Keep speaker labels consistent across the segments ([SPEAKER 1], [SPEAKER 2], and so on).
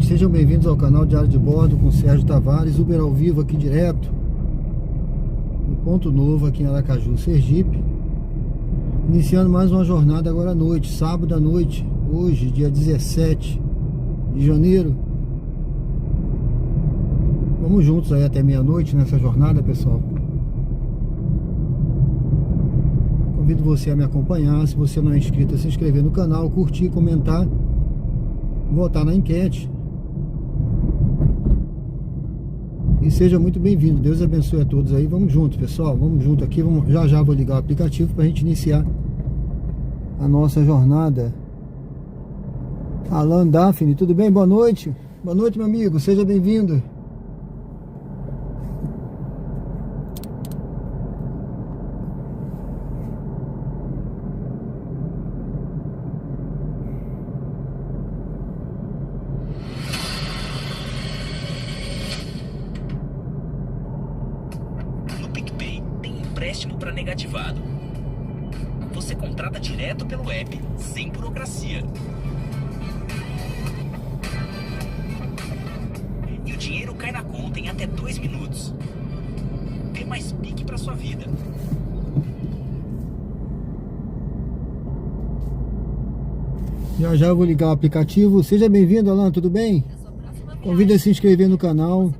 [SPEAKER 1] noite, sejam bem-vindos ao canal Diário de Bordo com Sérgio Tavares, Uber ao vivo aqui direto no Ponto Novo aqui em Aracaju, Sergipe. Iniciando mais uma jornada agora à noite, sábado à noite, hoje, dia 17 de janeiro. Vamos juntos aí até meia-noite nessa jornada, pessoal. Convido você a me acompanhar. Se você não é inscrito, a se inscrever no canal, curtir, comentar, votar na enquete. E seja muito bem-vindo. Deus abençoe a todos aí. Vamos juntos, pessoal. Vamos junto aqui. Já vou ligar o aplicativo para a gente iniciar a nossa jornada. Alan Daphne, tudo bem? Boa noite. Boa noite, meu amigo. Seja bem-vindo.
[SPEAKER 2] Empréstimo para negativado. Você contrata direto pelo app, sem burocracia. E o dinheiro cai na conta em até 2 minutos. Dê mais pique para sua vida.
[SPEAKER 1] Já eu vou ligar o aplicativo. Seja bem-vindo, Alan, tudo bem? Convido a se inscrever no canal,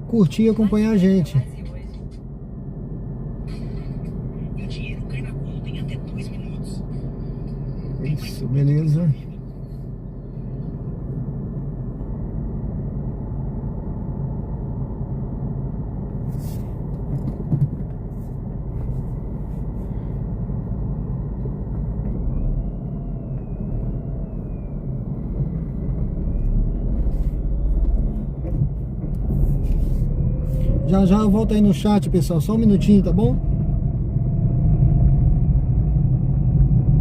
[SPEAKER 1] curtir e acompanhar a gente. Isso, beleza. Já eu volto aí no chat, pessoal. Só um minutinho, tá bom?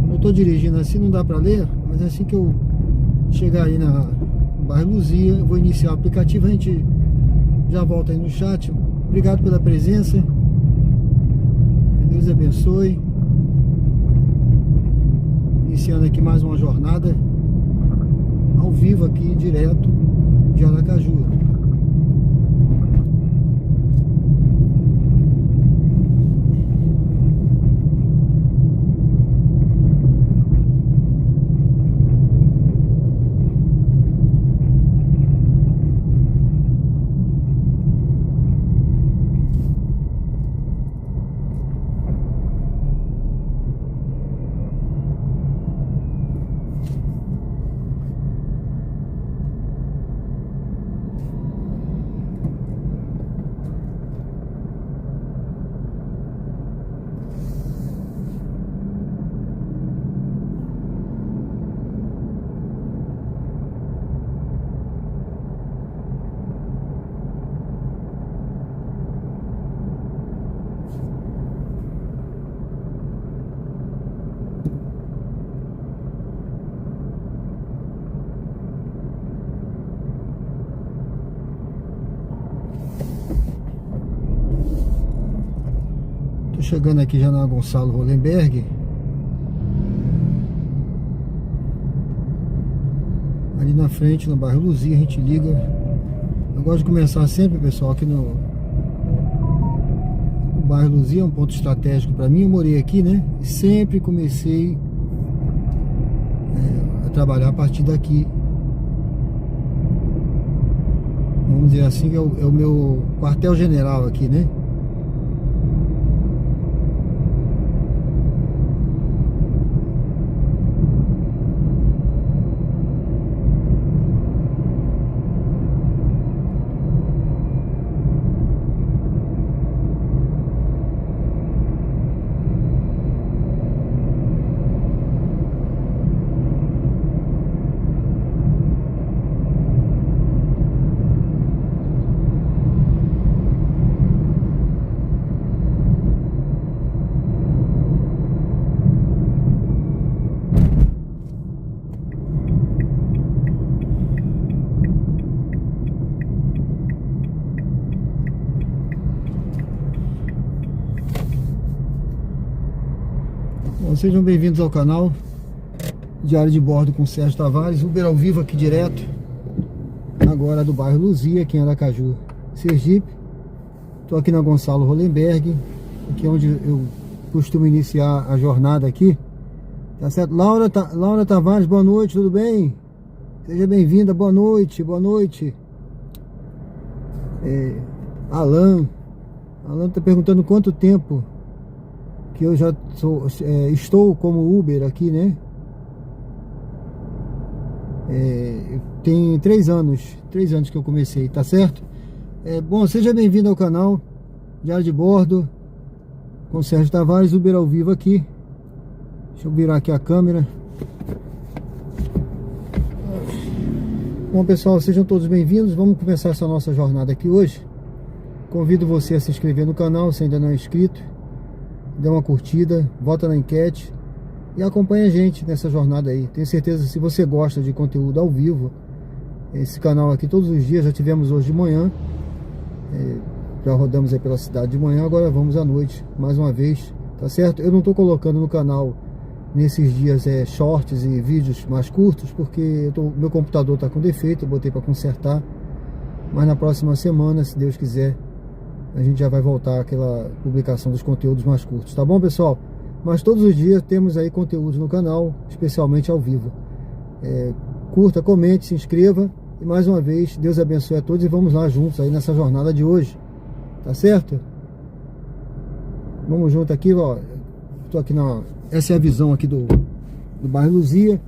[SPEAKER 1] Eu tô dirigindo assim, não dá pra ler, mas assim que eu chegar aí no bairro Luzia, eu vou iniciar o aplicativo, a gente já volta aí no chat. Obrigado pela presença. Deus abençoe. Iniciando aqui mais uma jornada ao vivo aqui, direto de Aracaju. Chegando aqui já na Gonçalo Hollenberg. Ali na frente, no bairro Luzia, a gente liga. Eu gosto de começar sempre, pessoal, aqui no bairro Luzia, é um ponto estratégico para mim. Eu morei aqui, né? E sempre comecei a trabalhar a partir daqui. Vamos dizer assim, que é o meu quartel-general aqui, né? Bom, sejam bem-vindos ao canal Diário de Bordo com Sérgio Tavares, Uber ao vivo aqui direto agora do bairro Luzia, aqui em Aracaju, Sergipe. Estou aqui na Gonçalo Hollenberg, aqui é onde eu costumo iniciar a jornada aqui. Tá certo? Laura Tavares, boa noite, tudo bem? Seja bem-vinda, boa noite, boa noite. Alan está perguntando quanto tempo que eu já estou como Uber aqui, né? Tem 3 anos que eu comecei, tá certo? Bom, seja bem-vindo ao canal Diário de Bordo com Sérgio Tavares, Uber ao vivo aqui. Deixa eu virar aqui a câmera. Bom, pessoal, sejam todos bem-vindos. Vamos começar essa nossa jornada aqui hoje. Convido você a se inscrever no canal se ainda não é inscrito. Dê uma curtida, vota na enquete e acompanha a gente nessa jornada aí. Tenho certeza que se você gosta de conteúdo ao vivo, esse canal aqui todos os dias, já tivemos hoje de manhã, já rodamos aí pela cidade de manhã, agora vamos à noite mais uma vez, tá certo? Eu não estou colocando no canal nesses dias shorts e vídeos mais curtos, porque meu computador está com defeito, eu botei para consertar, mas na próxima semana, se Deus quiser, a gente já vai voltar àquela publicação dos conteúdos mais curtos, tá bom, pessoal? Mas todos os dias temos aí conteúdos no canal, especialmente ao vivo. Curta, comente, se inscreva e mais uma vez, Deus abençoe a todos e vamos lá juntos aí nessa jornada de hoje, tá certo? Vamos junto aqui, ó. Estou aqui essa é a visão aqui do bairro Luzia.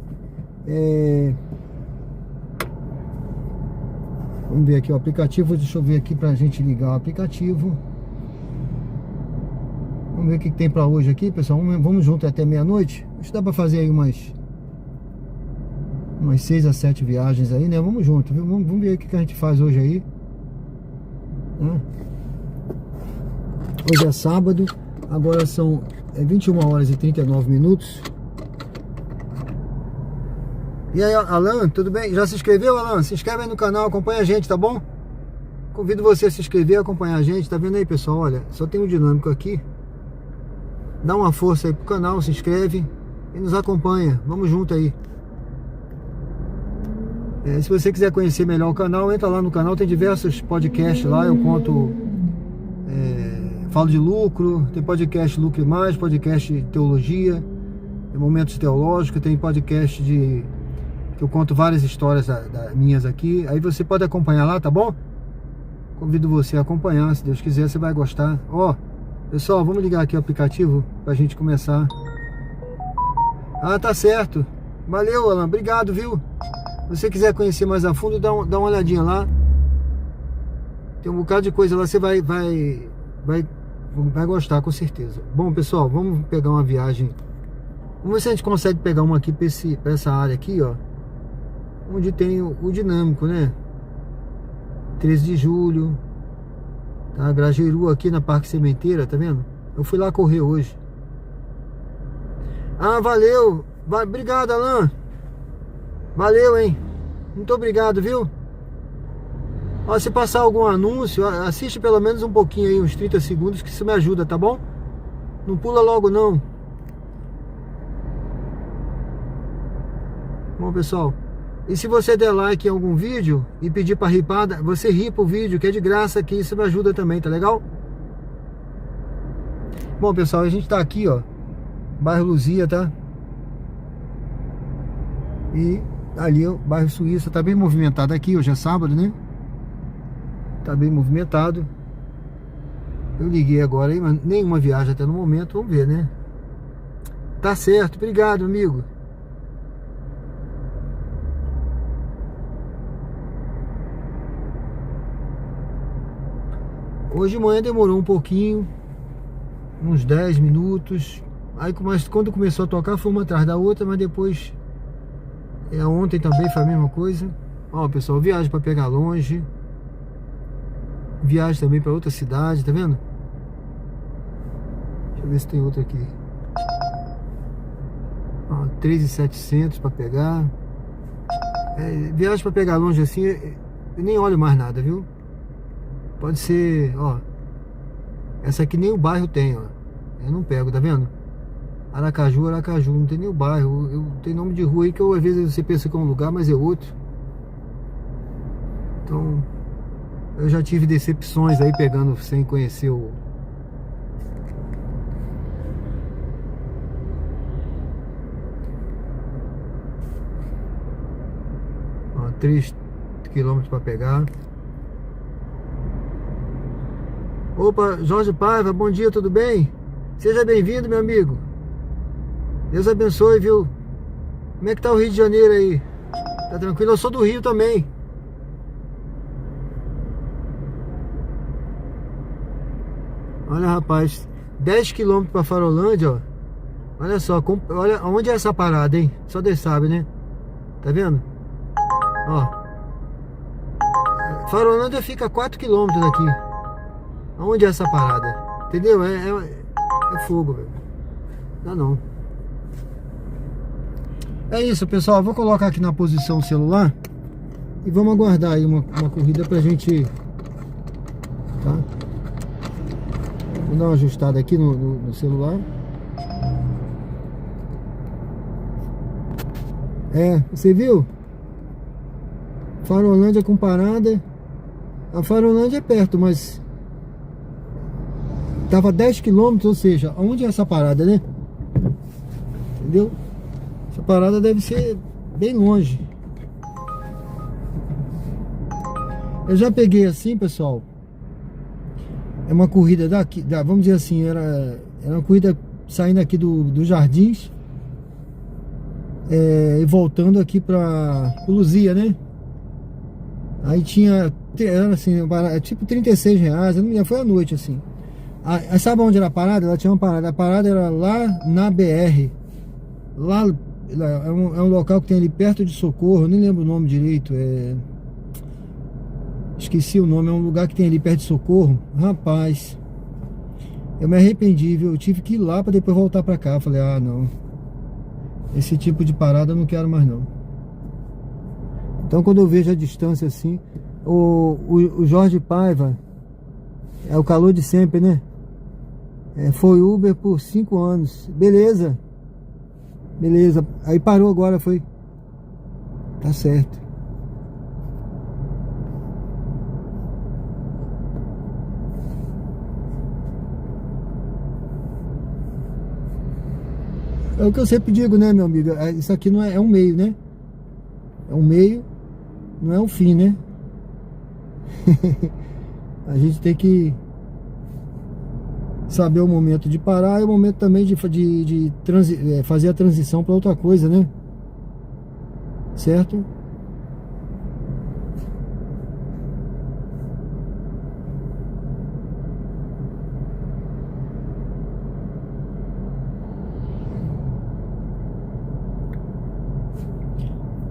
[SPEAKER 1] Vamos ver aqui o aplicativo. Deixa eu ver aqui pra gente ligar o aplicativo. Vamos ver o que tem pra hoje aqui, pessoal. Vamos junto até meia-noite. Acho que dá pra fazer aí umas 6 a 7 viagens aí, né? Vamos junto, viu? Vamos ver o que a gente faz hoje aí, né? Hoje é sábado. Agora são 21 horas e 39 minutos. E aí, Alan, tudo bem? Já se inscreveu, Alan? Se inscreve aí no canal, acompanha a gente, tá bom? Convido você a se inscrever, acompanhar a gente. Tá vendo aí, pessoal? Olha, só tem um dinâmico aqui. Dá uma força aí pro canal, se inscreve e nos acompanha. Vamos junto aí. Se você quiser conhecer melhor o canal, entra lá no canal. Tem diversos podcasts lá. Eu conto... falo de lucro. Tem podcast Lucre Mais, podcast de teologia, tem momentos teológicos. Tem podcast que eu conto várias histórias minhas aqui. Aí você pode acompanhar lá, tá bom? Convido você a acompanhar, se Deus quiser, você vai gostar. Ó, pessoal, vamos ligar aqui o aplicativo pra gente começar. Ah, tá certo. Valeu, Alan, obrigado, viu? Se você quiser conhecer mais a fundo, dá uma olhadinha lá. Tem um bocado de coisa lá, você vai gostar, com certeza. Bom, pessoal, vamos pegar uma viagem. Vamos ver se a gente consegue pegar uma aqui pra essa área aqui, ó, onde tem o dinâmico, né? 13 de julho, tá? Grajeru aqui na Parque Sementeira, tá vendo? Eu fui lá correr hoje. Ah, valeu. Obrigado, Alan. Valeu, hein? Muito obrigado, viu? Ó, se passar algum anúncio, assiste pelo menos um pouquinho aí, uns 30 segundos, que isso me ajuda, tá bom? Não pula logo, não. Bom, pessoal, e se você der like em algum vídeo e pedir pra ripar, você ripa o vídeo, que é de graça, que isso me ajuda também, tá legal? Bom, pessoal, a gente tá aqui, ó, bairro Luzia, tá? E ali o bairro Suíça, tá bem movimentado aqui, hoje é sábado, né? Tá bem movimentado. Eu liguei agora aí, mas nenhuma viagem até no momento, vamos ver, né? Tá certo, obrigado, amigo. Hoje de manhã demorou um pouquinho, uns 10 minutos. Aí quando começou a tocar foi uma atrás da outra, mas depois ontem também foi a mesma coisa. Ó, pessoal, viagem para pegar longe, viagem também para outra cidade, tá vendo? Deixa eu ver se tem outra aqui. Ó, 3.700 para pegar. Viagem para pegar longe assim, eu nem olho mais nada, viu? Pode ser, ó, essa aqui nem o bairro tem, ó. Eu não pego, tá vendo? Aracaju, não tem nem o bairro. Tem nome de rua aí que às vezes você pensa que é um lugar, mas é outro. Então, eu já tive decepções aí pegando sem conhecer o... Ó, 3 quilômetros para pegar. Opa, Jorge Paiva, bom dia, tudo bem? Seja bem-vindo, meu amigo. Deus abençoe, viu? Como é que tá o Rio de Janeiro aí? Tá tranquilo? Eu sou do Rio também. Olha, rapaz, 10 quilômetros para Farolândia, ó. Olha só, olha onde é essa parada, hein? Só Deus sabe, né? Tá vendo? Ó. Farolândia fica a 4 quilômetros daqui. Onde é essa parada? Entendeu? É fogo, velho. Não, não. É isso, pessoal. Vou colocar aqui na posição celular e vamos aguardar aí uma corrida pra gente, tá? Vou dar uma ajustada aqui no celular. Você viu? Farolândia com parada. A Farolândia é perto, mas tava 10 quilômetros, ou seja, onde é essa parada, né? Entendeu? Essa parada deve ser bem longe. Eu já peguei assim, pessoal. É uma corrida daqui, vamos dizer assim, era uma corrida saindo aqui do Jardins e voltando aqui para Luzia, né? Aí era assim, tipo R$36, eu não me lembro, foi à noite assim. Aí, sabe onde era a parada? Ela tinha uma parada, a parada era lá na BR. Lá é um local que tem ali perto de Socorro, eu nem lembro o nome direito, esqueci o nome, é um lugar que tem ali perto de Socorro. Rapaz, eu me arrependi, viu? Eu tive que ir lá para depois voltar para cá. Eu falei, ah, não, esse tipo de parada eu não quero mais não. Então quando eu vejo a distância assim, o Jorge Paiva, é o calor de sempre, né? Foi Uber por 5 anos, beleza. Beleza, aí parou agora, foi. Tá certo. É o que eu sempre digo, né, meu amigo? Isso aqui não é um meio, né? É um meio, não é um fim, né? A gente tem que saber o momento de parar e o momento também de fazer a transição para outra coisa, né? Certo?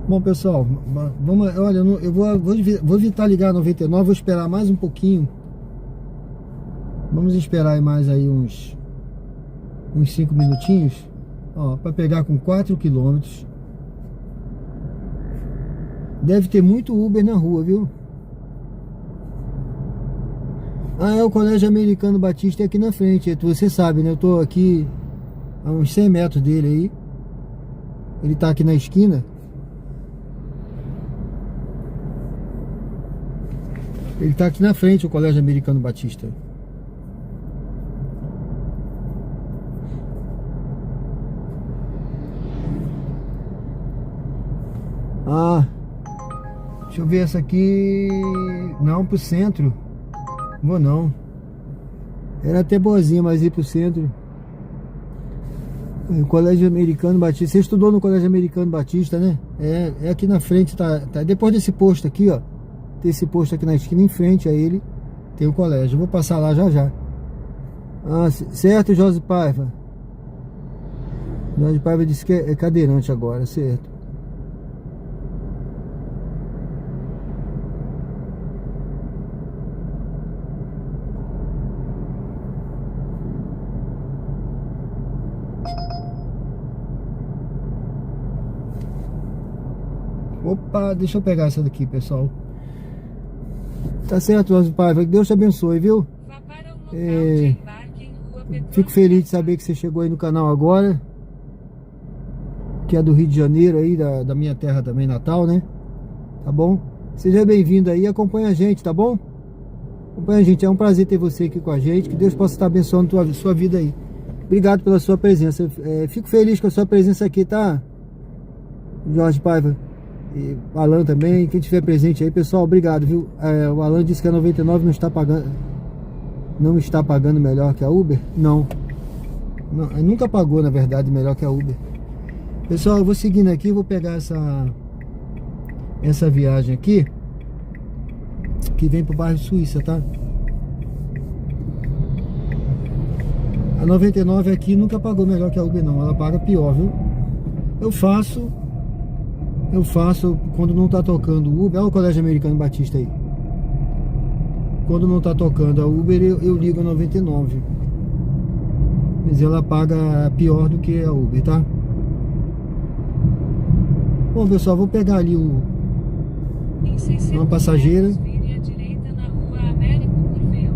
[SPEAKER 1] Bom, pessoal, vamos, olha, eu vou evitar ligar a 99, vou esperar mais um pouquinho. Vamos esperar aí mais aí uns 5 minutinhos, ó, para pegar com 4 quilômetros. Deve ter muito Uber na rua, viu? Ah, é o Colégio Americano Batista aqui na frente. Você sabe, né? Eu tô aqui a uns 100 metros dele aí. Ele tá aqui na esquina. Ele tá aqui na frente, o Colégio Americano Batista. Ah, deixa eu ver essa aqui. Não, pro centro. Vou não. Era até boazinha, mas ir pro centro. O Colégio Americano Batista. Você estudou no Colégio Americano Batista, né? É aqui na frente, tá depois desse posto aqui, ó. Tem esse posto aqui na esquina, em frente a ele tem o colégio. Eu vou passar lá já já. Ah, certo, Jorge Paiva. Jorge Paiva disse que é cadeirante agora, certo. Opa, deixa eu pegar essa daqui, pessoal. Tá certo, Jorge Paiva, que Deus te abençoe, viu? Fico feliz de saber que você chegou aí no canal agora, que é do Rio de Janeiro aí, da minha terra também natal, né? Tá bom? Seja bem-vindo aí, acompanha a gente, tá bom? Acompanha a gente, é um prazer ter você aqui com a gente. Que Deus possa estar abençoando a sua vida aí. Obrigado pela sua presença. Fico feliz com a sua presença aqui, tá? Jorge Paiva. E o Alan também, quem tiver presente aí, pessoal, obrigado, viu? O Alan disse que a 99 não está pagando melhor que a Uber. Não, nunca pagou, na verdade, melhor que a Uber. Pessoal, eu vou seguindo aqui, vou pegar essa viagem aqui, que vem pro bairro Suíça, tá? A 99 aqui nunca pagou melhor que a Uber, não. Ela paga pior, viu? Eu faço quando não tá tocando o Uber. Olha o Colégio Americano Batista aí. Quando não tá tocando a Uber, eu ligo a 99. Mas ela paga pior do que a Uber, tá? Bom, pessoal, vou pegar ali uma passageira.
[SPEAKER 3] Vire à direita na rua Américo Curvelo.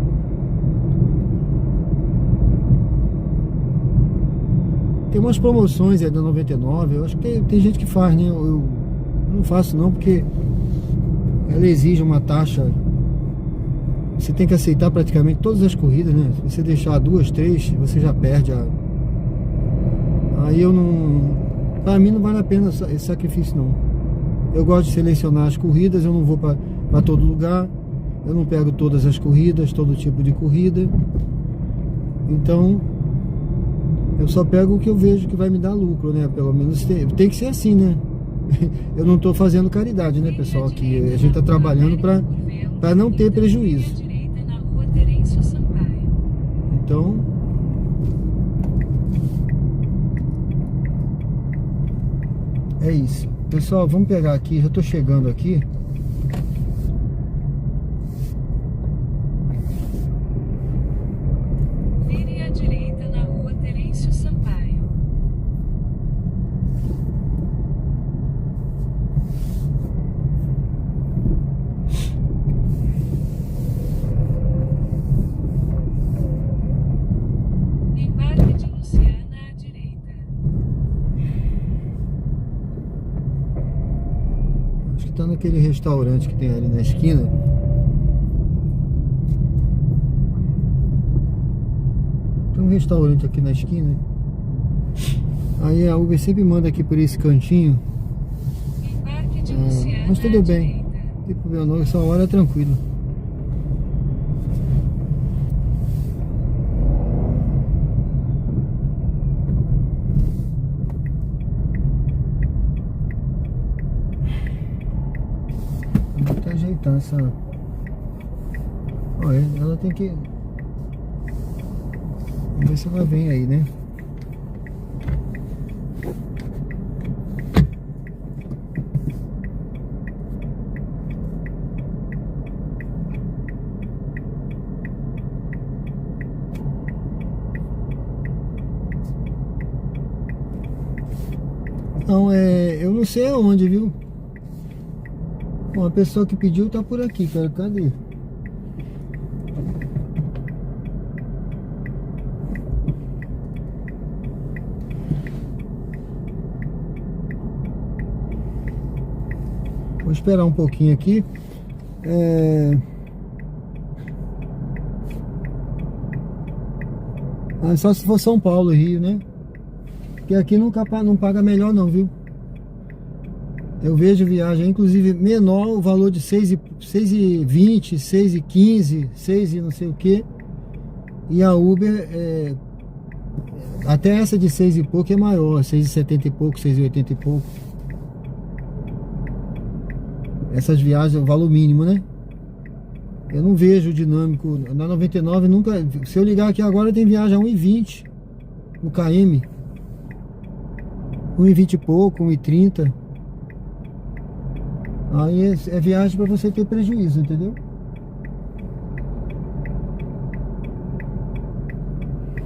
[SPEAKER 1] Tem umas promoções aí da 99. Eu acho que tem gente que faz, né? Eu não faço não, porque ela exige uma taxa. Você tem que aceitar praticamente todas as corridas, né? Se você deixar 2, 3, você já perde Aí eu não... Pra mim não vale a pena esse sacrifício, não. Eu gosto de selecionar as corridas. Eu não vou pra todo lugar. Eu não pego todas as corridas, todo tipo de corrida. Então eu só pego o que eu vejo que vai me dar lucro, né? Pelo menos tem que ser assim, né? Eu não tô fazendo caridade, né, pessoal? Aqui a gente tá trabalhando pra não ter prejuízo. Então, é isso. Pessoal, vamos pegar aqui. Já tô chegando aqui.
[SPEAKER 3] Vire à direita na rua Terêncio Sampaio. Embarque de Luciana à direita.
[SPEAKER 1] Acho que tá naquele restaurante que tem ali na esquina. Tem um restaurante aqui na esquina. Aí a Uber sempre manda aqui por esse cantinho.
[SPEAKER 3] Embarque de Luciana
[SPEAKER 1] Mas tudo
[SPEAKER 3] à
[SPEAKER 1] bem.
[SPEAKER 3] direita.
[SPEAKER 1] Não tem problema não, essa hora é tranquilo. Vou até ajeitar essa... Olha, ela tem que... Vamos ver se ela vem aí, né? Não, eu não sei aonde, viu? Bom, a pessoa que pediu tá por aqui, cara. Cadê? Vou esperar um pouquinho aqui. Só se for São Paulo e Rio, né? Porque aqui não paga melhor não, viu? Eu vejo viagem, inclusive menor, o valor de 6,20, 6,15, 6 e não sei o que. E a Uber, até essa de 6 e pouco é maior, 6,70 e pouco, 6,80 e pouco. Essas viagens, o valor mínimo, né? Eu não vejo dinâmico. Na 99 nunca... Se eu ligar aqui agora tem viagem a 1,20 no KM. 1,20 e pouco, 1,30. Aí é viagem pra você ter prejuízo, entendeu?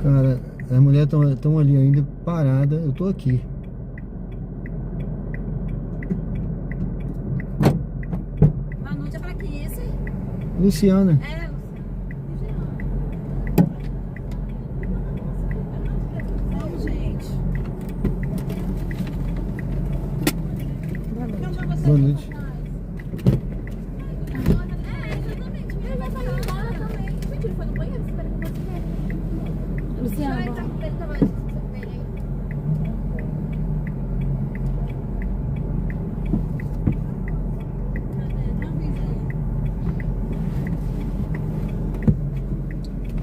[SPEAKER 1] Cara, as mulheres estão ali ainda parada. Eu tô aqui.
[SPEAKER 4] Boa noite, é pra quem esse?
[SPEAKER 1] Luciana.
[SPEAKER 4] Gente.
[SPEAKER 1] Boa noite.
[SPEAKER 4] Luciano. Ele tava bem aí.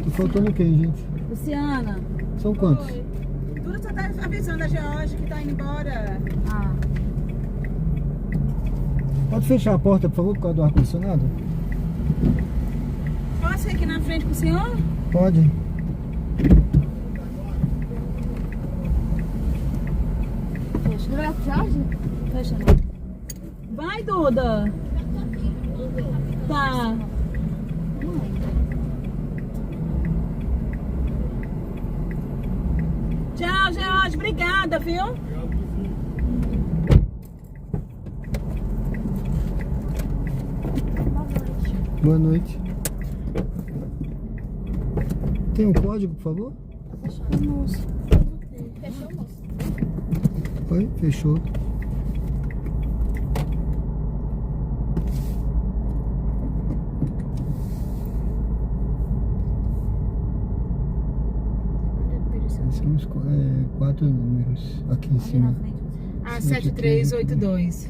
[SPEAKER 1] Tô faltando quem, gente?
[SPEAKER 4] Luciana.
[SPEAKER 1] São quantos?
[SPEAKER 5] Tudo só tá avisando a Georgia que tá indo embora.
[SPEAKER 4] Ah.
[SPEAKER 1] Pode fechar a porta, por favor, por causa do ar-condicionado?
[SPEAKER 5] Posso ir aqui na frente com o senhor?
[SPEAKER 1] Pode.
[SPEAKER 4] Fecha. Não vai pro Jorge? Fecha, não.
[SPEAKER 5] Vai, Duda. Tá. Tchau, George. Obrigada, viu?
[SPEAKER 1] Boa noite. Tem um código, por favor?
[SPEAKER 4] Fechou, moço. Fechou, moço.
[SPEAKER 1] Foi? Fechou. São os 4 números aqui em
[SPEAKER 4] Ali na
[SPEAKER 1] cima.
[SPEAKER 4] frente.
[SPEAKER 5] Ah, 7382.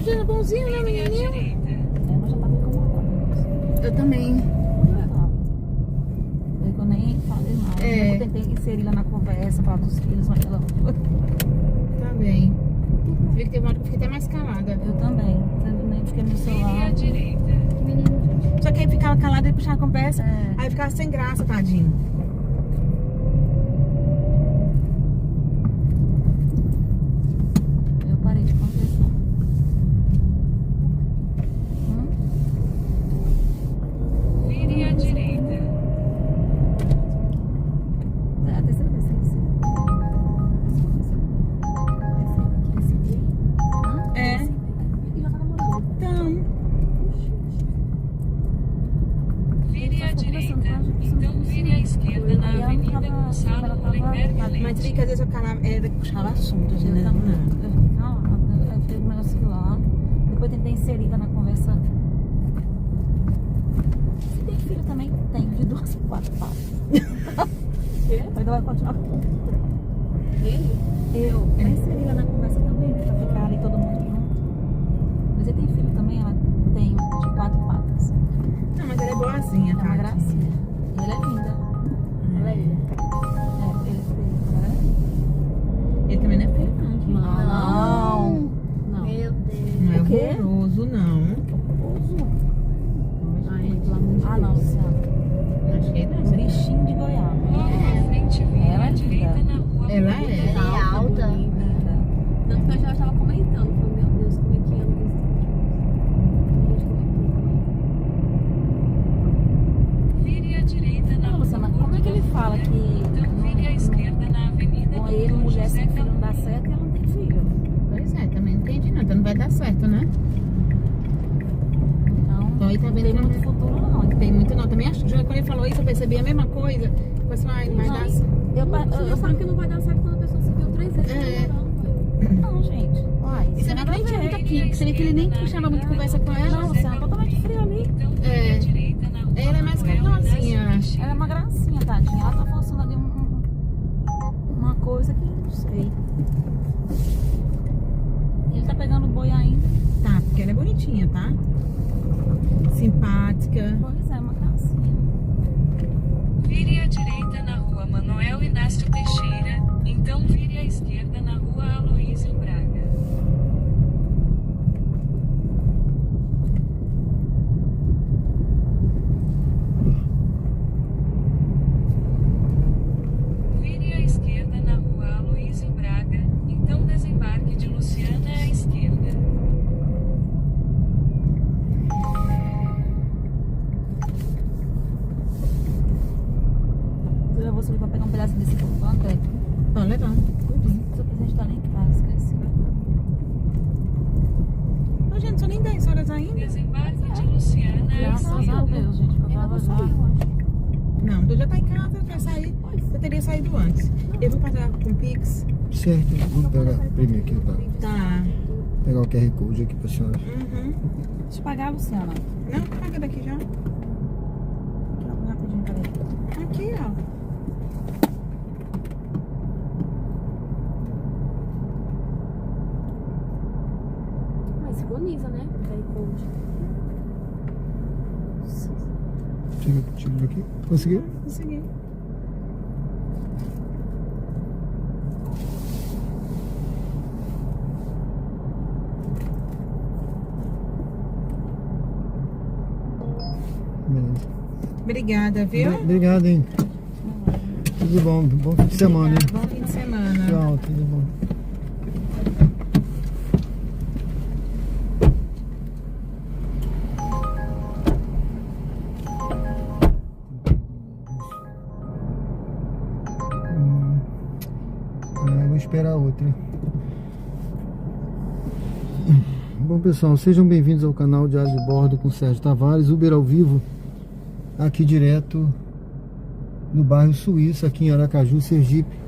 [SPEAKER 5] Já era bonzinho, né,
[SPEAKER 2] Vire à
[SPEAKER 5] menininho?
[SPEAKER 2] direita.
[SPEAKER 4] Mas já tava incomodada.
[SPEAKER 5] Eu também.
[SPEAKER 4] Eu nem falei nada.
[SPEAKER 5] É.
[SPEAKER 4] Eu tentei inserir lá na conversa, falar dos filhos, mas ela foi.
[SPEAKER 5] Tá bem. Você viu que teve uma hora que eu fiquei até mais calada.
[SPEAKER 4] Eu também. Simplesmente fiquei no
[SPEAKER 2] Vire
[SPEAKER 4] celular.
[SPEAKER 2] à direita.
[SPEAKER 5] Só que aí ficava calada e puxava a conversa.
[SPEAKER 4] É.
[SPEAKER 5] Aí ficava sem graça, tadinho.
[SPEAKER 4] Eu parei de conversar.
[SPEAKER 2] Vire à direita.
[SPEAKER 4] É a terceira vez que eu
[SPEAKER 5] É.
[SPEAKER 4] E já tá namorando.
[SPEAKER 5] Então,
[SPEAKER 2] Vire à direita. Então vire à esquerda na Avenida Gonçalo Hollenberg
[SPEAKER 5] mas
[SPEAKER 2] Leite.
[SPEAKER 5] vi que às vezes eu calava, era puxava assunto, assim,
[SPEAKER 4] Eu
[SPEAKER 5] né?
[SPEAKER 4] também. Eu fiquei calada. Aí fiz um negócio lá. Depois tentei inserir lá na conversa. Você tem filho também? Tem, de 2 a 4 patas. Mas vai continuar. Eu inseri lá na conversa também, né? Pra ficar ali todo mundo junto. Mas ele tem filho também, ela tem de 4 patas.
[SPEAKER 5] Não, mas ela é boazinha,
[SPEAKER 4] É uma
[SPEAKER 5] tá?
[SPEAKER 4] gracinha. E ela é linda. Ela é linda. É, ele é feio, né?
[SPEAKER 5] Ele também não é feio, não.
[SPEAKER 4] Não. Não.
[SPEAKER 6] Meu Deus.
[SPEAKER 5] Não é
[SPEAKER 4] O quê?
[SPEAKER 5] horroroso, não.
[SPEAKER 4] Ah, não, Luciano.
[SPEAKER 5] Achei não.
[SPEAKER 4] Um bichinho de goiaba.
[SPEAKER 2] Logo à frente, vire
[SPEAKER 4] Ela
[SPEAKER 2] à
[SPEAKER 4] é
[SPEAKER 2] direita
[SPEAKER 4] linda.
[SPEAKER 2] na rua.
[SPEAKER 5] Ela é.
[SPEAKER 6] Ela é alta.
[SPEAKER 4] Linda.
[SPEAKER 6] Tanto que eu já estava comentando. Falei, meu Deus, como é que anda isso? A gente comentou também.
[SPEAKER 2] Vire à direita na
[SPEAKER 4] Não, Luciana, como é que ele fala que
[SPEAKER 2] Então vire à esquerda na Avenida
[SPEAKER 4] com ele,
[SPEAKER 2] Dr.
[SPEAKER 4] mulher
[SPEAKER 2] José
[SPEAKER 4] sem filho não dá
[SPEAKER 2] Calunga.
[SPEAKER 4] certo e ela não tem filho?
[SPEAKER 5] Pois é, também não entendi não. Então não vai dar certo, né?
[SPEAKER 4] Então,
[SPEAKER 5] Aí tá
[SPEAKER 4] não
[SPEAKER 5] vendo
[SPEAKER 4] tem
[SPEAKER 5] que
[SPEAKER 4] muito futuro não.
[SPEAKER 5] Tem muito não. Também acho que quando ele falou isso, eu percebi a mesma coisa. Eu falei assim, ai, não vai dar certo.
[SPEAKER 6] Você sabe que não vai dar certo quando a pessoa se viu 3 vezes.
[SPEAKER 5] É.
[SPEAKER 4] Não, gente. Uai,
[SPEAKER 5] E você vê que nem tinha muito aqui. Você vê que ele nem puxava muito conversa com ela.
[SPEAKER 4] Não, Luciana, totalmente fria ali.
[SPEAKER 2] Então vire
[SPEAKER 5] É.
[SPEAKER 2] à direita na rua.
[SPEAKER 5] Ela é mais
[SPEAKER 2] Manuel
[SPEAKER 5] carinhosinha,
[SPEAKER 2] Inácio
[SPEAKER 5] acho.
[SPEAKER 4] Ela é uma gracinha, tadinha. Ela tá forçando ali uma coisa que não sei. Ele tá pegando o boi ainda.
[SPEAKER 5] Tá, porque ela é bonitinha, tá? Simpática.
[SPEAKER 4] Pois é, uma gracinha.
[SPEAKER 2] Vire à direita na rua Manuel Inácio Teixeira, então vire à esquerda na rua Aloísio Braga. Vire à esquerda na rua Aloísio Braga, então desembarque de Luciana à esquerda.
[SPEAKER 4] Eu vou subir pra pegar um pedaço desse pão, André.
[SPEAKER 5] Ó, legal.
[SPEAKER 4] Seu presente tá nem em casa, esqueci.
[SPEAKER 5] Ô, gente, são nem 10 horas ainda.
[SPEAKER 2] Desembarque de Luciana à
[SPEAKER 4] Graças a
[SPEAKER 2] esquerda.
[SPEAKER 4] Deus, gente. Que eu
[SPEAKER 6] Ela
[SPEAKER 4] tava
[SPEAKER 6] não
[SPEAKER 4] já.
[SPEAKER 6] saiu, eu acho.
[SPEAKER 5] Não, tu já tá em casa, vai sair. Eu teria saído antes. Eu vou pagar com o Pix.
[SPEAKER 1] Certo, vamos pegar primeiro aqui, tá?
[SPEAKER 5] Tá.
[SPEAKER 1] Pegar o QR Code aqui pra senhora.
[SPEAKER 5] Uhum.
[SPEAKER 4] Deixa eu pagar, Luciana.
[SPEAKER 5] Não, paga daqui já.
[SPEAKER 4] Aqui, ó, rapidinho, peraí.
[SPEAKER 5] Aqui, ó.
[SPEAKER 6] Mas sincroniza, né? Daí code.
[SPEAKER 1] Tira aqui. Conseguiu?
[SPEAKER 5] Consegui.
[SPEAKER 1] Beleza.
[SPEAKER 5] Obrigada, viu?
[SPEAKER 1] Obrigado, hein? Tudo bom. Bom fim de semana, hein?
[SPEAKER 5] Bom fim de semana.
[SPEAKER 1] Tchau, tudo bom. Vou esperar a outra. Bom, pessoal, sejam bem-vindos ao canal Diário de Bordo com Sérgio Tavares, Uber ao vivo, aqui direto no bairro Suíça, aqui em Aracaju, Sergipe.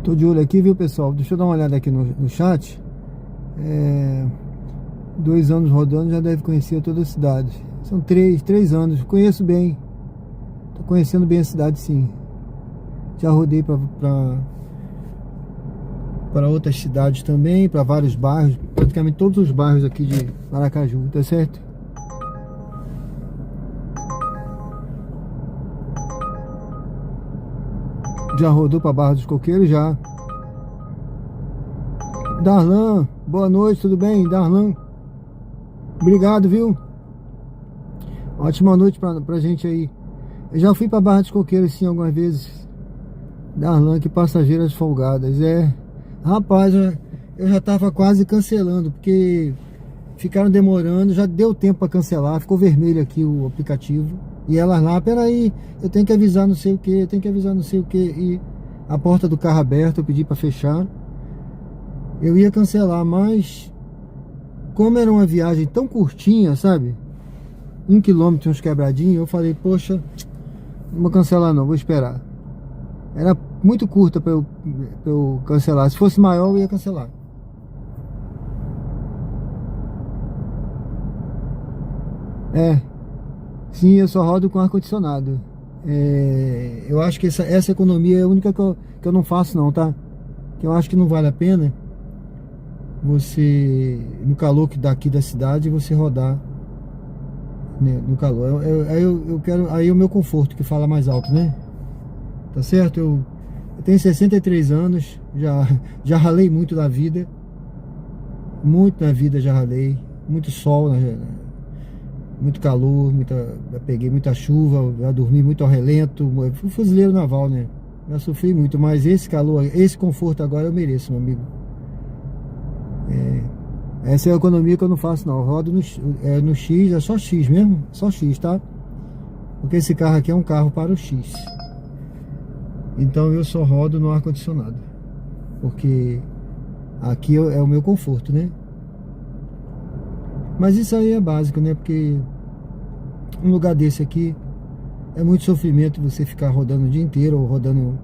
[SPEAKER 1] Tô de olho aqui, viu, pessoal? Deixa eu dar uma olhada aqui no chat. 2 anos rodando, já deve conhecer toda a cidade. São 3 anos, conheço bem. Tô conhecendo bem a cidade, sim. Já rodei para outras cidades também, para vários bairros, praticamente todos os bairros aqui de Aracaju, tá certo? Já rodou para Barra dos Coqueiros? Já. Darlan, boa noite, tudo bem? Darlan, obrigado, viu? Ótima noite pra gente aí. Eu já fui para Barra dos Coqueiros, sim, algumas vezes. Darlan, que passageiras folgadas. Rapaz, eu já tava quase cancelando, porque ficaram demorando, já deu tempo para cancelar, ficou vermelho aqui o aplicativo. E elas lá, peraí, eu tenho que avisar não sei o que, e a porta do carro aberta, eu pedi para fechar. Eu ia cancelar, mas como era uma viagem tão curtinha, sabe? 1 quilômetro, uns quebradinhos, eu falei, poxa, não vou cancelar não, vou esperar. Era muito curta para eu cancelar, se fosse maior eu ia cancelar. Sim, eu só rodo com ar-condicionado. Eu acho que essa economia é a única que eu não faço não, tá? Que eu acho que não vale a pena você, no calor daqui da cidade, você rodar, né, no calor. Eu quero, aí é o meu conforto que fala mais alto, né? Tá certo? Eu tenho 63 anos, já ralei muito na vida. Muito na vida já ralei. Muito sol, né? Muito calor, peguei muita chuva, já dormi muito ao relento. Fui fuzileiro naval, né? Já sofri muito, mas esse calor, esse conforto agora eu mereço, meu amigo. Essa é a economia que eu não faço não. Eu rodo no X, é só X mesmo, só X, tá? Porque esse carro aqui é um carro para o X. Então eu só rodo no ar-condicionado, porque aqui é o meu conforto, né? Mas isso aí é básico, né? Porque um lugar desse aqui é muito sofrimento você ficar rodando o dia inteiro, ou rodando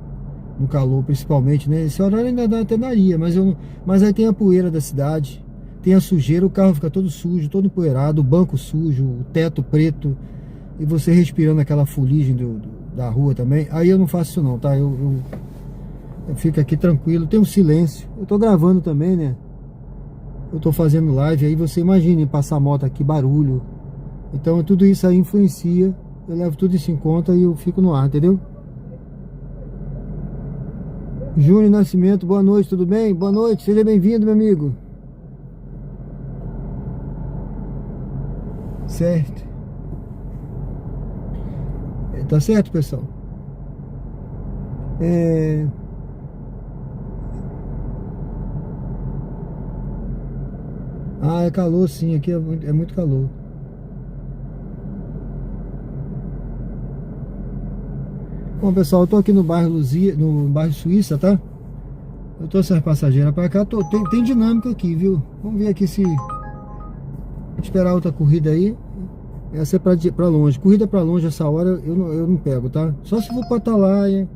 [SPEAKER 1] no calor principalmente, né? Esse horário ainda até daria, mas aí tem a poeira da cidade, tem a sujeira, o carro fica todo sujo, todo empoeirado, o banco sujo, o teto preto, e você respirando aquela fuligem da rua também. Aí eu não faço isso não, tá? Eu fico aqui tranquilo, tem um silêncio. Eu tô gravando também, né? Eu tô fazendo live, aí você imagine passar moto aqui, barulho. Então tudo isso aí influencia. Eu levo tudo isso em conta e eu fico no ar, entendeu? Júnior Nascimento, boa noite, tudo bem? Boa noite, seja bem-vindo, meu amigo. Certo. Tá certo, pessoal? Ah, é calor sim, aqui é muito calor. Bom, pessoal, eu tô aqui no bairro Luzia, no bairro Suíça, tá? Eu trouxe as passageiras pra cá, tem dinâmica aqui, viu? Vamos ver aqui se... esperar outra corrida aí. Essa é pra longe. Corrida pra longe essa hora eu não pego, tá? Só se for pra Atalaia.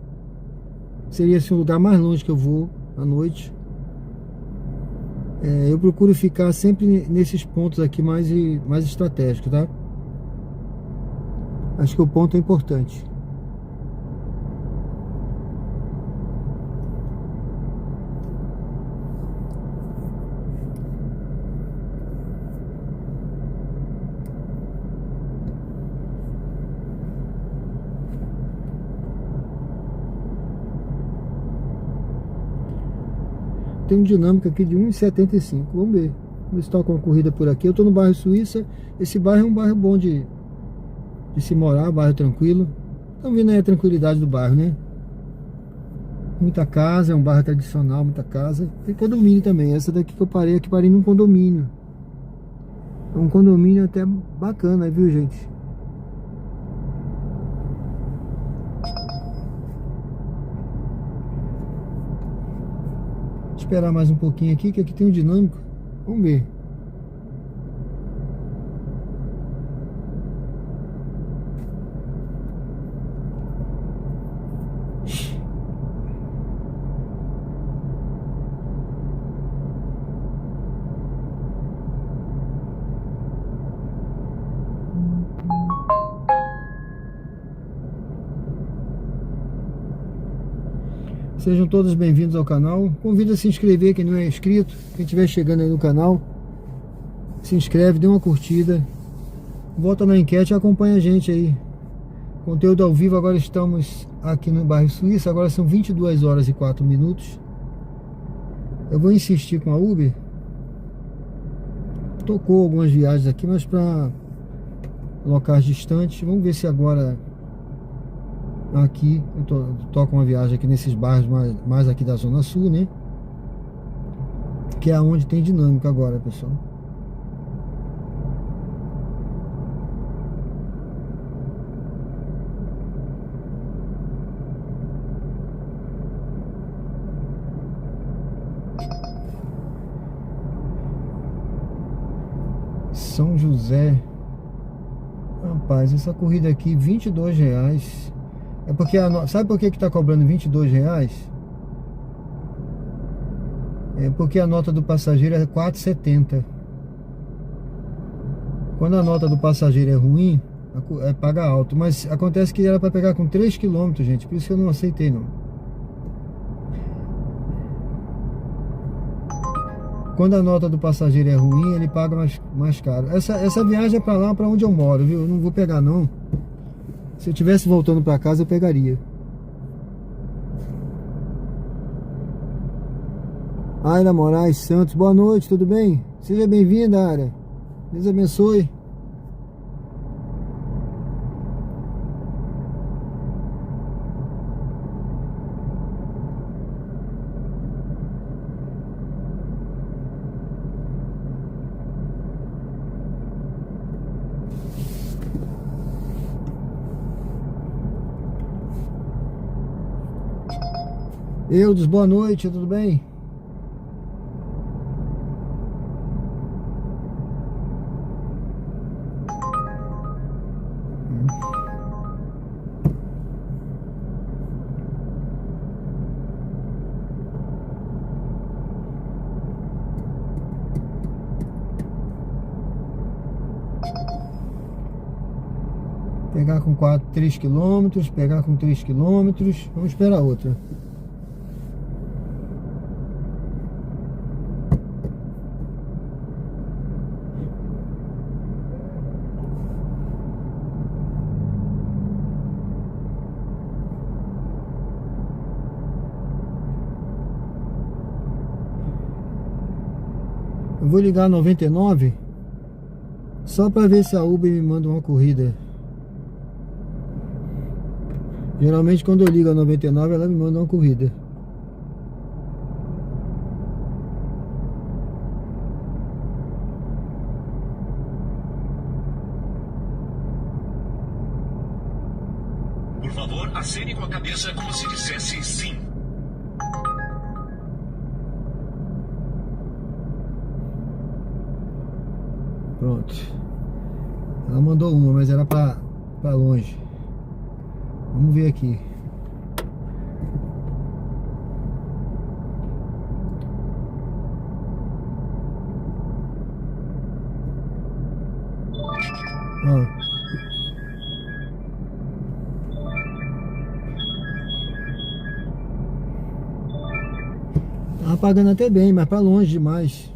[SPEAKER 1] Seria assim, o lugar mais longe que eu vou à noite. Eu procuro ficar sempre nesses pontos aqui mais estratégicos, tá? Acho que o ponto é importante. Tem uma dinâmica aqui de 1,75. Vamos ver. Vamos ver se toca uma corrida por aqui. Eu tô no bairro Suíça. Esse bairro é um bairro bom de se morar, bairro tranquilo. Estão vendo aí a tranquilidade do bairro, né? Muita casa, é um bairro tradicional, muita casa. Tem condomínio também. Essa daqui que eu parei, aqui parei num condomínio. É um condomínio até bacana, viu, gente? Esperar mais um pouquinho aqui, que aqui tem um dinâmico. Vamos ver. Sejam todos bem-vindos ao canal. Convido a se inscrever quem não é inscrito. Quem estiver chegando aí no canal, se inscreve, dê uma curtida, vota na enquete e acompanha a gente aí. Conteúdo ao vivo. Agora estamos aqui no bairro Suíça. Agora são 22 horas e 4 minutos. Eu vou insistir com a Uber. Tocou algumas viagens aqui, mas para locais distantes. Vamos ver se agora... Aqui, eu toco uma viagem aqui nesses bairros mais aqui da Zona Sul, né? Que é onde tem dinâmica agora, pessoal. São José. Rapaz, essa corrida aqui, R$22. É porque sabe por que tá cobrando R$22? É porque a nota do passageiro é R$4,70. Quando a nota do passageiro é ruim, paga alto. Mas acontece que era para pegar com 3 km, gente. Por isso que eu não aceitei, não. Quando a nota do passageiro é ruim, ele paga mais caro. Essa viagem é para lá, para onde eu moro, viu? Eu não vou pegar, não. Se eu estivesse voltando para casa, eu pegaria. Aira Moraes Santos, boa noite, tudo bem? Seja bem-vinda, Aira. Deus abençoe. Eudes, boa noite, tudo bem? Pegar com 3 km, pegar com 3 km, vamos esperar outra. Eu vou ligar a 99 só para ver se a Uber me manda uma corrida. Geralmente quando eu ligo a 99 ela me manda uma corrida.
[SPEAKER 7] acene com a cabeça como se dissesse sim.
[SPEAKER 1] Pronto. Ela mandou uma, mas era pra longe. Vamos ver aqui. Ó. Tá pagando até bem, mas pra longe demais.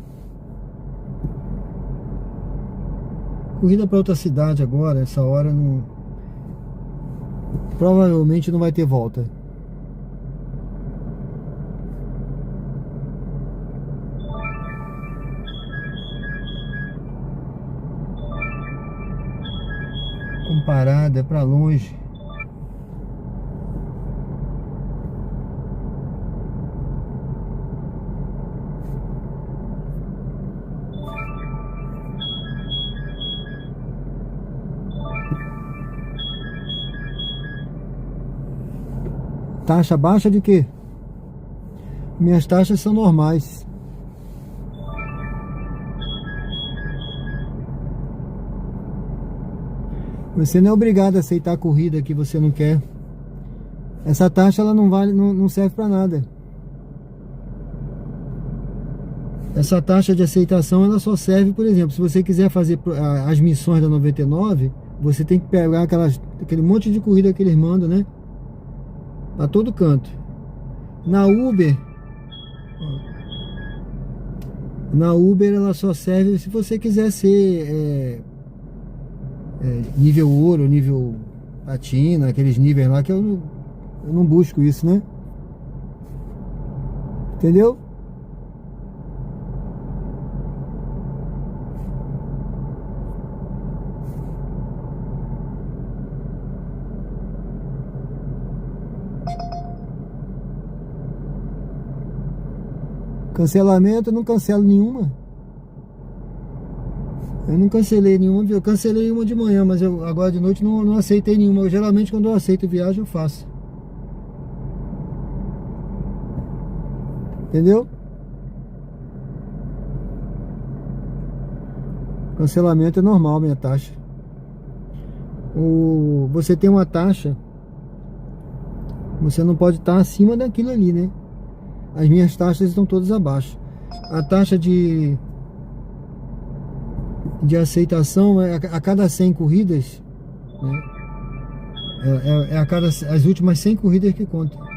[SPEAKER 1] Corrida para outra cidade agora, essa hora não. Provavelmente não vai ter volta. Comparada, é para longe. Taxa baixa de quê? Minhas taxas são normais. Você não é obrigado a aceitar a corrida que você não quer. Essa taxa ela não vale, não serve para nada. Essa taxa de aceitação ela só serve, por exemplo, se você quiser fazer as missões da 99, você tem que pegar aquele monte de corrida que eles mandam, né? A todo canto. Na Uber ela só serve se você quiser ser nível ouro, nível platina, aqueles níveis lá que eu não busco isso, né? Entendeu? Cancelamento, eu não cancelo nenhuma. Eu não cancelei nenhuma. Eu cancelei uma de manhã, mas agora de noite não aceitei nenhuma. Geralmente quando eu aceito viagem eu faço. Entendeu? Cancelamento é normal, minha taxa. Você tem uma taxa, você não pode estar acima daquilo ali, né? As minhas taxas estão todas abaixo. A taxa de aceitação é a cada 100 corridas, né? É a cada as últimas 100 corridas que contam.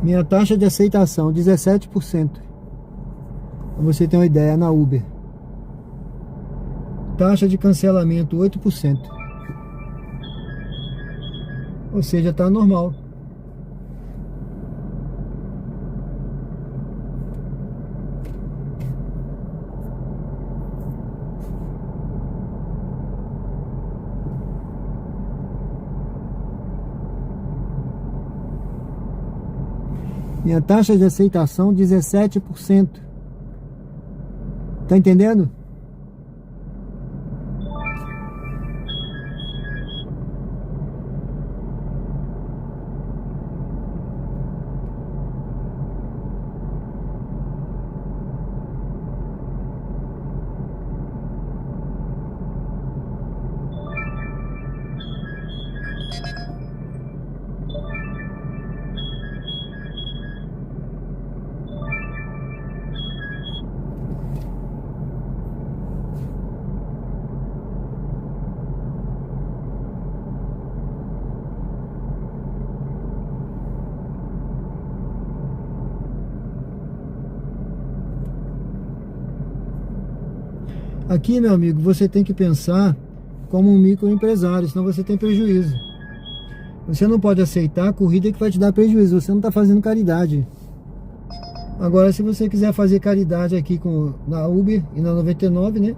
[SPEAKER 1] Minha taxa de aceitação, 17%. Pra você ter uma ideia, na Uber. Taxa de cancelamento, 8%. Ou seja, tá normal. Minha taxa de aceitação, 17%. Tá entendendo? Aqui, meu amigo, você tem que pensar como um microempresário, senão você tem prejuízo. Você não pode aceitar a corrida que vai te dar prejuízo, você não está fazendo caridade. Agora, se você quiser fazer caridade aqui na Uber e na 99, né?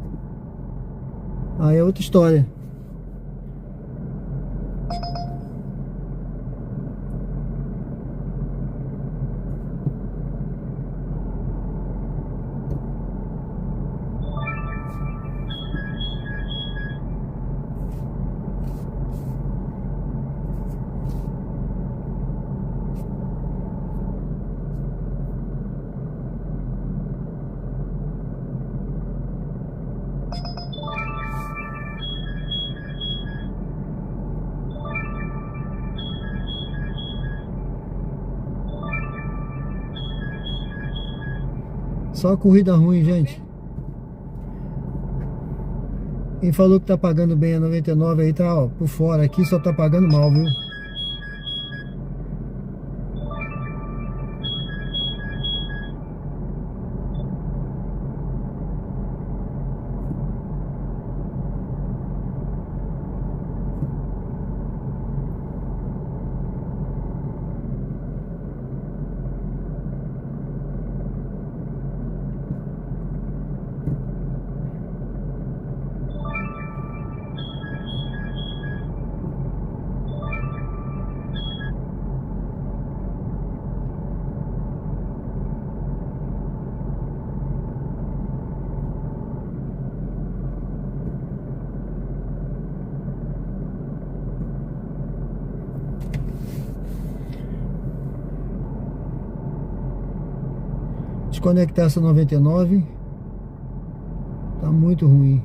[SPEAKER 1] Aí é outra história. Só corrida ruim, gente. Quem falou que tá pagando bem a 99 aí tá, ó, por fora. Aqui só tá pagando mal, viu? Desconectar essa 99. Tá muito ruim.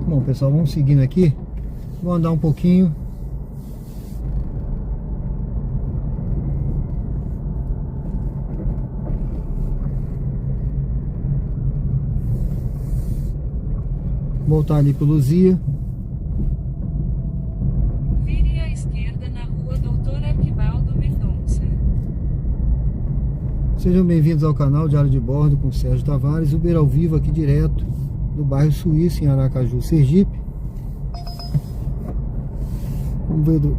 [SPEAKER 1] Bom, pessoal, vamos seguindo aqui. Vou andar um pouquinho. Voltar ali pro Luzia.
[SPEAKER 2] Vire à esquerda na rua Doutor Arquibaldo Mendonça.
[SPEAKER 1] Sejam bem-vindos ao canal Diário de Bordo com Sérgio Tavares, Uber ao vivo aqui direto do bairro Suíço, em Aracaju, Sergipe.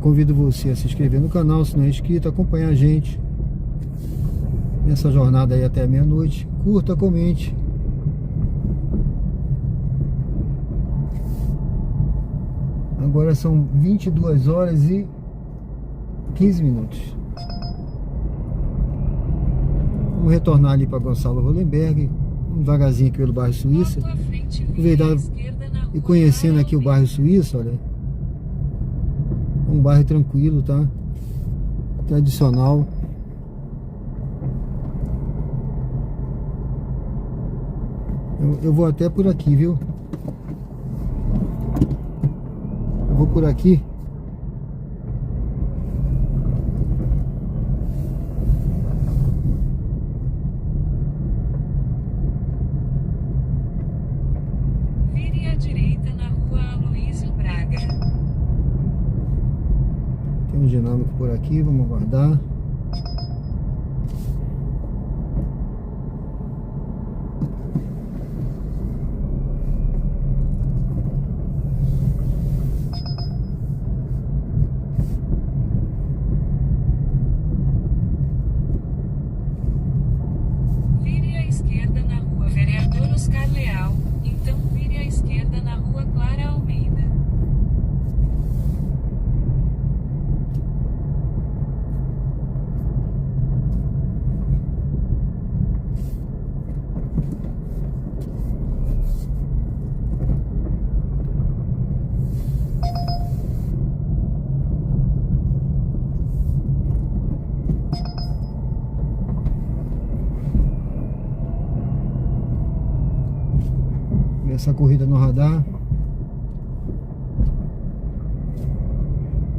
[SPEAKER 1] Convido você a se inscrever no canal se não é inscrito, acompanhar a gente nessa jornada aí até meia-noite. Curta, comente. Agora são 22 horas e 15 minutos. Vamos retornar ali para Gonçalo Rolenberg, devagarzinho aqui pelo bairro Suíça. Aproveitar e conhecendo aqui o bairro Suíço, olha. Um bairro tranquilo, tá? Tradicional. Eu vou até por aqui, viu? Eu vou por aqui.
[SPEAKER 2] Vire à direita na rua Aloysio Braga.
[SPEAKER 1] Tem um dinâmico por aqui, vamos aguardar.
[SPEAKER 2] Vire à esquerda na rua Vereador Oscar Leal. Então vire à esquerda na rua Clara Almeida.
[SPEAKER 1] Essa corrida no radar.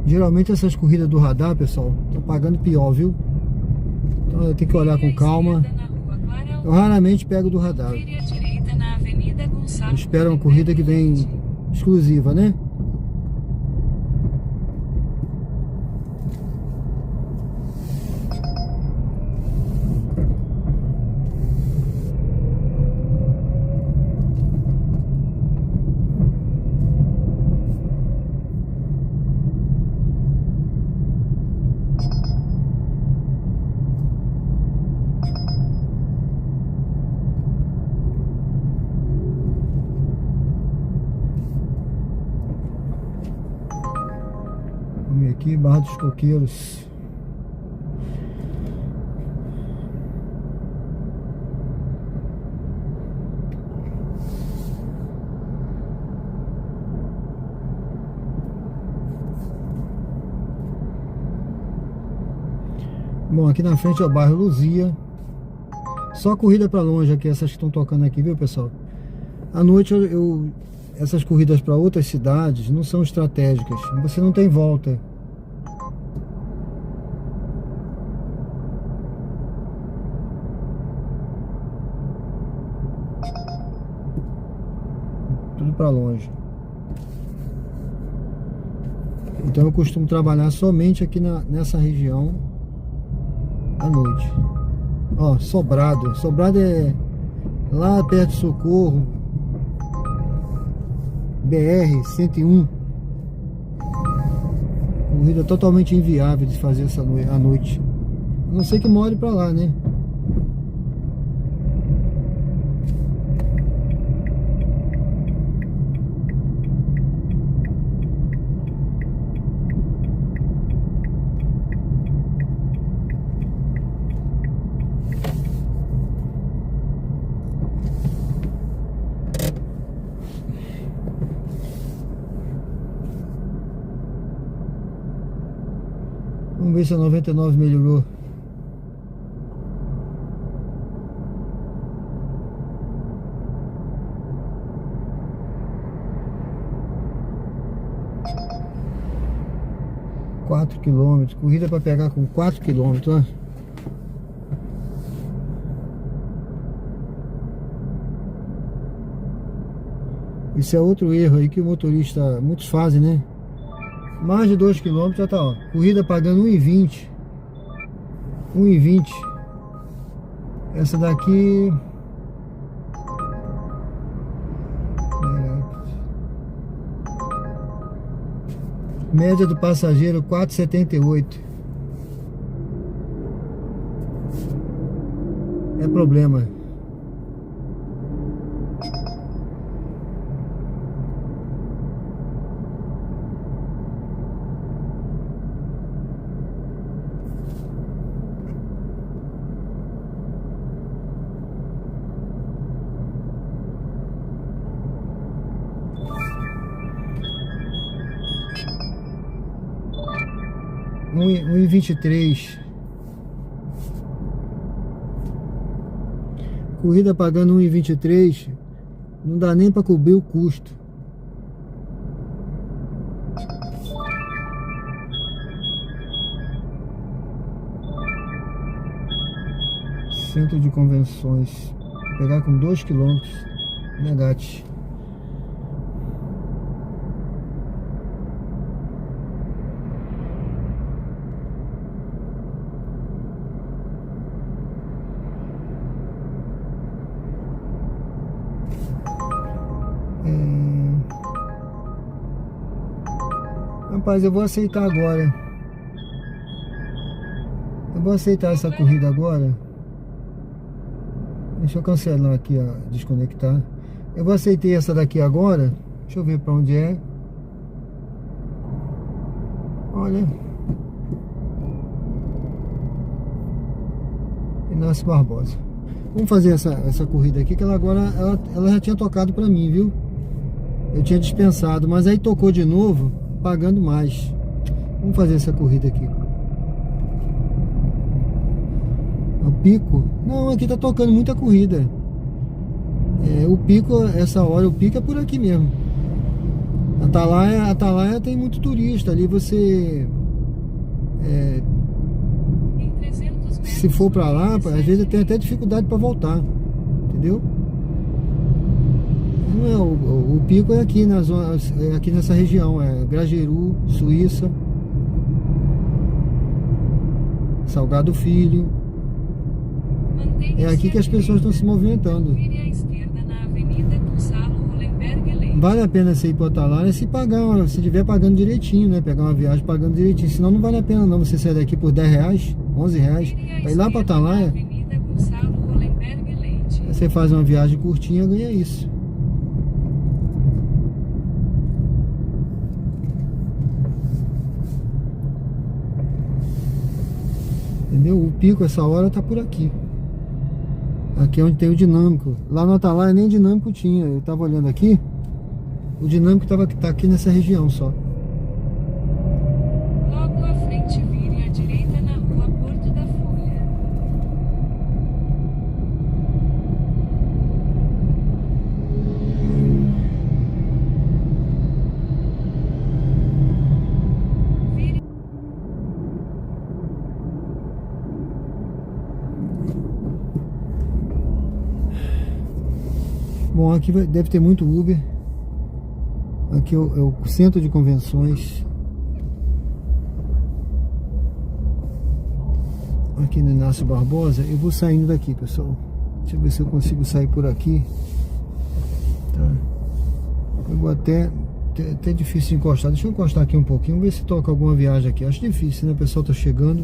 [SPEAKER 1] Geralmente essas corridas do radar, pessoal, estão pagando pior, viu? Então eu tenho que olhar com calma. Eu raramente pego do radar.
[SPEAKER 2] Vire à direita na Avenida Gonçalo.
[SPEAKER 1] Eu espero uma corrida que vem exclusiva, né? aqui, Barra dos Coqueiros. Bom, aqui na frente é o bairro Luzia. Só corrida para longe aqui, essas que estão tocando aqui, viu, pessoal? À noite essas corridas para outras cidades não são estratégicas. Você não tem volta. Tudo para longe. Então eu costumo trabalhar somente aqui nessa região à noite. Ó, Sobrado. Sobrado é lá perto de Socorro. BR-101. Corrida totalmente inviável de fazer essa à noite. A não ser que more pra lá, né? Vamos ver se a 99 melhorou. Quatro quilômetros, corrida para pegar com 4 quilômetros, ó. Isso é outro erro aí que o motorista, muitos fazem, né? Mais de 2 km já tá, ó. Corrida pagando 1,20. 1,20. Essa daqui... Média do passageiro 4,78. É problema. Um e 23. Corrida pagando 1,23. Não dá nem para cobrir o custo. Centro de convenções. Vou pegar com 2 km. Negate. Rapaz, eu vou aceitar agora. Eu vou aceitar essa corrida agora. Deixa eu cancelar aqui, ó, desconectar. Eu vou aceitar essa daqui agora. Deixa eu ver pra onde é. Olha. Inácio Barbosa. Vamos fazer essa corrida aqui, que ela agora ela já tinha tocado pra mim, viu? Eu tinha dispensado, mas aí tocou de novo, pagando mais. Vamos fazer essa corrida aqui. O pico? Não, aqui tá tocando muita corrida. O pico, essa hora, o pico é por aqui mesmo. Atalaia tem muito turista. Ali você... se for pra lá, às vezes tem até dificuldade pra voltar. Entendeu? Não é, o pico é aqui na zona, aqui nessa região, é Grajeru, Suíça, Salgado Filho. É aqui que as pessoas estão se movimentando. Vale a pena você ir para Atalaia se pagar, se estiver pagando direitinho, né? Pegar uma viagem pagando direitinho. Senão não vale a pena não você sair daqui por R$10, R$11. Para ir lá para Atalaia, você faz uma viagem curtinha, ganha isso. pico, essa hora tá por aqui. Aqui é onde tem o dinâmico. Lá no Atalaia nem dinâmico tinha. Eu tava olhando aqui. O dinâmico tá aqui nessa região só.
[SPEAKER 2] Logo à frente, vire à direita na rua Porto da Folha. Vire...
[SPEAKER 1] Bom, aqui deve ter muito Uber. Aqui é o centro de convenções. Aqui no Inácio Barbosa. Eu vou saindo daqui, pessoal. Deixa eu ver se eu consigo sair por aqui. Tá. Eu vou até difícil de encostar. Deixa eu encostar aqui um pouquinho. Vamos ver se toca alguma viagem aqui. Acho difícil, né? O pessoal tá chegando.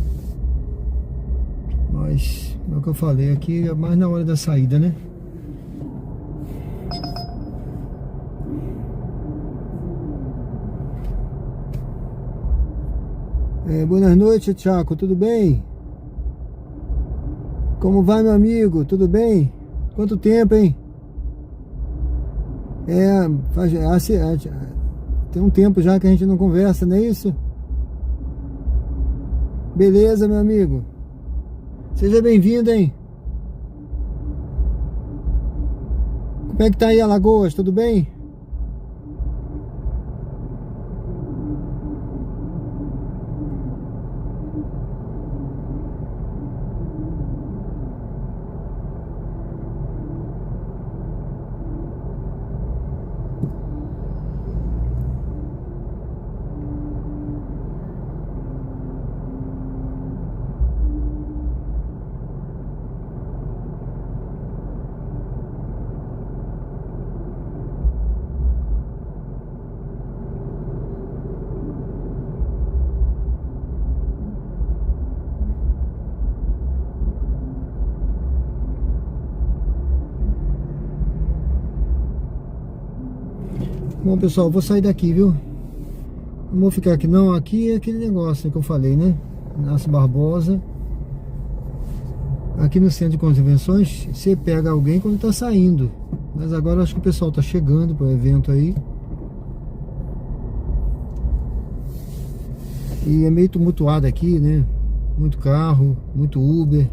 [SPEAKER 1] Mas, é o que eu falei aqui, é mais na hora da saída, né? Boa noite, Thiago, tudo bem? Como vai, meu amigo? Tudo bem? Quanto tempo, hein? Tem um tempo já que a gente não conversa, não é isso? Beleza, meu amigo? Seja bem-vindo, hein? Como é que tá aí, Alagoas? Tudo bem? Bom, pessoal, eu vou sair daqui, viu? Não vou ficar aqui não. Aqui é aquele negócio que eu falei, né? Inácio Barbosa. Aqui no centro de convenções, você pega alguém quando tá saindo. Mas agora eu acho que o pessoal tá chegando pro evento aí. E é meio tumultuado aqui, né? Muito carro, muito Uber.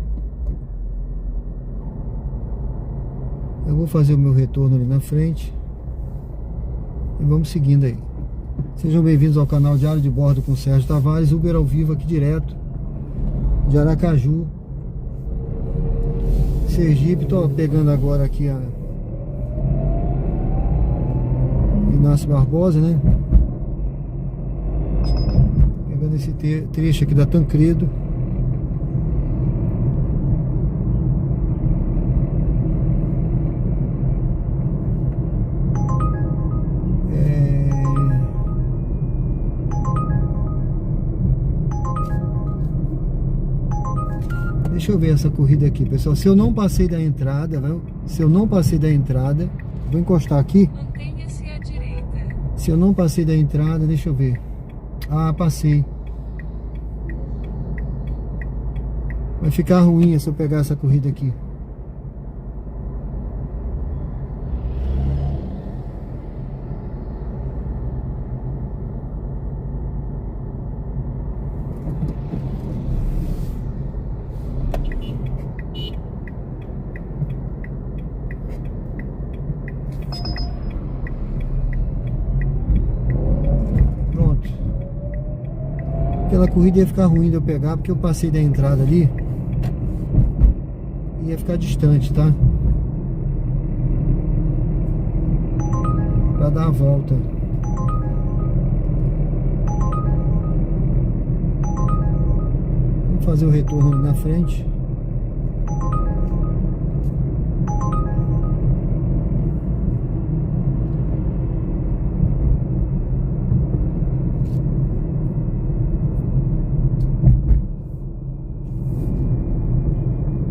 [SPEAKER 1] Eu vou fazer o meu retorno ali na frente. E vamos seguindo aí. Sejam bem-vindos ao canal Diário de Bordo com Sérgio Tavares. Uber ao vivo aqui direto de Aracaju, Sergipe. Tô pegando agora aqui a Inácio Barbosa, né? Pegando esse trecho aqui da Tancredo. Deixa eu ver essa corrida aqui, pessoal. Se eu não passei da entrada, vou encostar aqui.
[SPEAKER 2] Mantenha-se à direita.
[SPEAKER 1] Se eu não passei da entrada, deixa eu ver. Ah, passei. Vai ficar ruim se eu pegar essa corrida aqui. Aquela corrida ia ficar ruim de eu pegar, porque eu passei da entrada ali. Ia ficar distante, tá? Pra dar a volta. Vamos fazer o retorno ali na frente.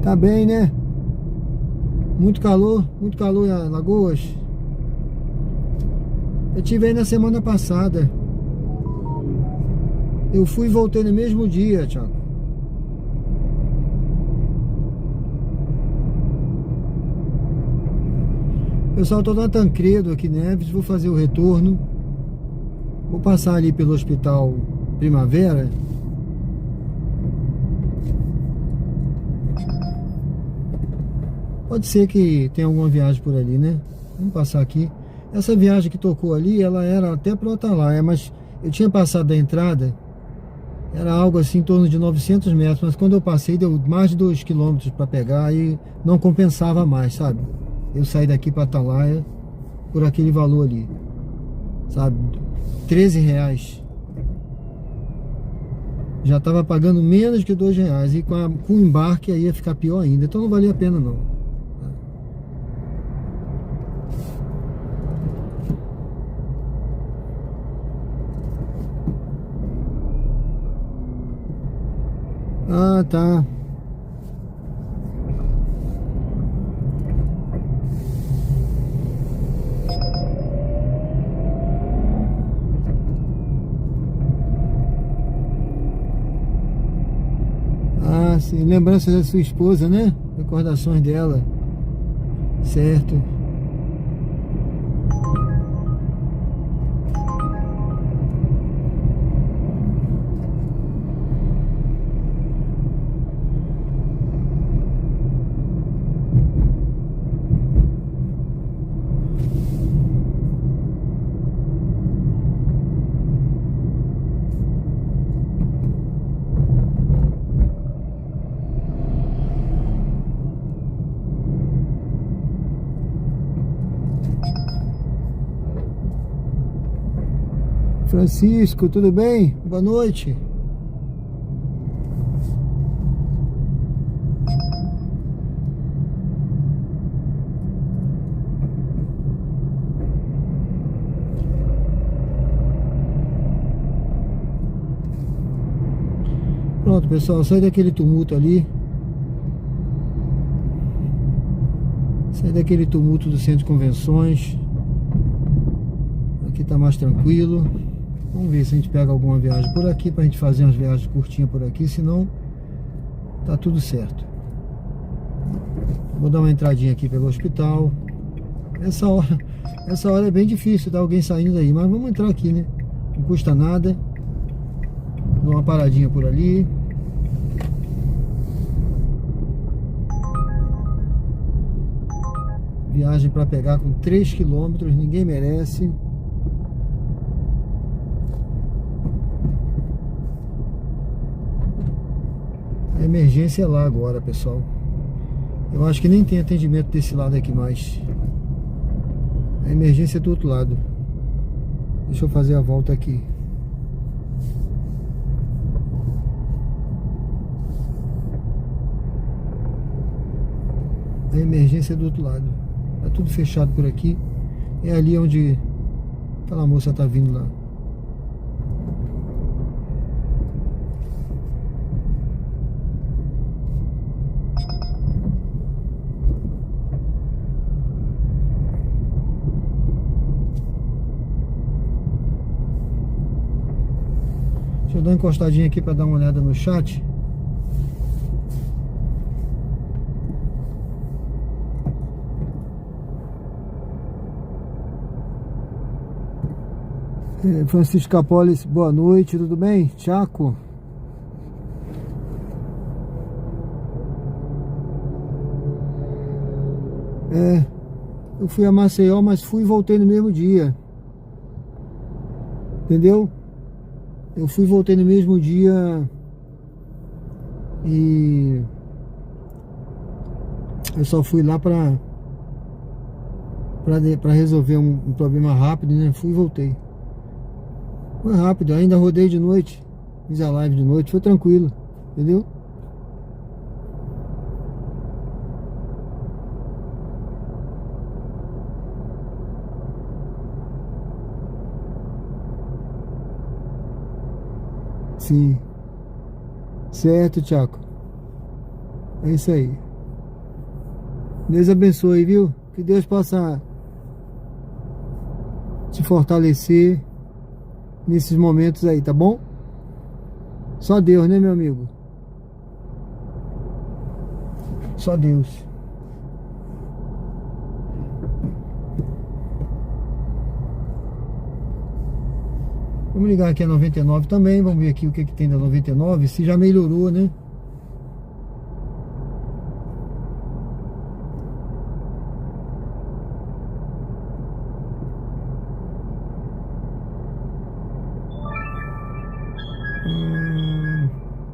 [SPEAKER 1] Tá bem, né? Muito calor em Alagoas. Eu tive aí na semana passada. Eu fui e voltei no mesmo dia, Thiago. Pessoal, tô na Tancredo aqui, Neves, vou fazer o retorno. Vou passar ali pelo Hospital Primavera. Pode ser que tenha alguma viagem por ali, né? Vamos passar aqui. Essa viagem que tocou ali, ela era até pro Atalaia, mas eu tinha passado da entrada, era algo assim em torno de 900 metros, mas quando eu passei deu mais de 2 km para pegar e não compensava mais, sabe? Eu saí daqui para Atalaia por aquele valor ali, sabe? R$13. Já estava pagando menos que R$2 e com o embarque aí ia ficar pior ainda, então não valia a pena não. Ah, tá. Ah, sim. Lembranças da sua esposa, né? Recordações dela. Certo. Francisco, tudo bem? Boa noite. Pronto, pessoal, sai daquele tumulto ali. Sai daquele tumulto do centro de convenções. Aqui tá mais tranquilo. Vamos ver se a gente pega alguma viagem por aqui pra gente fazer umas viagens curtinhas por aqui, senão tá tudo certo. Vou dar uma entradinha aqui pelo hospital. Essa hora é bem difícil, tá alguém saindo daí, mas vamos entrar aqui, né? Não custa nada. Dou uma paradinha por ali. Viagem para pegar com 3 km, ninguém merece. A emergência é lá agora, pessoal. Eu acho que nem tem atendimento desse lado aqui mais. A emergência é do outro lado. Deixa eu fazer a volta aqui. A emergência é do outro lado. Tá tudo fechado por aqui. É ali onde aquela moça tá vindo lá. Deixa eu dar uma encostadinha aqui para dar uma olhada no chat. Francisco Capoles, boa noite, tudo bem? Chaco? Eu fui a Maceió, mas fui e voltei no mesmo dia. Entendeu? Eu fui e voltei no mesmo dia. E eu só fui lá pra resolver um problema rápido, né? Fui e voltei. Foi rápido, ainda rodei de noite. Fiz a live de noite, foi tranquilo. Entendeu? Sim. Certo, Tiago. É isso aí. Deus abençoe, viu? Que Deus possa te fortalecer nesses momentos aí, tá bom? Só Deus, né, meu amigo? Só Deus. Vamos ligar aqui a 99 também. Vamos ver aqui o que tem da 99. Se já melhorou, né?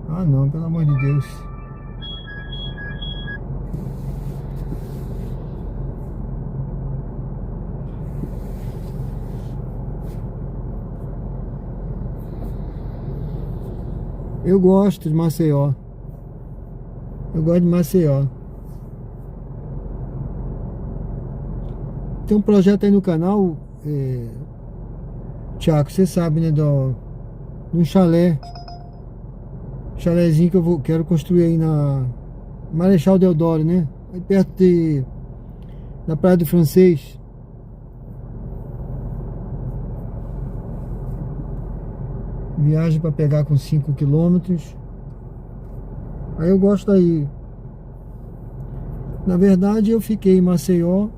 [SPEAKER 1] Ah não, pelo amor de Deus. Eu gosto de Maceió. Eu gosto de Maceió. Tem um projeto aí no canal, Tiago, você sabe, né? De um chalézinho que eu quero construir aí na Marechal Deodoro, né? Aí perto da Praia do Francês. Viagem para pegar com 5 quilômetros. Aí eu gosto daí. Na verdade eu fiquei em Maceió.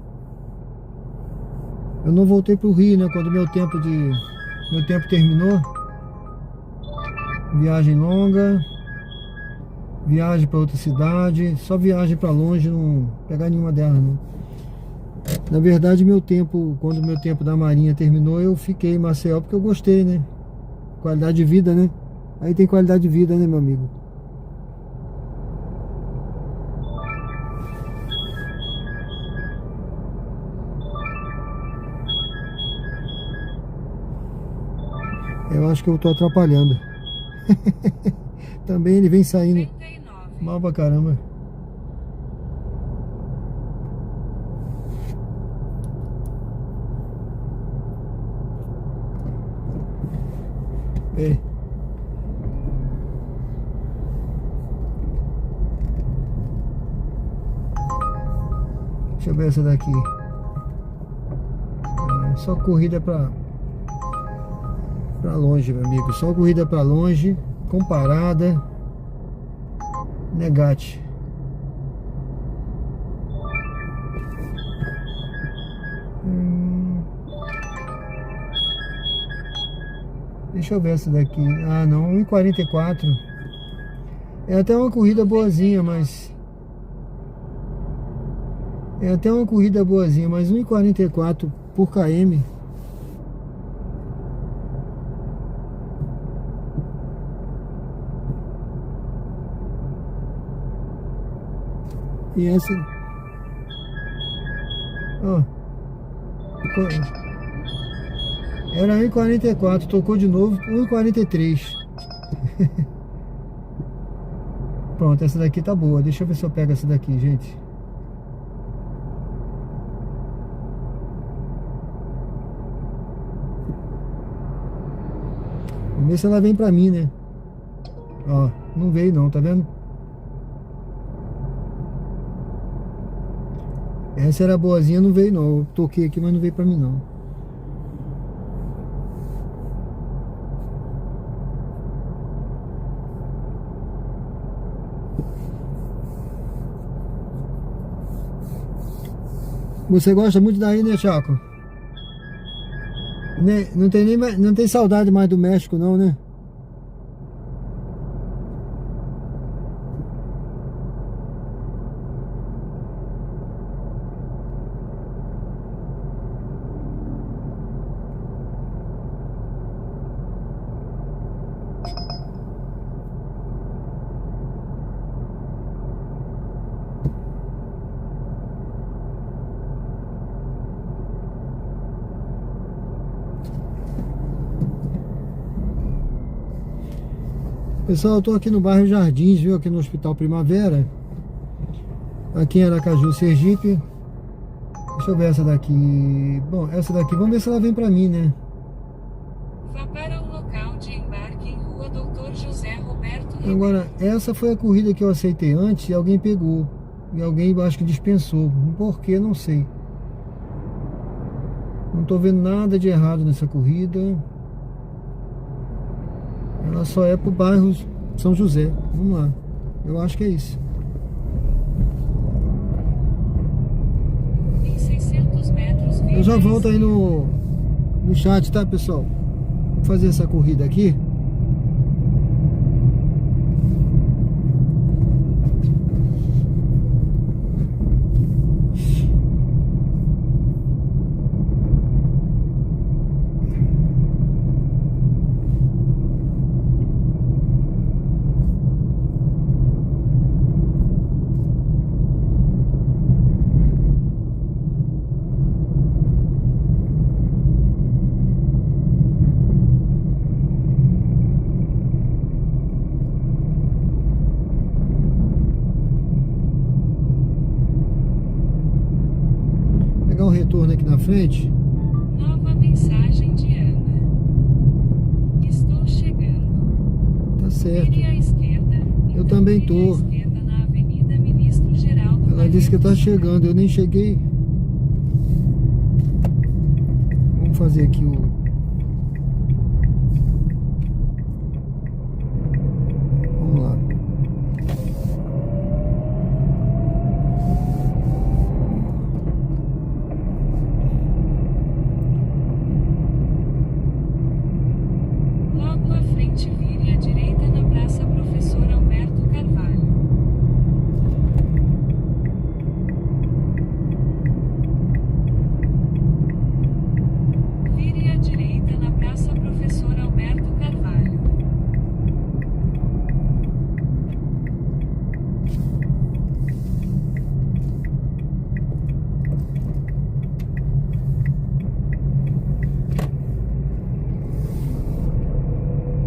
[SPEAKER 1] Eu não voltei pro Rio, né? Quando meu tempo terminou. Viagem longa. Viagem para outra cidade. Só viagem para longe, não pegar nenhuma delas, não. Na verdade quando meu tempo da Marinha terminou, eu fiquei em Maceió porque eu gostei, né? Qualidade de vida, né? Aí tem qualidade de vida, né, meu amigo? Eu acho que eu tô atrapalhando. Também ele vem saindo
[SPEAKER 2] 39.
[SPEAKER 1] mal pra caramba. Ei. Deixa eu ver essa daqui. Só corrida pra longe, meu amigo. Só corrida pra longe. Comparada. Negate. Deixa eu ver essa daqui. Ah não, 1,44. É até uma corrida boazinha, mas... É até uma corrida boazinha, mas 1,44 por km. E essa... Ó. Era 1,44, tocou de novo, 1,43. Pronto, essa daqui tá boa. Deixa eu ver se eu pego essa daqui, gente. Vamos ver se ela vem pra mim, né? Ó, não veio não, tá vendo? Essa era boazinha, não veio não. Eu toquei aqui, mas não veio pra mim não. Você gosta muito daí, né, Chaco? Não tem saudade mais do México, não, né? Pessoal, eu tô aqui no bairro Jardins, viu? Aqui no Hospital Primavera. Aqui em Aracaju, Sergipe. Deixa eu ver essa daqui. Bom, essa daqui, vamos ver se ela vem pra mim, né?
[SPEAKER 2] Vá para o local de embarque em Rua Doutor José Roberto Ribeiro.
[SPEAKER 1] Agora, essa foi a corrida que eu aceitei antes e alguém pegou. E alguém, acho que dispensou. Por quê? Não sei. Não tô vendo nada de errado nessa corrida. Ela só é pro bairro São José. Vamos lá. Eu acho que é isso.
[SPEAKER 2] Em 600 metros,
[SPEAKER 1] Eu já volto aí no chat, tá, pessoal? Vamos fazer essa corrida aqui. Pegar um retorno aqui na frente.
[SPEAKER 2] Nova mensagem de Ana. Estou chegando.
[SPEAKER 1] Tá certo.
[SPEAKER 2] Vire à esquerda.
[SPEAKER 1] Eu
[SPEAKER 2] então
[SPEAKER 1] também
[SPEAKER 2] vire à
[SPEAKER 1] tô.
[SPEAKER 2] esquerda na Avenida Ministro Geraldo
[SPEAKER 1] Ela disse que tá
[SPEAKER 2] Barreto.
[SPEAKER 1] chegando, eu nem cheguei. Vamos fazer aqui o... Vamos lá.
[SPEAKER 2] Logo à frente, vire à direita na Praça Professor Alberto Carvalho. Vire à direita na Praça Professor Alberto Carvalho.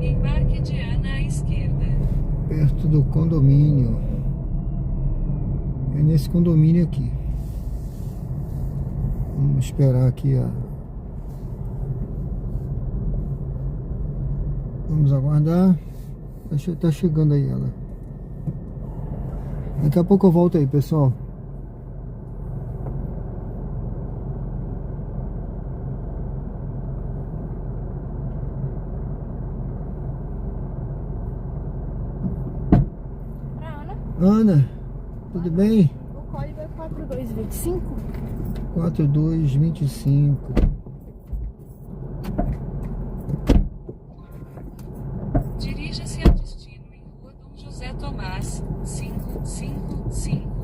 [SPEAKER 2] Embarque de Ana à esquerda.
[SPEAKER 1] Perto do condomínio. É nesse condomínio aqui. Vamos esperar aqui a... Vamos aguardar. Tá chegando aí ela. Daqui a pouco eu volto aí, pessoal.
[SPEAKER 6] Pra Ana,
[SPEAKER 1] Ana, tudo bem?
[SPEAKER 6] o código é 4225.
[SPEAKER 1] 4225.
[SPEAKER 2] Dirija-se a destino em Rua Dom José Tomás, 555.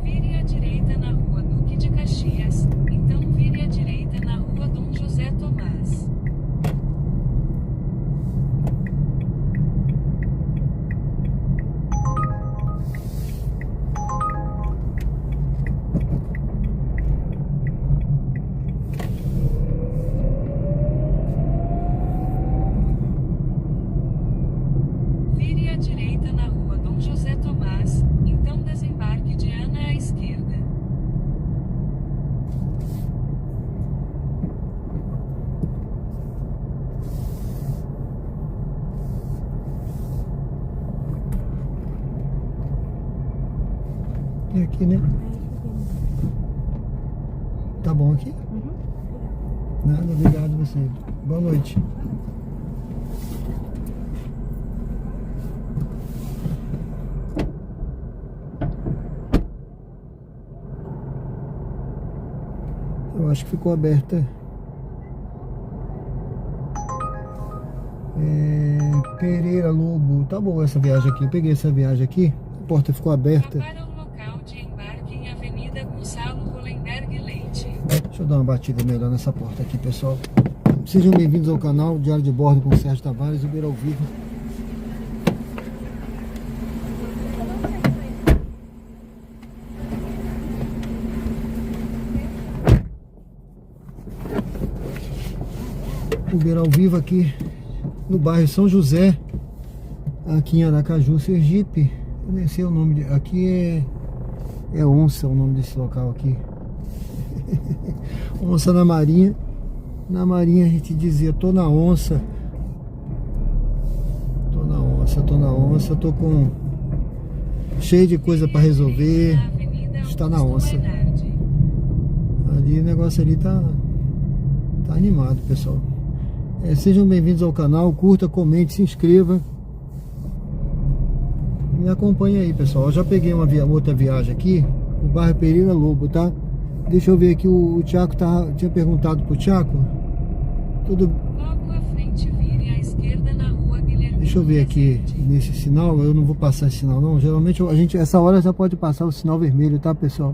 [SPEAKER 2] Vire à direita na rua Duque de Caxias, então vire à direita na rua Dom José Tomás. Vire à direita na rua Dom José Tomás, então desembarque de Ana à esquerda.
[SPEAKER 1] É aqui, né? Tá bom aqui? Nada, obrigado a você. Boa noite. Eu acho que ficou aberta. Pereira Lobo. Tá bom essa viagem aqui. Eu peguei essa viagem aqui. A porta ficou aberta.
[SPEAKER 2] Vá para o local de embarque em Avenida Gonçalo Hollenberg Leite.
[SPEAKER 1] Deixa eu dar uma batida melhor nessa porta aqui, pessoal. Sejam bem-vindos ao canal Diário de Bordo com Sérgio Tavares, Uber ao vivo. Uber ao vivo aqui no bairro São José, aqui em Aracaju, Sergipe. Eu nem sei o nome, aqui é Onça o nome desse local aqui. Onça na Marinha. Na Marinha a gente dizia, tô na onça. Tô na onça, tô na onça, tô com cheio de coisa para resolver. Está na onça. Ali o negócio ali tá animado, pessoal. Sejam bem-vindos ao canal, curta, comente, se inscreva. Me acompanhe aí, pessoal. Eu já peguei uma outra viagem aqui, o bairro Pereira Lobo, tá? Deixa eu ver aqui, o Thiago tinha perguntado pro Thiago. Tudo.
[SPEAKER 2] Logo à frente, vire à esquerda na rua Guilherme.
[SPEAKER 1] Deixa eu ver aqui nesse sinal. Eu não vou passar esse sinal, não. Geralmente a gente, essa hora já pode passar o sinal vermelho, tá, pessoal?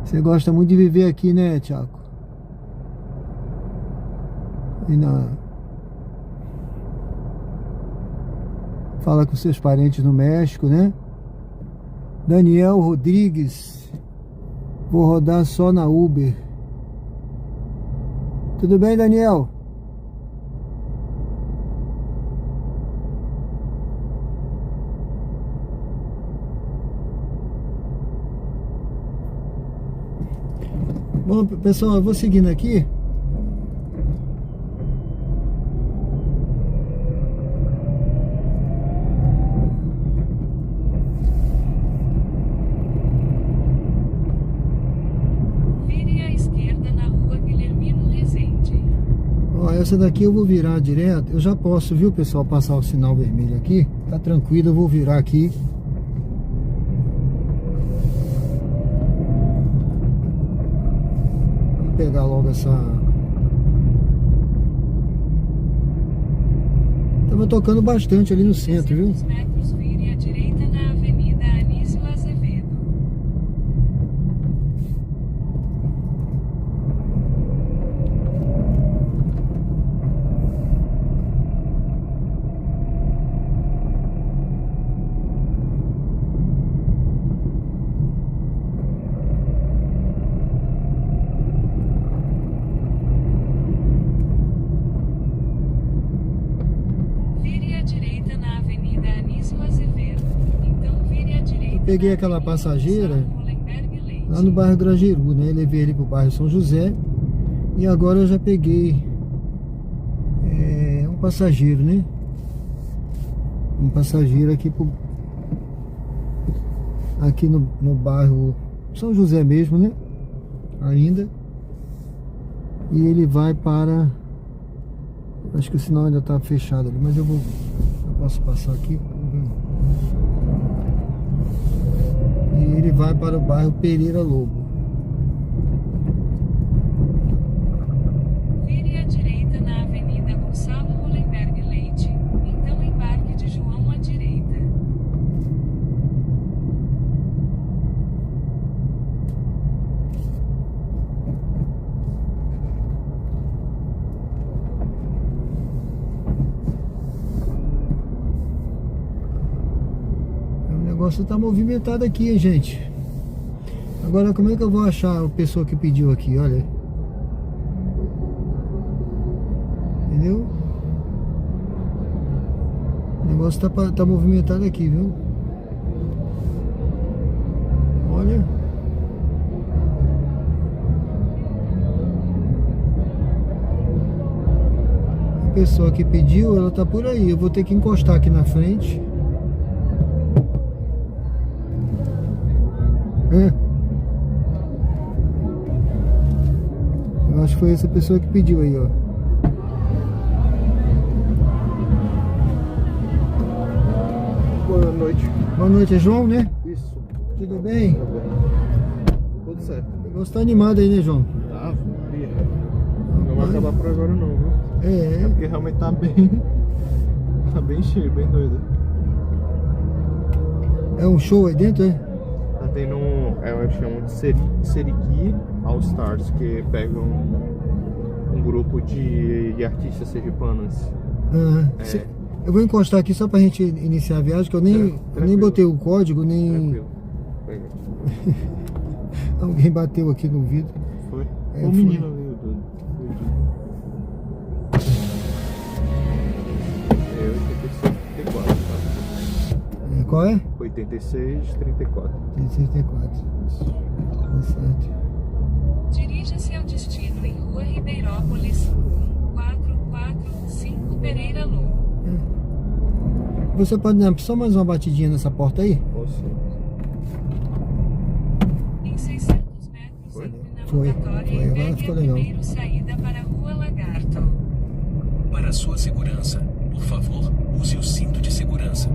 [SPEAKER 1] Você gosta muito de viver aqui, né, Thiago? Fala com seus parentes no México, né? Daniel Rodrigues. Vou rodar só na Uber. Tudo bem, Daniel? Bom, pessoal, eu vou seguindo aqui. Essa daqui eu vou virar direto. Eu já posso, viu, pessoal, passar o sinal vermelho aqui. Tá tranquilo, eu vou virar aqui. Vou pegar logo essa... Tava tocando bastante ali no centro, viu?
[SPEAKER 2] 200 metros, vire à direita na Avenida Anísio Azevedo.
[SPEAKER 1] Peguei aquela passageira lá no bairro Grangeru, né? Levei ele pro bairro São José. E agora eu já peguei passageiro, né? Um passageiro aqui aqui no bairro São José mesmo, né? Ainda. E ele vai para... Acho que o sinal ainda está fechado ali, mas eu posso passar aqui. E ele vai para o bairro Pereira Lobo.
[SPEAKER 2] Vire à direita na Avenida Gonçalo Hollenberg Leite, então embarque de João à direita.
[SPEAKER 1] O negócio tá movimentado aqui, hein, gente. Agora, como é que eu vou achar a pessoa que pediu aqui? Olha. Entendeu? O negócio tá movimentado aqui, viu? Olha. A pessoa que pediu, ela tá por aí. Eu vou ter que encostar aqui na frente. Eu acho que foi essa pessoa que pediu aí, ó.
[SPEAKER 8] Boa noite.
[SPEAKER 1] Boa noite, é João, né?
[SPEAKER 8] Isso.
[SPEAKER 1] Tudo bem?
[SPEAKER 8] Tudo certo.
[SPEAKER 1] O negócio tá animado aí, né, João?
[SPEAKER 8] Tá, fria. Não vai acabar por agora não, viu?
[SPEAKER 1] É.
[SPEAKER 8] Porque realmente tá bem... Tá bem cheio, bem doido.
[SPEAKER 1] É um show aí dentro, é?
[SPEAKER 8] Tá tendo eu chamo de Seriki All Stars, que pegam um grupo de artistas sergipanos.
[SPEAKER 1] Eu vou encostar aqui só pra gente iniciar a viagem, que eu nem botei o código, nem...
[SPEAKER 8] Tranquilo. Pega.
[SPEAKER 1] Alguém bateu aqui no vidro.
[SPEAKER 8] Foi?
[SPEAKER 1] É,
[SPEAKER 8] O
[SPEAKER 1] foi.
[SPEAKER 8] menino ali, o do... É 8634, tá?
[SPEAKER 1] Qual é?
[SPEAKER 8] 8634.
[SPEAKER 1] 34. Tá certo.
[SPEAKER 2] Dirija-se ao destino em Rua Ribeirópolis, 1445 Pereira Lobo.
[SPEAKER 1] Você pode dar só mais uma batidinha nessa porta aí?
[SPEAKER 8] Posso?
[SPEAKER 2] Em 600 metros entre na
[SPEAKER 1] Foi.
[SPEAKER 2] rotatória
[SPEAKER 1] Foi.
[SPEAKER 2] e
[SPEAKER 1] Agora
[SPEAKER 2] pegue
[SPEAKER 1] ficou
[SPEAKER 2] a
[SPEAKER 1] legal.
[SPEAKER 2] primeira saída para a Rua Lagarto.
[SPEAKER 7] Para sua segurança, por favor, use o cinto de segurança.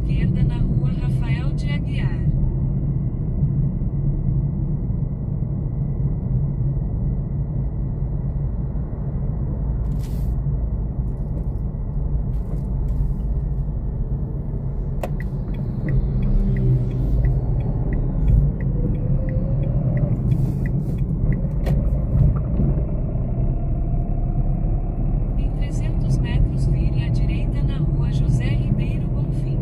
[SPEAKER 2] esquerda na rua Rafael de Aguiar. Em 300 metros vire à direita na rua José Ribeiro Bonfim.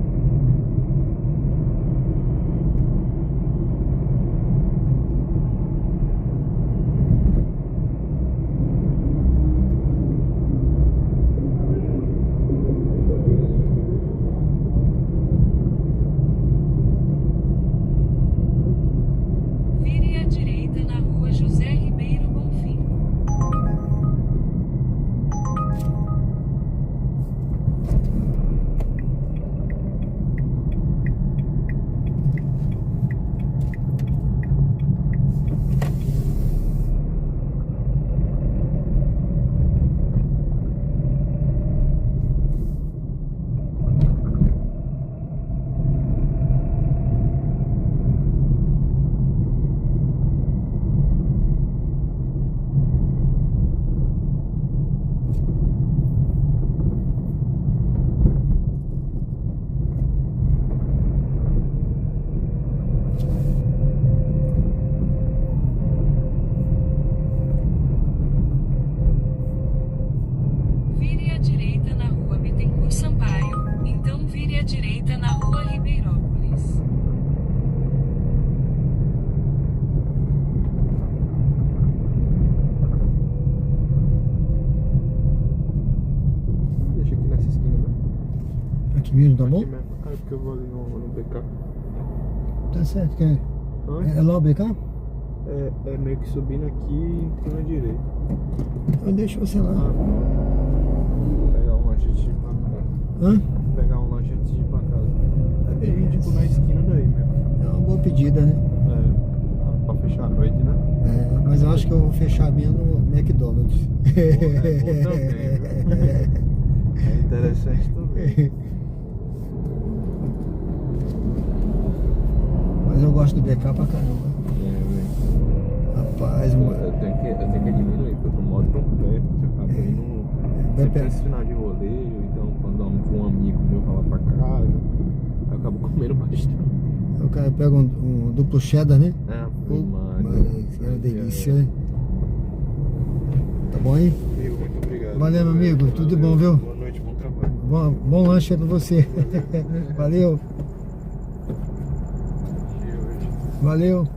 [SPEAKER 2] Vire à direita na rua José Ribeiro Bonfim. Vire à direita na rua Bittencourt Sampaio, então vire à direita na rua Ribeirópolis.
[SPEAKER 8] Deixa aqui nessa esquina mesmo.
[SPEAKER 1] Aqui mesmo, tá bom?
[SPEAKER 8] Aqui mesmo. Ah, é porque eu vou ali no BK.
[SPEAKER 1] Tá certo, que é
[SPEAKER 8] Oi?
[SPEAKER 1] lá o BK?
[SPEAKER 8] É meio que subindo aqui e entrando à direita.
[SPEAKER 1] Então deixa você lá.
[SPEAKER 8] Pegar um lanche antes de ir pra casa.
[SPEAKER 1] Hã?
[SPEAKER 8] Pegar um lanche antes de ir pra casa. É bem tipo na esquina daí mesmo.
[SPEAKER 1] É uma boa pedida, né?
[SPEAKER 8] Pra fechar a noite, né?
[SPEAKER 1] É, mas eu acho que eu vou fechar bem no McDonald's.
[SPEAKER 8] É bom também, viu? É interessante também.
[SPEAKER 1] Mas eu gosto do BK pra caramba. Rapaz, mano.
[SPEAKER 8] Eu tenho que diminuir, porque eu moro tão perto que eu acabo indo sempre nesse final de rodeio, então quando um amigo meu vai lá pra casa, eu acabo comendo bastante.
[SPEAKER 1] O cara pega um duplo cheddar, né?
[SPEAKER 8] Mas
[SPEAKER 1] é uma delícia, né? Tá bom aí?
[SPEAKER 8] Amigo, muito obrigado.
[SPEAKER 1] Valeu, meu amigo. Tudo de bom, viu?
[SPEAKER 8] Boa noite, bom trabalho.
[SPEAKER 1] Bom lanche aí pra você. Valeu. Valeu.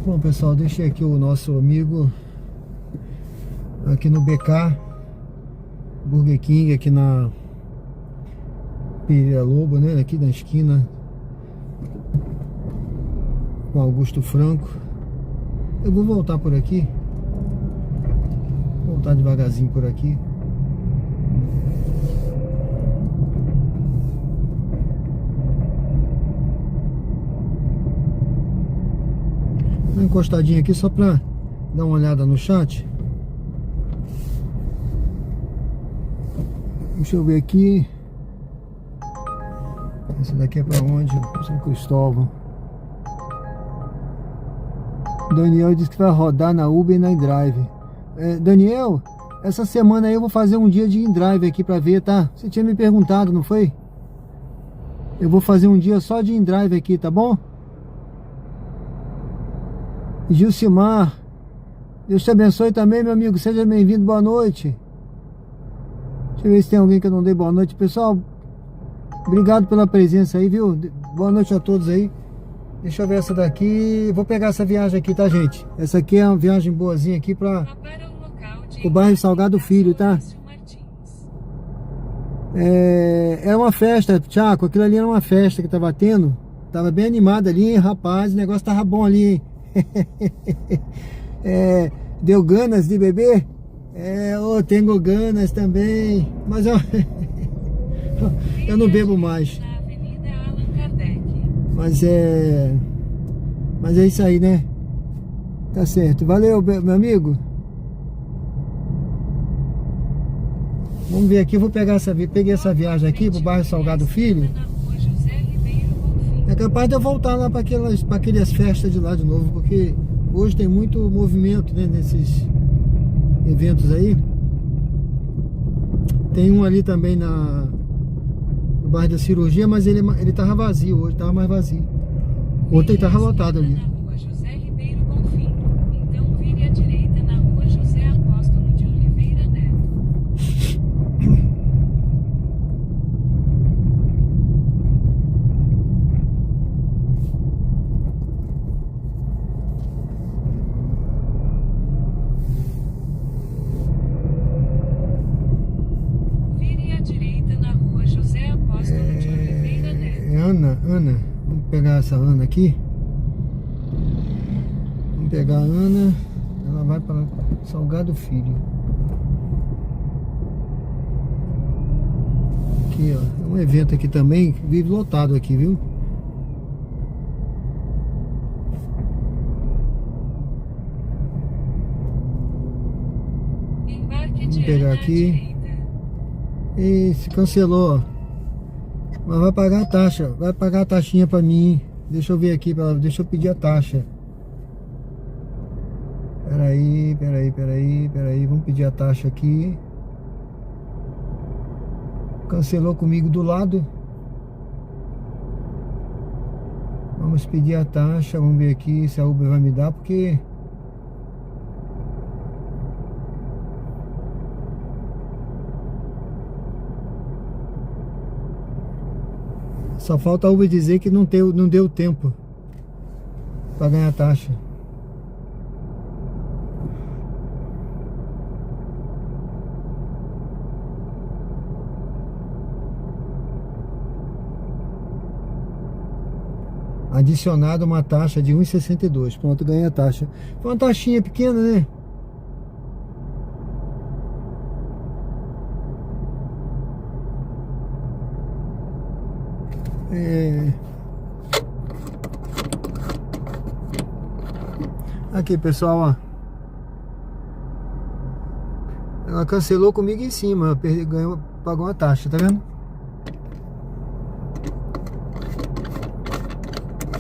[SPEAKER 1] Bom, pessoal, deixei aqui o nosso amigo aqui no BK Burger King, aqui na Pereira Lobo, né? Aqui na esquina com Augusto Franco. Eu vou voltar por aqui. Voltar devagarzinho por aqui. Uma encostadinha aqui só pra dar uma olhada no chat. Deixa eu ver aqui. Esse daqui é pra onde? São Cristóvão. Daniel disse que vai rodar na Uber e na InDrive. Daniel, essa semana aí eu vou fazer um dia de InDrive aqui pra ver, tá? Você tinha me perguntado, não foi? Eu vou fazer um dia só de InDrive aqui, tá bom? Gilcimar, Deus te abençoe também, meu amigo. Seja bem-vindo, boa noite. Deixa eu ver se tem alguém que eu não dei boa noite. Pessoal, obrigado pela presença aí, viu? Boa noite a todos aí. Deixa eu ver essa daqui. Vou pegar essa viagem aqui, tá, gente? Essa aqui é uma viagem boazinha aqui para o bairro Salgado Filho, tá? É uma festa, Thiago. Aquilo ali era uma festa que tava tendo. Tava bem animado ali, hein, rapaz. O negócio tava bom ali, hein? Deu ganas de beber? Tenho ganas também. Mas eu não bebo mais. Mas é isso aí, né? Tá certo. Valeu, meu amigo. Vamos ver aqui, eu vou pegar peguei essa viagem aqui pro bairro Salgado Filho.
[SPEAKER 2] Na rua José Ribeiro Bonfim.
[SPEAKER 1] É capaz de eu voltar lá para aquelas festas de lá de novo, porque hoje tem muito movimento, né, nesses eventos aí. Tem um ali também no bairro da Cirurgia, mas ele tava vazio hoje, tava mais vazio. Ontem tava lotado ali.
[SPEAKER 2] Na rua José Ribeiro Bonfim. Então vire à direita na rua José Apóstolo de Oliveira Neto. Vire à direita na rua José Apóstolo de Oliveira Neto.
[SPEAKER 1] Ana, vamos pegar essa Ana aqui. Vamos pegar a Ana, ela vai para Salgado Filho. Aqui, ó, é um evento aqui também, vive lotado aqui, viu?
[SPEAKER 2] Embarque
[SPEAKER 1] Vamos
[SPEAKER 2] de
[SPEAKER 1] pegar
[SPEAKER 2] Ana à
[SPEAKER 1] aqui.
[SPEAKER 2] direita.
[SPEAKER 1] E se cancelou, ó. Mas vai pagar a taxa, vai pagar a taxinha pra mim. Deixa eu ver aqui, deixa eu pedir a taxa. Peraí, vamos pedir a taxa aqui. Cancelou comigo do lado. Vamos pedir a taxa, vamos ver aqui se a Uber vai me dar, porque... Só falta a Uber dizer que não deu tempo para ganhar taxa. Adicionado uma taxa de 1,62. Pronto, ganhei a taxa. Foi uma taxinha pequena, né? Aqui, pessoal, ó. Ela cancelou comigo em cima, pagou uma taxa, tá vendo?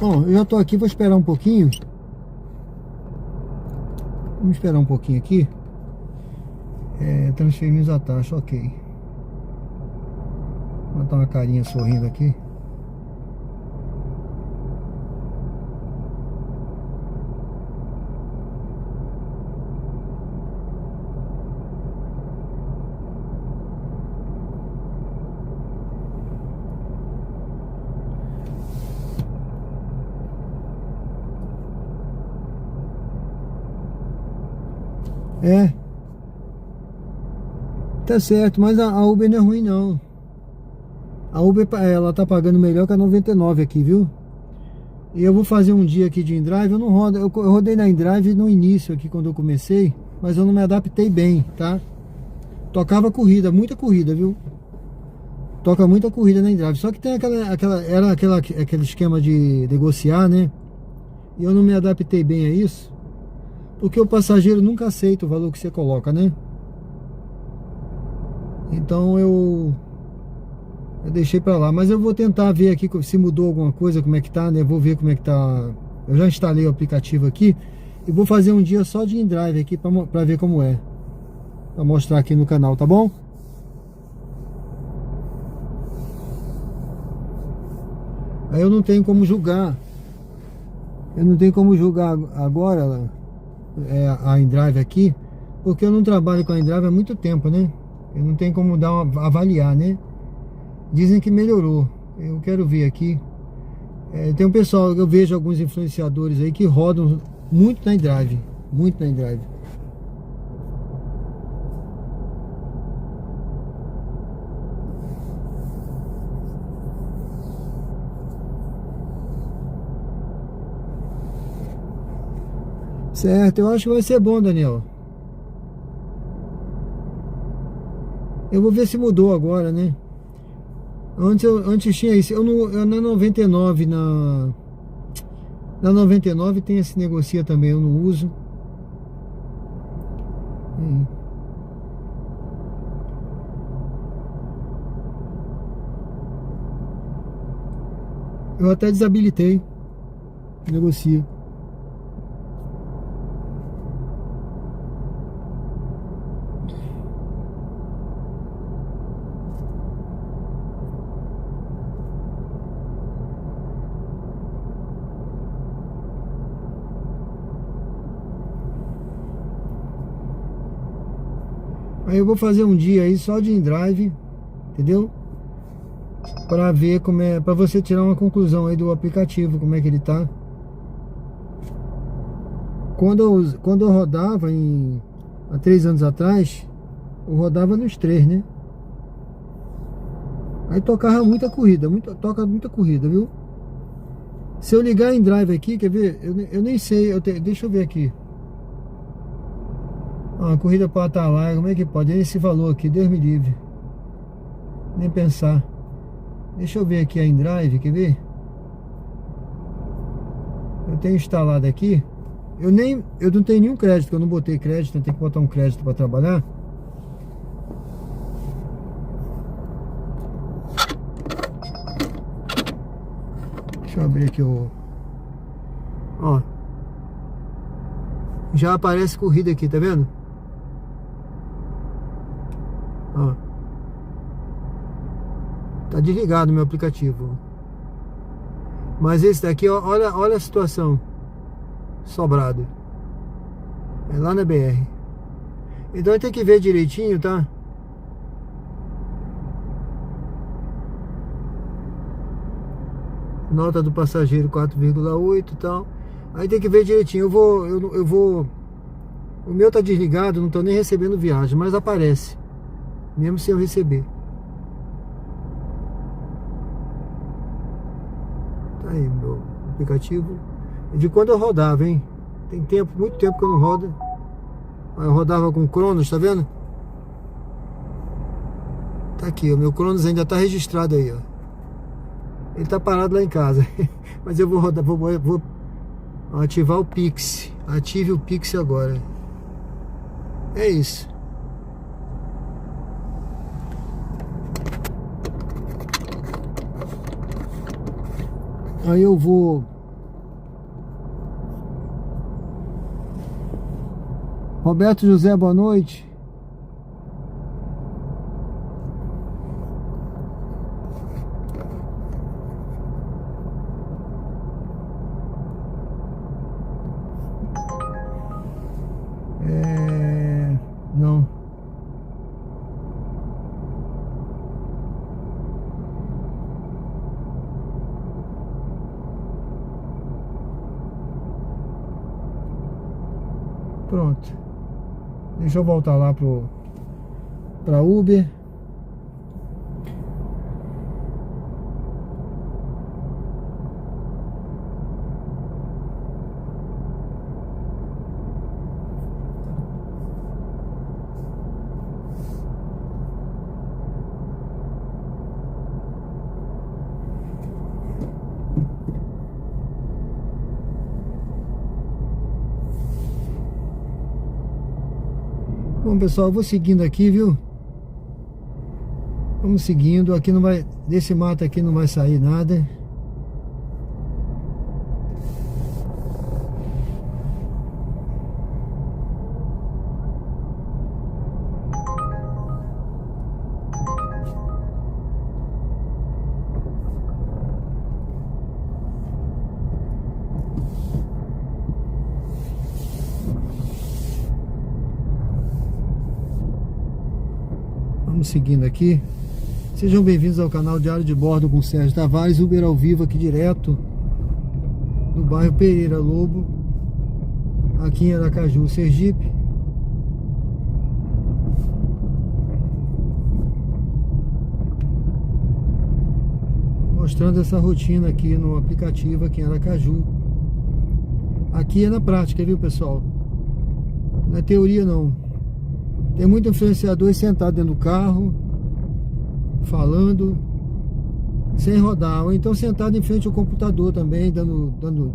[SPEAKER 1] Bom, eu já tô aqui, vou esperar um pouquinho. Vamos esperar um pouquinho aqui. Transferimos a taxa, ok. Vou botar uma carinha sorrindo aqui. Tá certo, mas a Uber não é ruim não. A Uber, ela tá pagando melhor que a 99 aqui, viu? E eu vou fazer um dia aqui de InDrive. Eu não rodo, eu rodei na InDrive no início aqui quando eu comecei, mas eu não me adaptei bem, tá? Tocava corrida, muita corrida, viu? Toca muita corrida na InDrive. Só que tem aquele esquema de negociar, né? E eu não me adaptei bem a isso, porque o passageiro nunca aceita o valor que você coloca, né? Então eu deixei pra lá. Mas eu vou tentar ver aqui se mudou alguma coisa, como é que tá, né? Vou ver como é que tá. Eu já instalei o aplicativo aqui e vou fazer um dia só de InDrive aqui pra ver como é, pra mostrar aqui no canal, tá bom? Aí eu não tenho como julgar. Eu não tenho como julgar agora a InDrive aqui, porque eu não trabalho com a InDrive há muito tempo, né? Eu não tenho como avaliar, né? Dizem que melhorou. Eu quero ver aqui. Tem um pessoal, eu vejo alguns influenciadores aí que rodam muito na InDrive. Muito na InDrive. Certo, eu acho que vai ser bom, Daniel. Eu vou ver se mudou agora, né? Antes tinha isso. Na 99, na 99 tem esse negocia também, eu não uso. Eu até desabilitei. Negocia. Aí eu vou fazer um dia aí só de InDrive, entendeu? Para ver como é, para você tirar uma conclusão aí do aplicativo, como é que ele tá. Quando eu rodava há 3 anos atrás, eu rodava nos 3, né? Aí tocava muita corrida, toca muita corrida, viu? Se eu ligar em Drive aqui, quer ver? Eu nem sei, deixa eu ver aqui. Ah, corrida para Atalaia, como é que pode? Esse valor aqui, Deus me livre. Nem pensar. Deixa eu ver aqui a InDrive, quer ver? Eu tenho instalado aqui. Eu não tenho nenhum crédito, eu não botei crédito, eu tenho que botar um crédito para trabalhar. Deixa eu abrir aqui o... Ó. Já aparece corrida aqui, tá vendo? Ó. Tá desligado o meu aplicativo. Mas esse daqui, ó, olha a situação. Sobrado. É lá na BR. Então tem que ver direitinho, tá? Nota do passageiro 4,8 e tal. Aí tem que ver direitinho. Eu vou. O meu tá desligado, não tô nem recebendo viagem, mas aparece. Mesmo se eu receber. Tá aí meu aplicativo. De quando eu rodava, hein? Tem tempo, muito tempo que eu não rodo. Eu rodava com o Cronos, tá vendo? Tá aqui, o meu Cronos ainda tá registrado aí, ó. Ele tá parado lá em casa. Mas eu vou rodar, vou ativar o Pix. Ative o Pix agora. É isso. Aí eu vou... Roberto José, boa noite. Não. Pronto. Deixa eu voltar lá pra Uber. Bom, pessoal, eu vou seguindo aqui, viu? Vamos seguindo. Aqui não vai... Desse mato aqui não vai sair nada. Vamos seguindo aqui. Sejam bem-vindos ao canal Diário de Bordo com Sérgio Tavares, Uber ao vivo aqui direto do bairro Pereira Lobo, aqui em Aracaju, Sergipe. Mostrando essa rotina aqui no aplicativo aqui em Aracaju. Aqui é na prática, viu, pessoal? Não é teoria não. Tem muito influenciador sentado dentro do carro, falando, sem rodar, ou então sentado em frente ao computador também,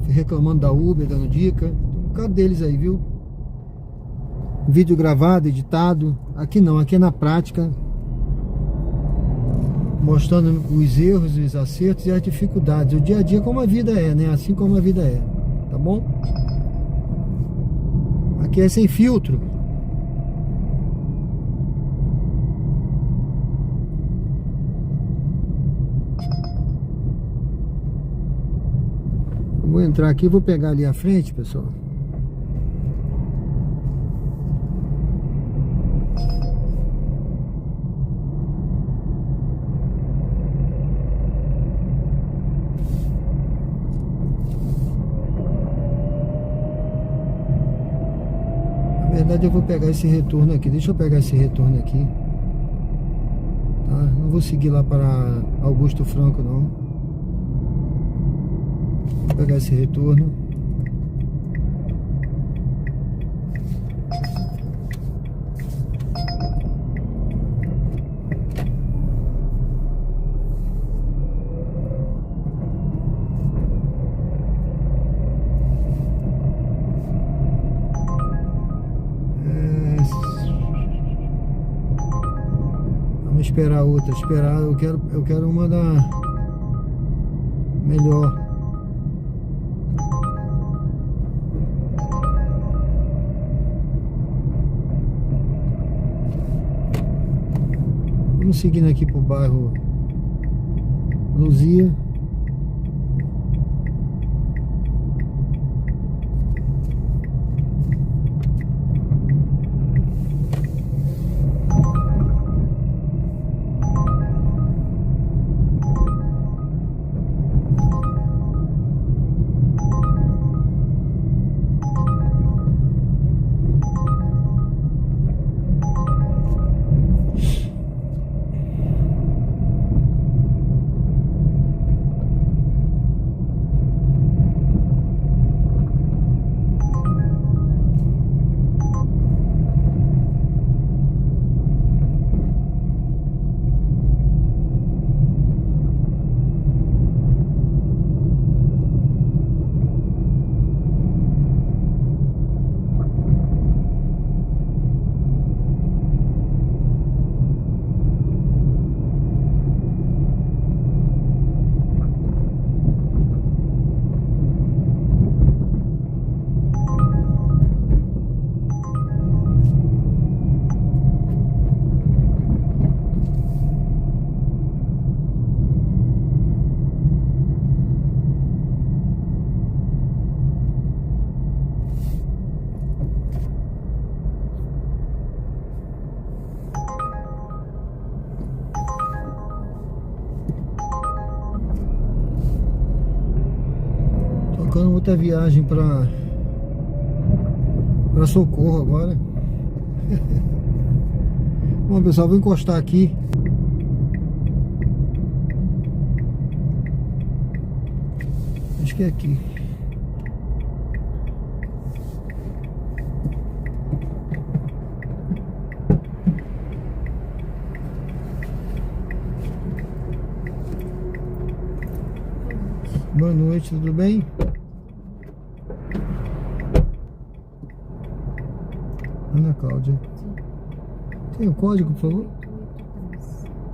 [SPEAKER 1] reclamando da Uber, dando dica. Tem um bocado deles aí, viu? vídeo gravado, editado. Aqui não, aqui é na prática, mostrando os erros, os acertos e as dificuldades, o dia a dia como a vida é, né? Assim como a vida é, tá bom? Aqui é sem filtro. Vou entrar aqui, vou pegar ali à frente, pessoal. Na verdade eu vou pegar esse retorno aqui. Deixa eu pegar esse retorno aqui, tá? Não vou seguir lá para Augusto Franco não. Vou pegar esse retorno. Vamos esperar outra. Esperar. Eu quero uma da melhor. Vamos seguindo aqui pro bairro Luzia. Tocando outra viagem para Socorro agora. Bom, pessoal, vou encostar aqui. Acho que é aqui. Boa noite, tudo bem? Ana Cláudia. Tem o código, por favor?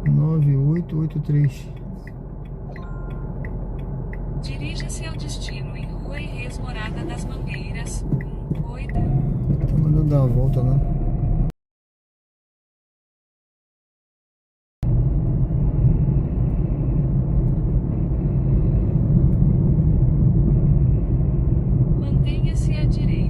[SPEAKER 1] 9883.
[SPEAKER 2] Dirija-se ao destino em Rua Reis Morada das Mangueiras, 8.
[SPEAKER 1] Tá mandando dar uma volta lá.
[SPEAKER 2] Mantenha-se à direita.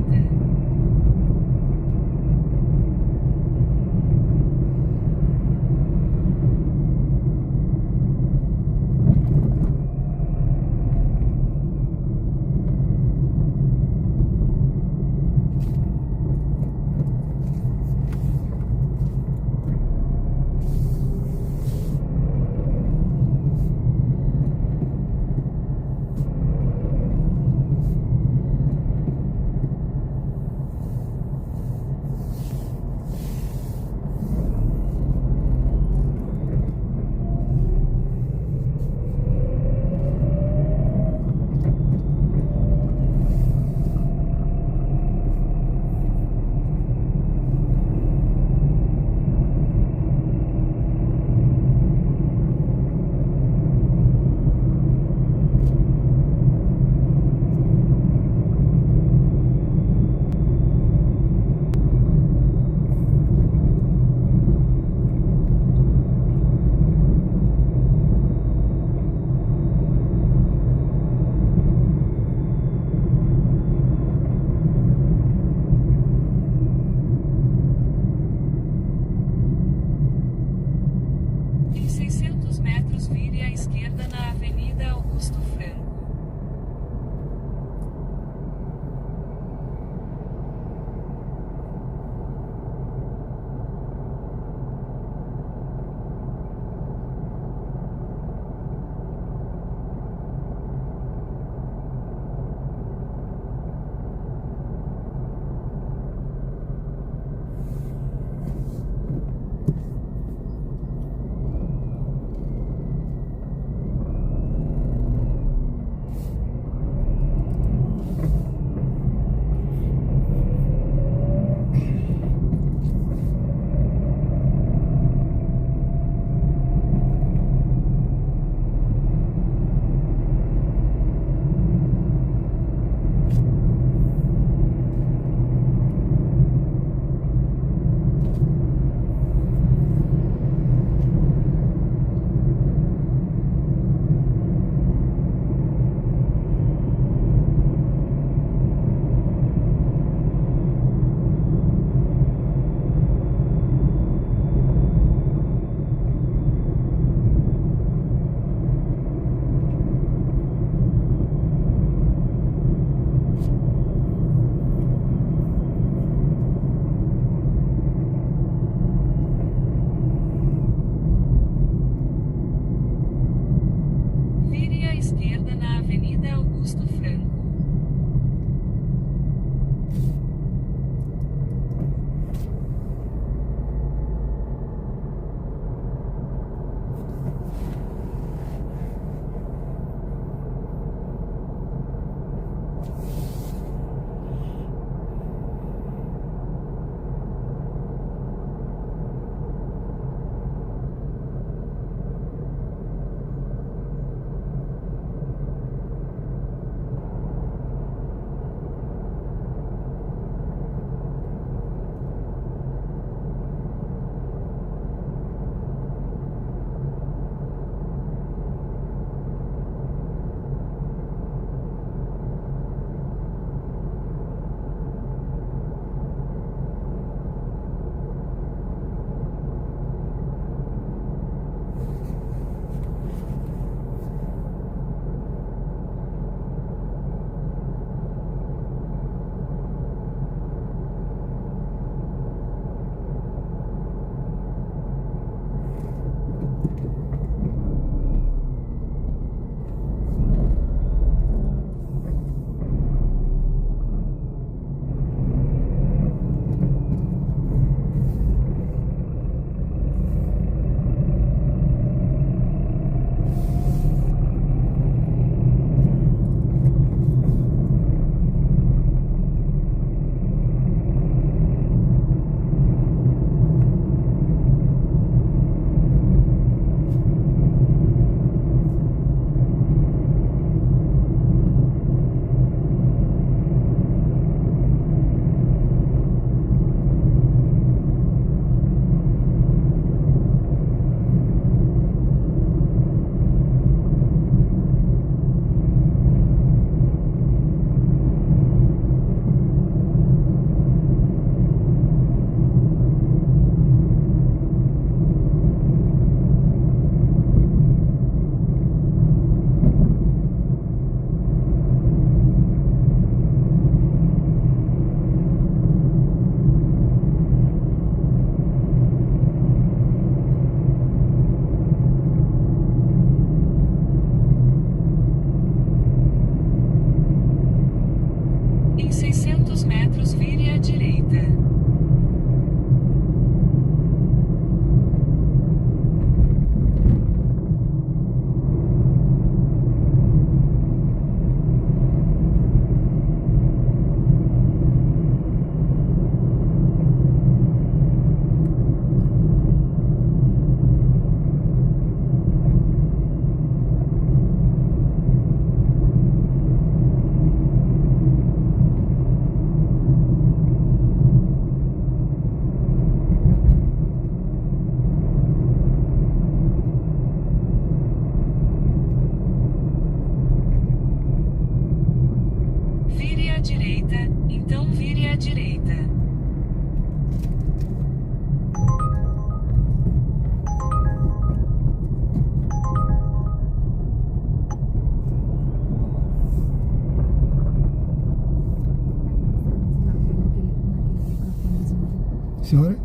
[SPEAKER 1] Senhora?
[SPEAKER 4] Já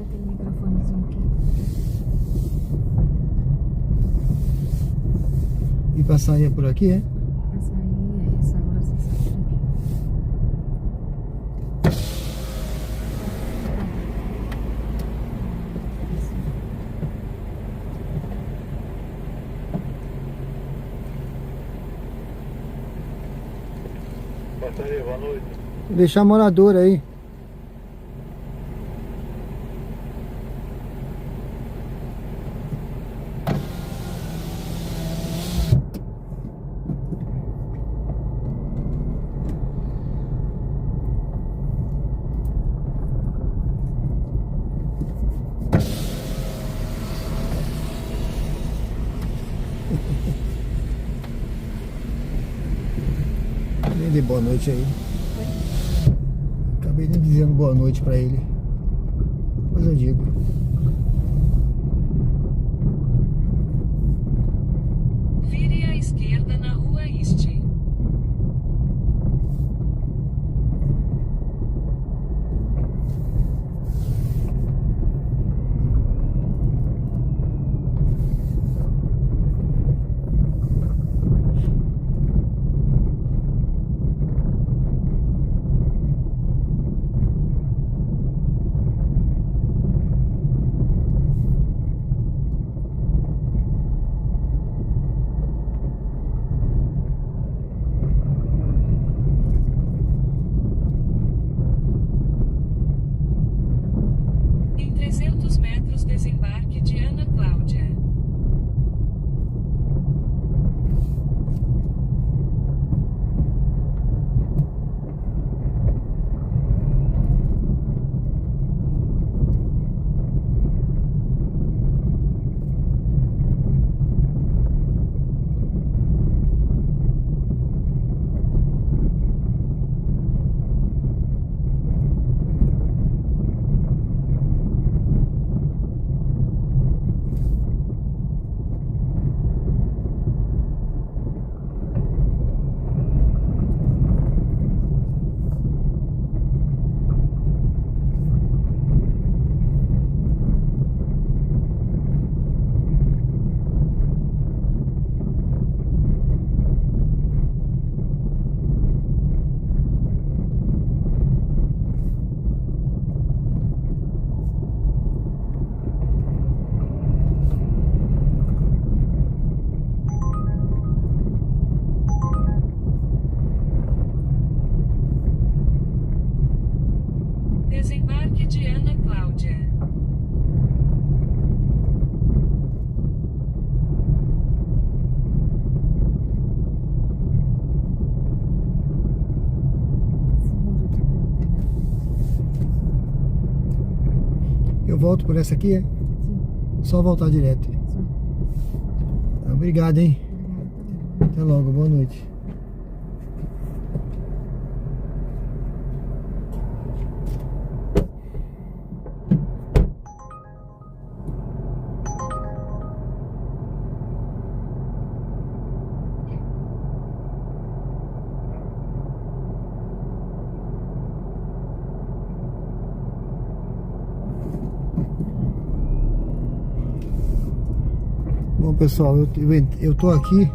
[SPEAKER 4] tem um microfonezinho aqui.
[SPEAKER 1] E pra sair por aqui, é?
[SPEAKER 4] Essa aí é essa, agora você sabe aqui.
[SPEAKER 8] Boa noite.
[SPEAKER 1] Vou deixar morador aí. Nem dei boa noite aí. Acabei nem dizendo boa noite pra ele. Depois eu digo.
[SPEAKER 2] Vire à esquerda na rua Este. Em 300 metros, desembarque de Ana Cláudia. Desembarque de Ana Cláudia.
[SPEAKER 1] Eu volto por essa aqui, é?
[SPEAKER 4] Sim.
[SPEAKER 1] Só voltar direto. Tá, obrigado, hein? Até logo, boa noite. Bom, pessoal, eu tô aqui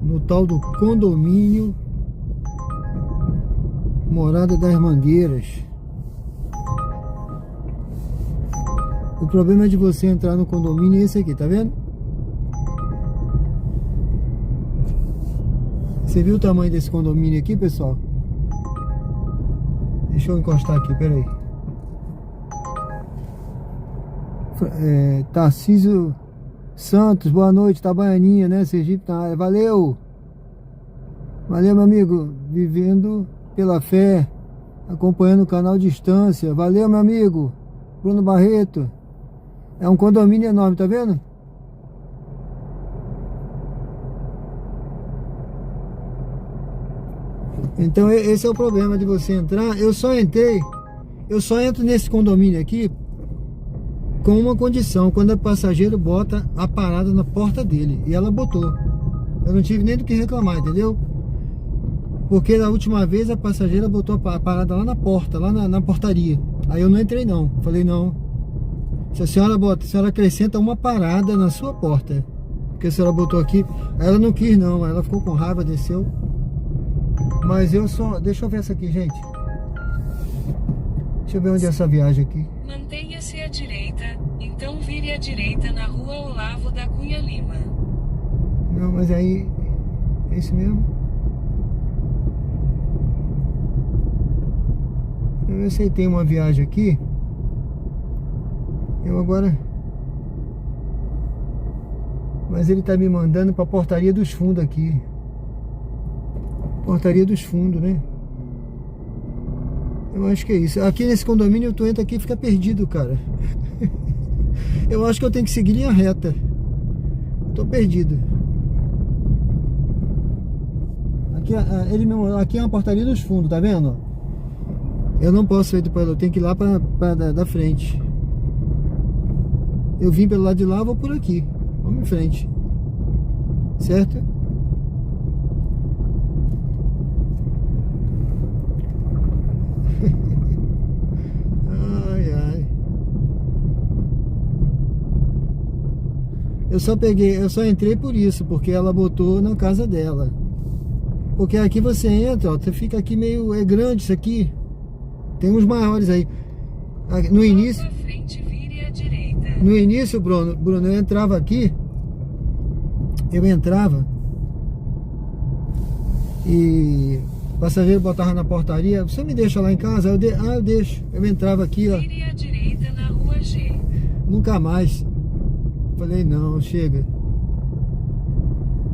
[SPEAKER 1] no tal do condomínio Morada das Mangueiras. O problema de você entrar no condomínio é esse aqui, tá vendo? Você viu o tamanho desse condomínio aqui, pessoal? Deixa eu encostar aqui, peraí. Tarcísio Santos, boa noite, Itabaianinha, né? Sergipe na área. Valeu! Valeu, meu amigo. Vivendo pela fé, acompanhando o canal Distância. Valeu, meu amigo. Bruno Barreto. É um condomínio enorme, tá vendo? Então esse é o problema de você entrar. Eu só entro nesse condomínio aqui com uma condição, quando o passageiro bota a parada na porta dele. E ela botou. Eu não tive nem do que reclamar, entendeu? Porque na última vez a passageira botou a parada lá na porta, lá na portaria. Aí eu não entrei não. Falei, não. Se a senhora acrescenta uma parada na sua porta. Porque a senhora botou aqui. Ela não quis não. Ela ficou com raiva, desceu. Mas eu só... Deixa eu ver essa aqui, gente. Deixa eu ver onde é essa viagem aqui.
[SPEAKER 2] Mantenha-se à direita, então vire à direita na rua Olavo da Cunha Lima.
[SPEAKER 1] Não, mas aí... É isso mesmo? Eu aceitei uma viagem aqui. Eu agora... Mas ele tá me mandando pra Portaria dos Fundos aqui. Portaria dos Fundos, né? Eu acho que é isso. Aqui nesse condomínio tu entra aqui e fica perdido, cara. Eu acho que eu tenho que seguir linha reta. Tô perdido. Aqui, aqui é uma Portaria dos Fundos, tá vendo? Eu não posso ir depois, eu tenho que ir lá pra da frente. Eu vim pelo lado de lá, vou por aqui. Vamos em frente. Certo? Ai, ai. Eu só entrei por isso, porque ela botou na casa dela. Porque aqui você entra, ó, você fica aqui meio... É grande isso aqui. Tem uns maiores aí. No início... No início, Bruno, eu entrava aqui. Eu entrava. E o passageiro botava na portaria. Você me deixa lá em casa? Eu deixo. Eu entrava aqui, ó.
[SPEAKER 2] Vire à direita na rua G.
[SPEAKER 1] Nunca mais. Falei, não, chega.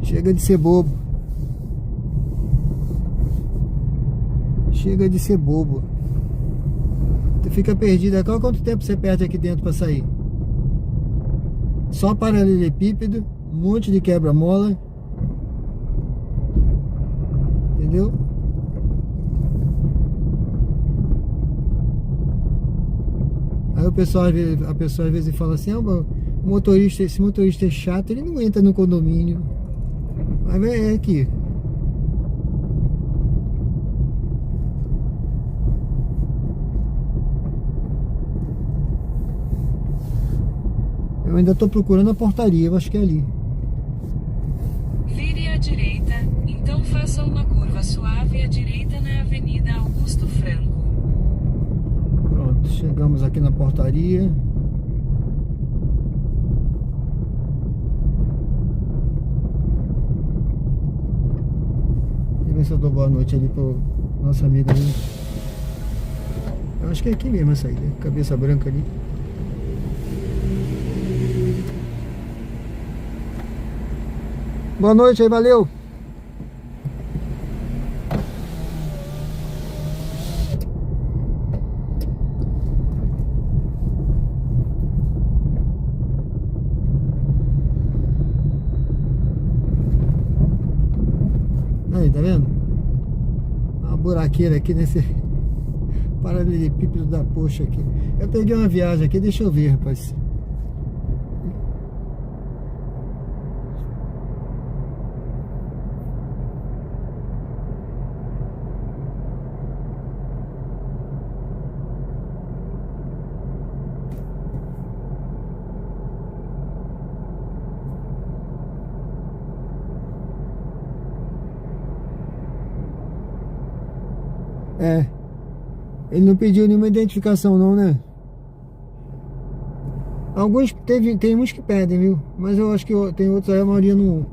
[SPEAKER 1] Chega de ser bobo. Chega de ser bobo. Tu fica perdido. Quanto tempo você perde aqui dentro pra sair? Só paralelepípedo, um monte de quebra-mola. Entendeu? Aí a pessoa às vezes fala assim, esse motorista é chato, ele não entra no condomínio. Mas é aqui. Eu ainda estou procurando a portaria, eu acho que é ali.
[SPEAKER 2] Vire à direita, então faça uma curva suave à direita na Avenida Augusto Franco.
[SPEAKER 1] Pronto, chegamos aqui na portaria. Deixa eu ver se eu dou boa noite ali pro nosso amigo ali. Eu acho que é aqui mesmo a saída, cabeça branca ali. Boa noite aí, valeu! Aí, tá vendo? Uma buraqueira aqui nesse paralelepípedo da poxa aqui. Eu peguei uma viagem aqui, deixa eu ver, rapaz. É, ele não pediu nenhuma identificação não, né? Alguns, tem uns que pedem, viu? Mas eu acho que tem outros aí, a maioria não...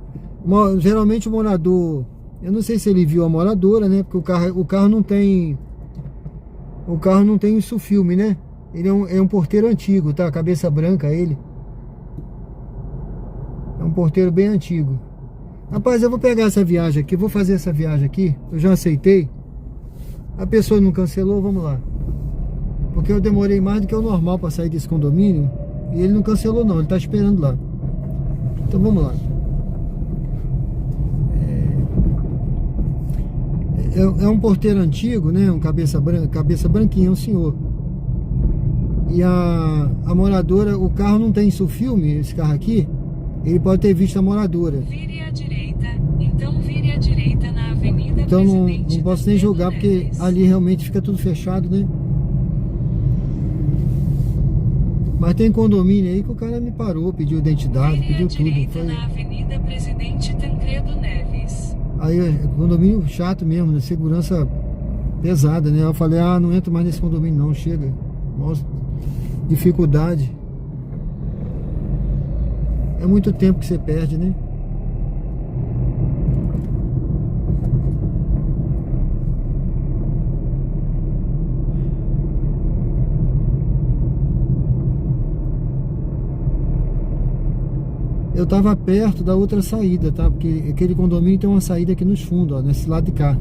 [SPEAKER 1] Geralmente o morador... Eu não sei se ele viu a moradora, né? Porque o carro não tem... O carro não tem isso filme, né? Ele é um porteiro antigo, tá? Cabeça branca ele. É um porteiro bem antigo. Rapaz, eu vou pegar essa viagem aqui, vou fazer essa viagem aqui. Eu já aceitei. A pessoa não cancelou, vamos lá. Porque eu demorei mais do que o normal para sair desse condomínio. E ele não cancelou não, ele tá esperando lá. Então vamos lá. É um porteiro antigo, né? Um cabeça branquinha, um senhor. E a moradora, o carro não tem isso filme, esse carro aqui. Ele pode ter visto a moradora.
[SPEAKER 2] Vire à direita, então vire à direita na Avenida
[SPEAKER 1] Então não
[SPEAKER 2] Presidente
[SPEAKER 1] posso nem julgar, porque
[SPEAKER 2] Neves.
[SPEAKER 1] ali realmente fica tudo fechado, né? Mas tem condomínio aí que o cara me parou, pediu identidade,
[SPEAKER 2] Vire à
[SPEAKER 1] pediu tudo.
[SPEAKER 2] direita
[SPEAKER 1] Foi...
[SPEAKER 2] na Avenida Presidente Tancredo Neves.
[SPEAKER 1] Aí é condomínio chato mesmo, né? Segurança pesada, né? Eu falei, não entro mais nesse condomínio não, chega. Nossa, dificuldade. É muito tempo que você perde, né? Eu tava perto da outra saída, tá? Porque aquele condomínio tem uma saída aqui nos fundos, ó, nesse lado de cá.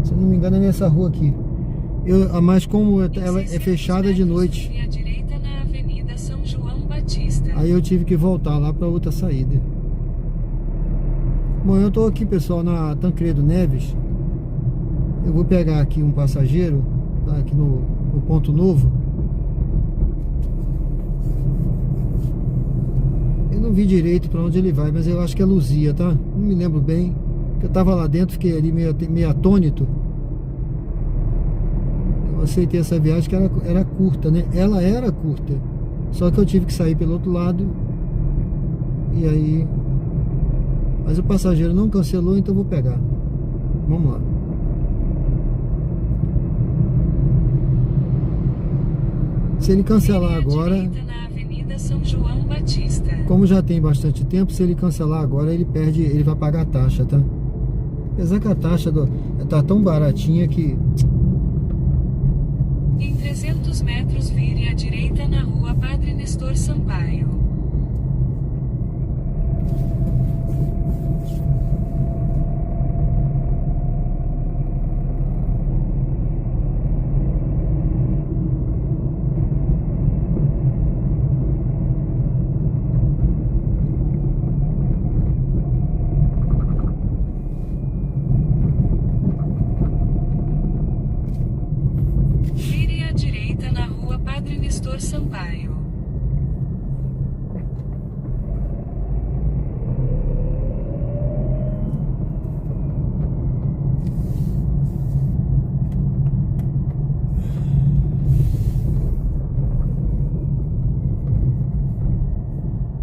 [SPEAKER 1] Se eu não me engano é nessa rua aqui. Mas como ela é fechada de noite,
[SPEAKER 2] Vire à direita na Avenida São João Batista.
[SPEAKER 1] aí eu tive que voltar lá para outra saída. Bom, eu tô aqui, pessoal, na Tancredo Neves. Eu vou pegar aqui um passageiro, tá? Aqui no Ponto Novo. Eu não vi direito para onde ele vai, mas eu acho que é Luzia, tá? Não me lembro bem. Eu tava lá dentro, fiquei ali meio atônito. Eu aceitei essa viagem que era curta, né? Ela era curta. Só que eu tive que sair pelo outro lado. E aí... Mas o passageiro não cancelou, então eu vou pegar. Vamos lá. Se ele cancelar agora...
[SPEAKER 2] Vire à direita na Avenida São João Batista.
[SPEAKER 1] Como já tem bastante tempo, se ele cancelar agora, ele vai pagar a taxa, tá? Apesar que a taxa tá tão baratinha que...
[SPEAKER 2] Em 300 metros, vire à direita na Rua Padre Nestor Sampaio. Vire à direita na Rua Padre Nestor Sampaio.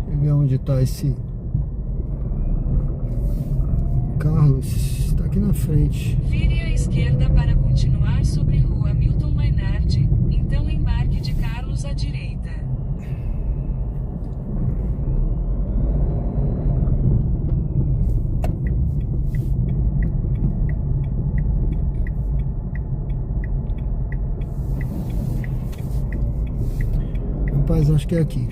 [SPEAKER 1] Deixa eu ver onde tá esse... Carlos, tá aqui na frente.
[SPEAKER 2] Vire à esquerda para continuar sobre Rua Milton Maynard, então embarque de Carlos à direita.
[SPEAKER 1] Rapaz, acho que é aqui.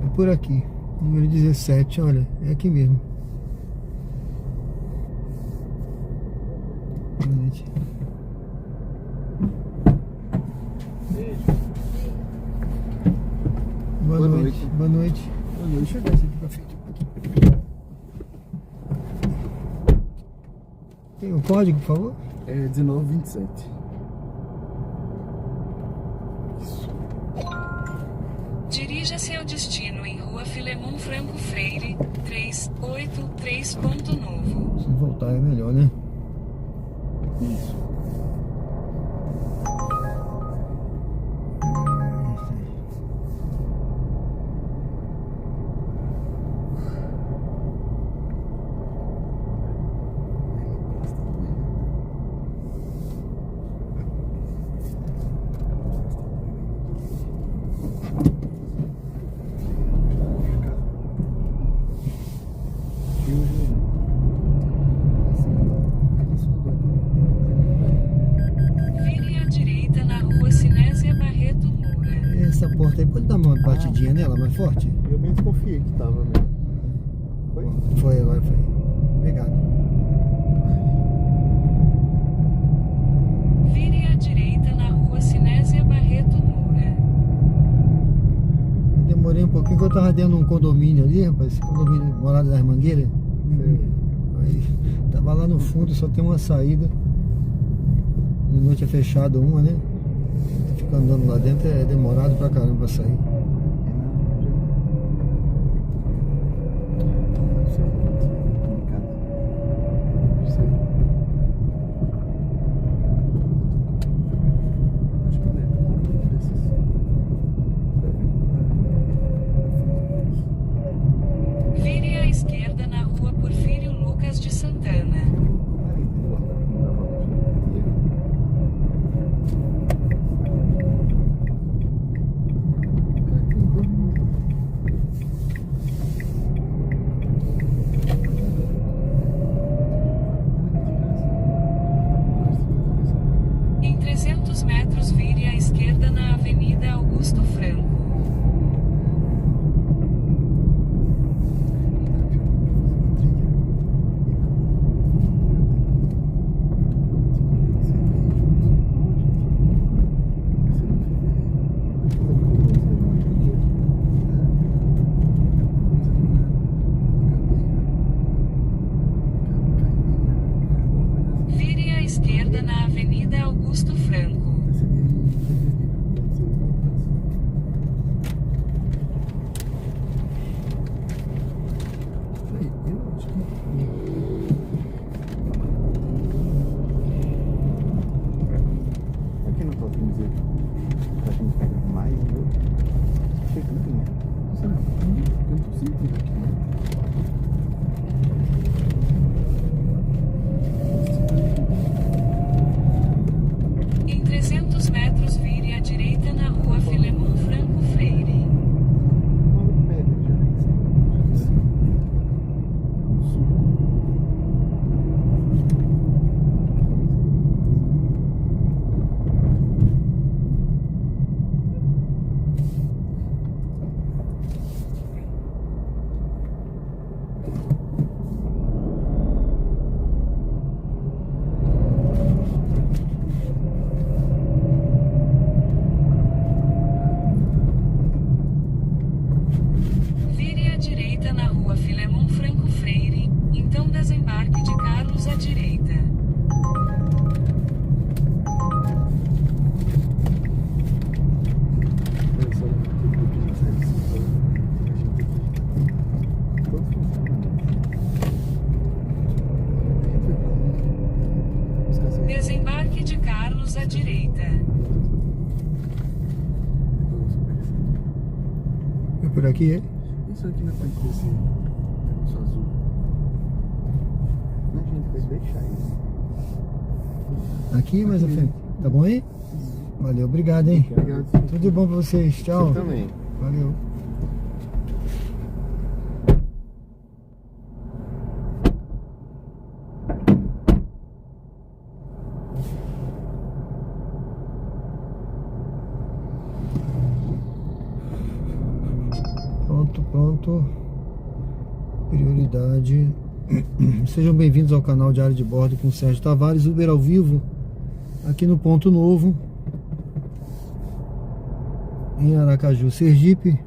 [SPEAKER 1] É por aqui. Número 17, olha, é aqui mesmo. Boa noite. Boa noite. Deixa eu ver esse aqui pra frente. Tem o código, por favor?
[SPEAKER 9] É 1927.
[SPEAKER 2] Dirija-se ao destino em Rua Filemon Franco Freire, 383 Ponto Novo.
[SPEAKER 1] Se voltar é melhor, né?
[SPEAKER 9] Isso.
[SPEAKER 2] Vire à direita na Rua Sinésia Barreto Moura.
[SPEAKER 1] Essa porta aí pode dar uma batidinha nela mais forte?
[SPEAKER 8] Eu bem desconfiei que tava mesmo. Foi?
[SPEAKER 1] Foi, agora foi. Obrigado.
[SPEAKER 2] Vire à direita na Rua Sinésia Barreto Moura.
[SPEAKER 1] Eu demorei um pouquinho, que eu tava dentro de um condomínio ali, rapaz. Condomínio Morada das Mangueiras. Aí, tava lá no fundo, só tem uma saída. De noite é fechado uma, né? Ficar andando lá dentro é demorado pra caramba pra sair.
[SPEAKER 2] esquerda na Avenida Augusto Franco. Vire à esquerda na Avenida Augusto Franco.
[SPEAKER 9] Aqui não posso dizer pra gente pegar mais, viu? Chegando, né? Será? Eu não tô sentindo aqui, né?
[SPEAKER 2] Em 300 metros vire à direita na Rua Filemon Franco Freire.
[SPEAKER 9] Quando pedra já.
[SPEAKER 2] Vire à direita na Rua Filemon Franco Freire, então desembarque de Carlos à direita. Desembarque de Carlos à direita.
[SPEAKER 1] É por aqui, é?
[SPEAKER 9] Isso aqui não é pra crescer. Negócio azul. A gente vai deixar isso.
[SPEAKER 1] Aqui mais à frente. Tá bom aí? Valeu, obrigado, hein?
[SPEAKER 9] Obrigado.
[SPEAKER 1] Tudo de bom pra vocês. Tchau.
[SPEAKER 9] Você também.
[SPEAKER 1] Valeu. Pronto. Prioridade. Sejam bem-vindos ao canal Diário de Bordo com Sérgio Tavares, Uber ao vivo, aqui no Ponto Novo, em Aracaju, Sergipe.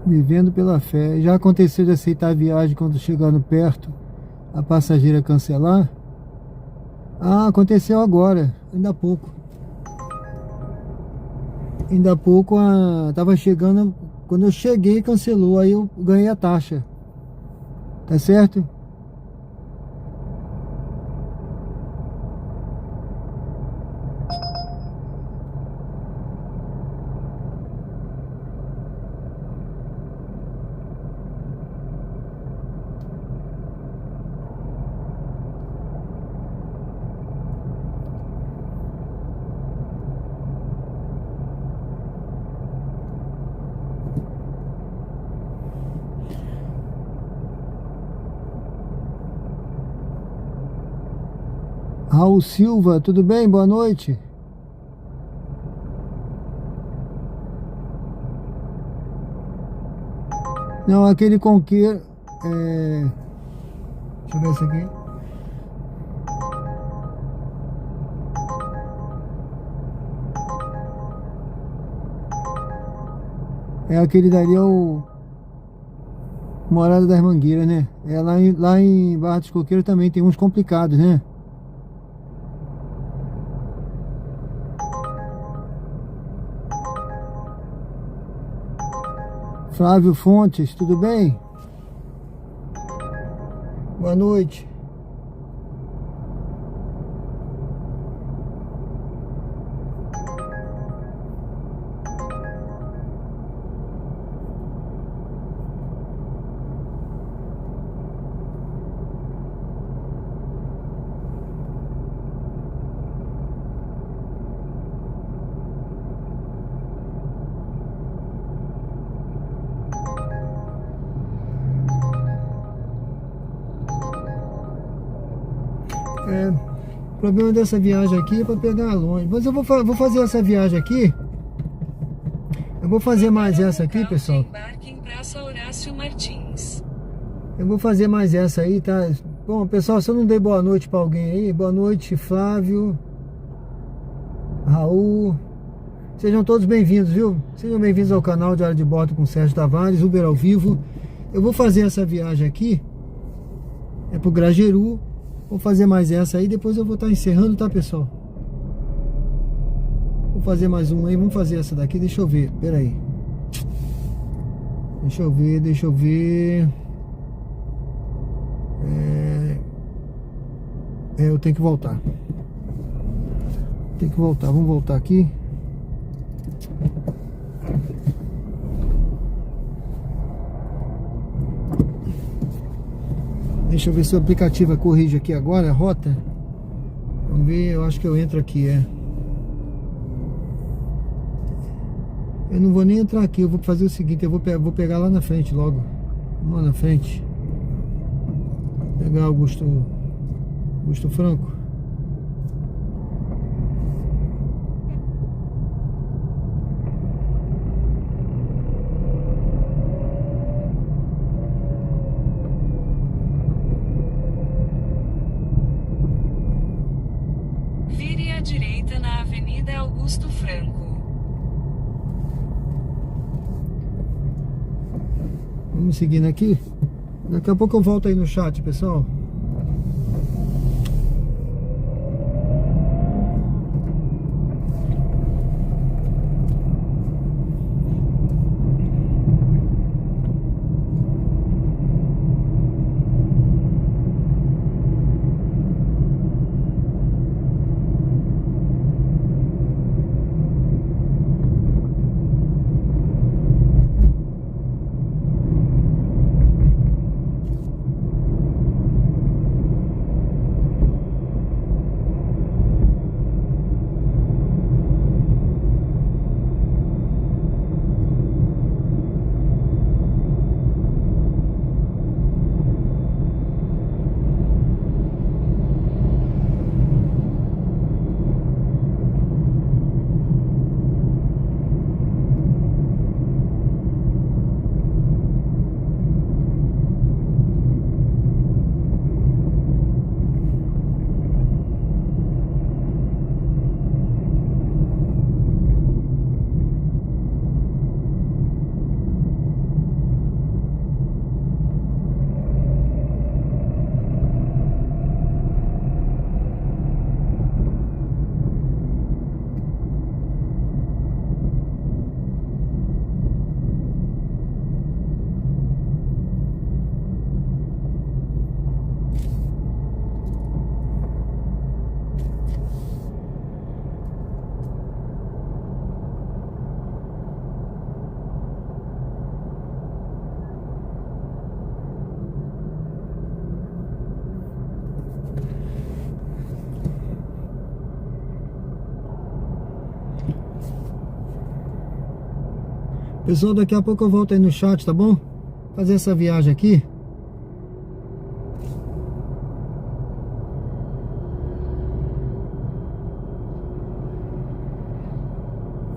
[SPEAKER 1] Vivendo pela fé. Já aconteceu de aceitar a viagem quando chegando perto, a passageira cancelar? Ah, aconteceu agora, ainda há pouco. Tava chegando, quando eu cheguei cancelou, aí eu ganhei a taxa. Tá certo? Raul Silva, tudo bem? Boa noite. Não, aquele conqueiro. Deixa eu ver isso aqui. Aquele dali é o Morada das Mangueiras, né? Lá em Barra dos Coqueiros também tem uns complicados, né? Flávio Fontes, tudo bem? Boa noite. problema dessa viagem aqui é para pegar longe. Mas eu vou fazer essa viagem aqui. Eu vou fazer mais essa aqui, pessoal.
[SPEAKER 2] Embarque em Praça Horácio Martins.
[SPEAKER 1] Eu vou fazer mais essa aí, tá? Bom, pessoal, se eu não dei boa noite para alguém aí, boa noite, Flávio, Raul. Sejam todos bem-vindos, viu? Sejam bem-vindos ao canal Diário de Bordo com Sérgio Tavares, Uber ao vivo. Eu vou fazer essa viagem aqui. É pro Grajeru. Vou fazer mais essa aí, depois eu vou estar encerrando, tá, pessoal? Vou fazer mais uma aí, vamos fazer essa daqui, deixa eu ver, pera aí. Deixa eu ver. Eu tenho que voltar. Vamos voltar aqui. Deixa eu ver se o aplicativo corrige aqui agora a rota. Vamos ver, eu acho que eu entro aqui, Eu não vou nem entrar aqui, eu vou fazer o seguinte, eu vou pegar lá na frente logo. Lá na frente. Pegar Augusto Franco.
[SPEAKER 2] Vire à direita na Avenida Augusto Franco.
[SPEAKER 1] Vamos seguindo aqui. Daqui a pouco eu volto aí no chat, pessoal. Pessoal, daqui a pouco eu volto aí no chat, tá bom? Fazer essa viagem aqui.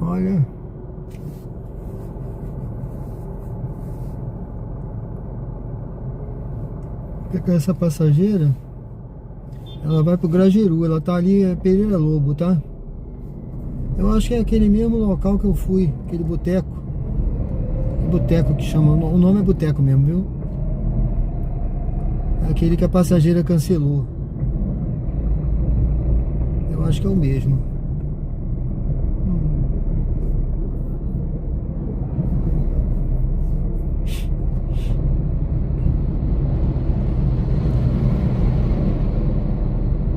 [SPEAKER 1] Olha. Porque essa passageira, ela vai pro Grajeru, ela tá ali, Pereira Lobo, tá? Eu acho que é aquele mesmo local que eu fui, aquele boteco. Boteco que chama, o nome é boteco mesmo, viu? Aquele que a passageira cancelou. Eu acho que é o mesmo.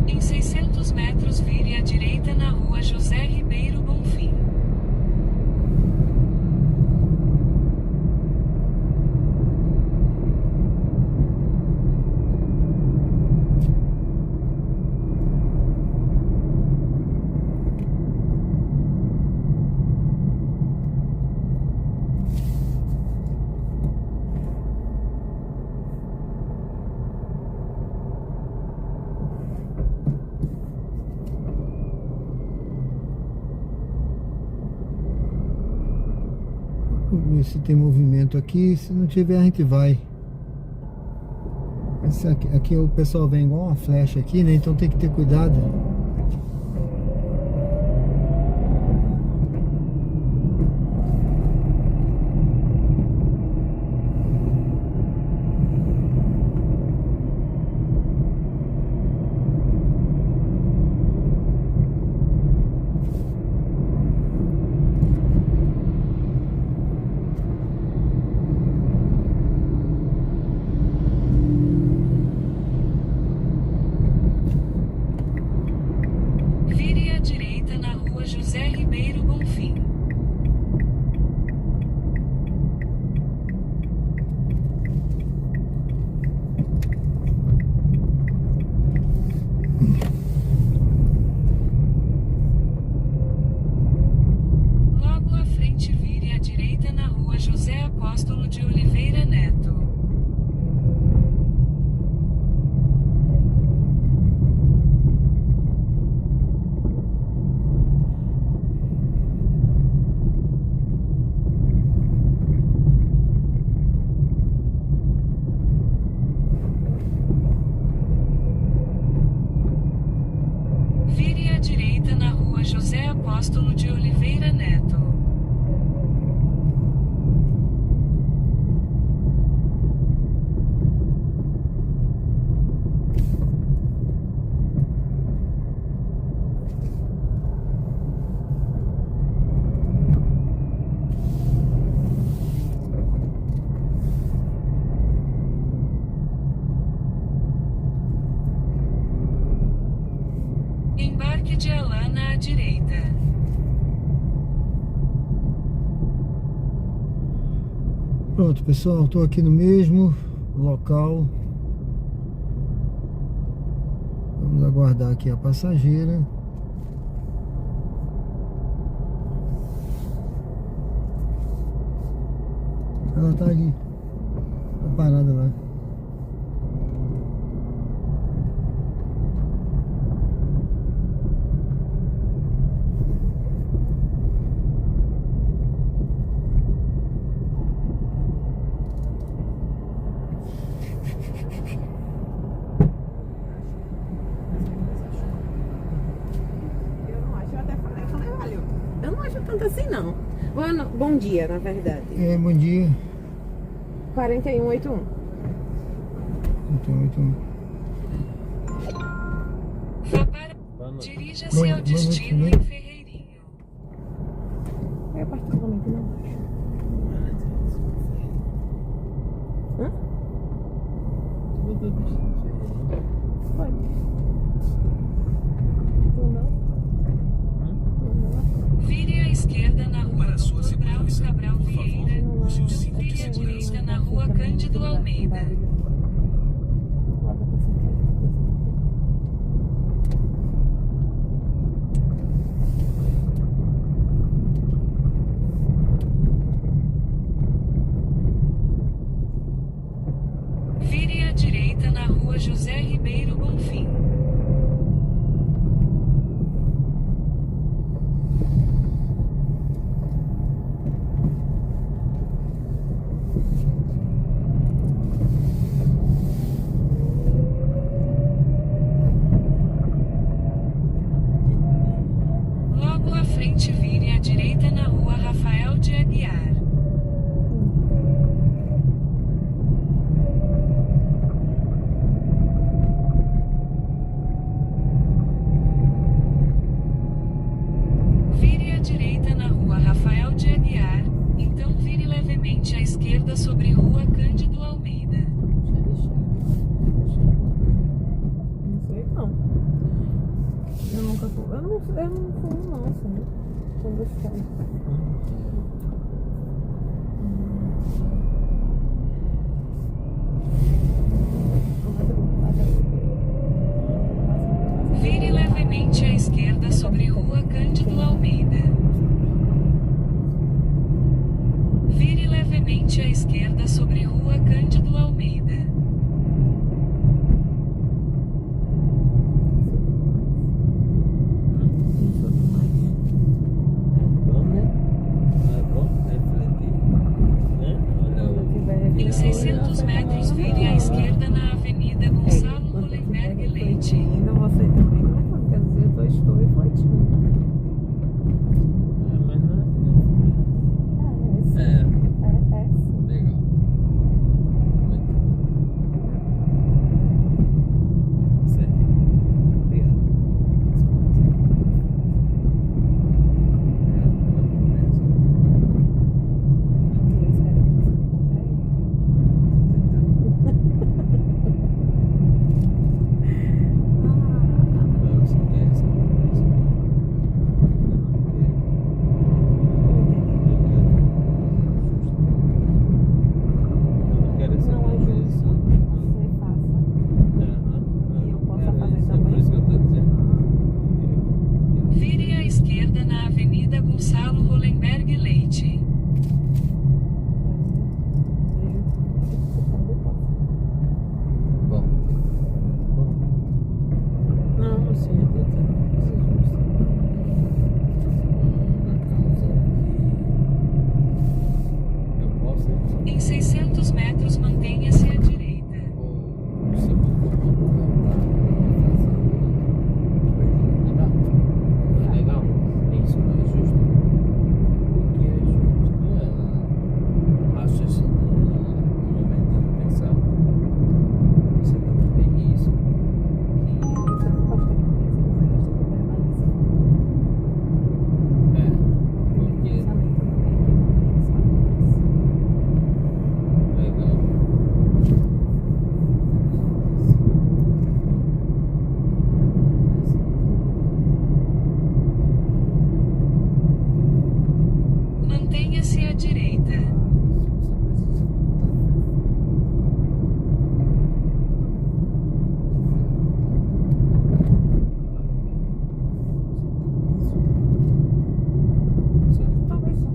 [SPEAKER 2] Em 600 metros, vire à direita na Rua José Ribeiro Bonfim.
[SPEAKER 1] Vamos ver se tem movimento aqui. Se não tiver, a gente vai. Aqui o pessoal vem igual uma flecha aqui, né? Então tem que ter cuidado.
[SPEAKER 2] Vire à direita na rua José Ribeiro Bonfim. Logo à frente, vire à direita na rua José Apóstolo de Oliveira Neto. Vire à direita na rua José Apóstolo de Oliveira Neto. Embarque de Alana à direita.
[SPEAKER 1] Pronto, pessoal, estou aqui no mesmo local. Vamos aguardar aqui a passageira. Ela tá ali, tá parada lá.
[SPEAKER 5] Eu não acho, eu até falei, valeu. Eu não acho tanto assim, não. Bom dia, na verdade.
[SPEAKER 1] Bom dia.
[SPEAKER 5] 4181.
[SPEAKER 2] Vá para... Dirija-se ao destino em Ferreirinho.
[SPEAKER 5] Eu particularmente não acho. Hã? Foi. Tu não?
[SPEAKER 2] Vire à esquerda na rua
[SPEAKER 7] Para sua
[SPEAKER 2] Dr. Braulio
[SPEAKER 7] segurança,
[SPEAKER 2] Cabral
[SPEAKER 7] por favor,
[SPEAKER 2] Vieira.
[SPEAKER 7] use o cinto de
[SPEAKER 2] Vire à
[SPEAKER 7] segurança.
[SPEAKER 2] direita na rua Cândido Almeida. Vire à direita na rua José Ribeiro Bonfim. Logo à frente, vire à direita na rua Rafael de Aguiar. Vire à direita na rua Rafael de Aguiar, então vire levemente à esquerda sobre rua Cândido Almeida.
[SPEAKER 5] Não sei não. Eu nunca fui. Eu não fui não, assim. Tô gostando.
[SPEAKER 2] Vire levemente à esquerda sobre rua Cândido Almeida. Vire levemente à esquerda sobre rua Cândido Almeida.
[SPEAKER 10] Bom, né? É bom, é refletir.
[SPEAKER 2] Avenida Gonçalo Hollenberg Leite.
[SPEAKER 10] Bom. Não, assim, eu tô tentando fazer justo. Na causa que eu posso ir.
[SPEAKER 2] Em 600 metros, mantenha-se à direita.
[SPEAKER 10] Ou se eu vou colocar pra fazer. Não é legal? Isso não é justo. O que é justo é raciocinar, um momento de pensar. Você também tem isso.
[SPEAKER 5] Você não pode ter cabeça, você acha que vai analisar.
[SPEAKER 10] É, porque
[SPEAKER 5] Pensamento não quer que eu pense.
[SPEAKER 10] legal.
[SPEAKER 2] Mantenha-se à direita.
[SPEAKER 5] Talvez só.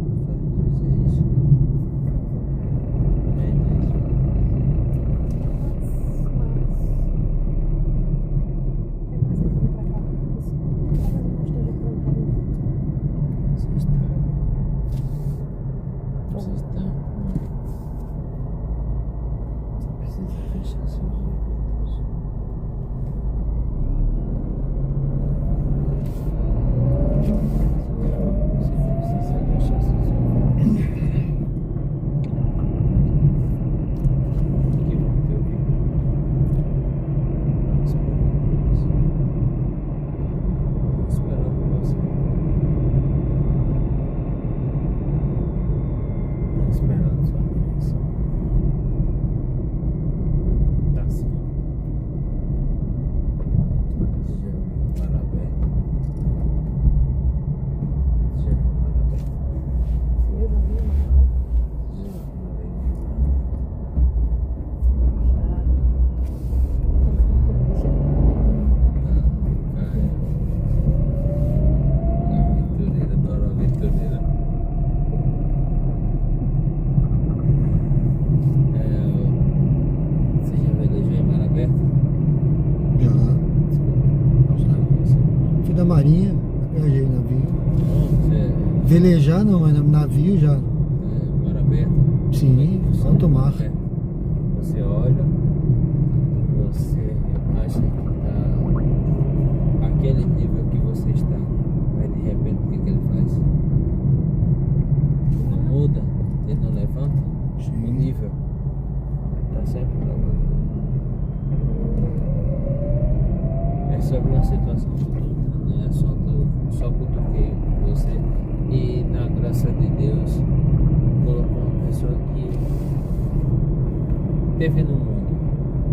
[SPEAKER 10] Esperando sua direção. Tá assim, ó. Já viu o mar aberto? Já viu o mar aberto?
[SPEAKER 5] Eu já vi uma
[SPEAKER 10] Já viu o mar aventureira, adoro aventureira. Você já velejou em mar aberto?
[SPEAKER 1] Já.
[SPEAKER 10] Desculpa, você.
[SPEAKER 1] Fui da Marinha, viajei em navio.
[SPEAKER 10] Não, você
[SPEAKER 1] Velejar não, mas navio já.
[SPEAKER 10] é mar aberto?
[SPEAKER 1] Sim,
[SPEAKER 10] Você
[SPEAKER 1] alto mar.
[SPEAKER 10] é. Você olha, você acha que está aquele nível que você está, mas de repente o que ele faz? Não muda, ele não levanta o
[SPEAKER 1] Sim.
[SPEAKER 10] nível. Está sempre gravando. É sobre uma situação futura, não é só cutuquei você. E na graça de Deus, colocou uma pessoa que teve no mundo.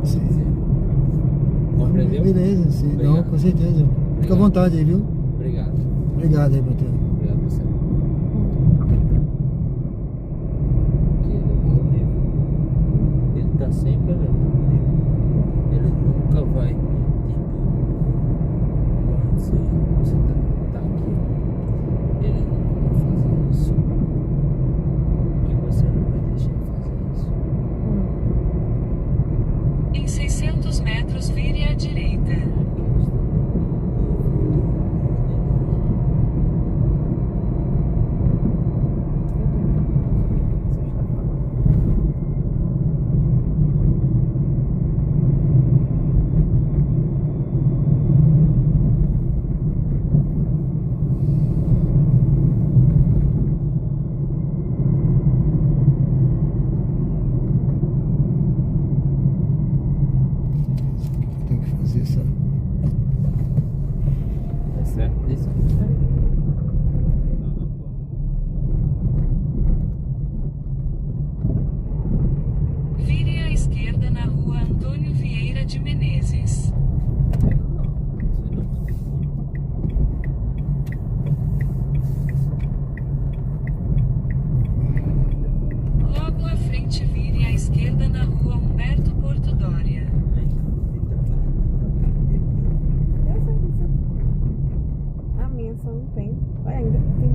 [SPEAKER 1] Sim.
[SPEAKER 10] Compreendeu?
[SPEAKER 1] Beleza, sim. Não,
[SPEAKER 10] Obrigado.
[SPEAKER 1] com certeza. Fica à
[SPEAKER 10] Obrigado.
[SPEAKER 1] vontade aí, viu?
[SPEAKER 10] Obrigado.
[SPEAKER 1] Obrigado aí, Matheus.
[SPEAKER 10] Obrigado a você. Que ele vê o nível. Ele tá sempre olhando o nível. Ele nunca vai, tipo, vamos dizer, você tá aqui. Ele nunca vai fazer isso. Porque você não vai deixar ele fazer isso.
[SPEAKER 2] Em 600 metros, vire à direita.
[SPEAKER 1] Tem que fazer essa.
[SPEAKER 10] É certo isso?
[SPEAKER 2] Vire à esquerda na rua Antônio Vieira de Menezes. Logo à frente, vire à esquerda na rua Humberto Porto Dória.
[SPEAKER 5] Eu sei disso. A minha Só não tem. Olha, ainda tem.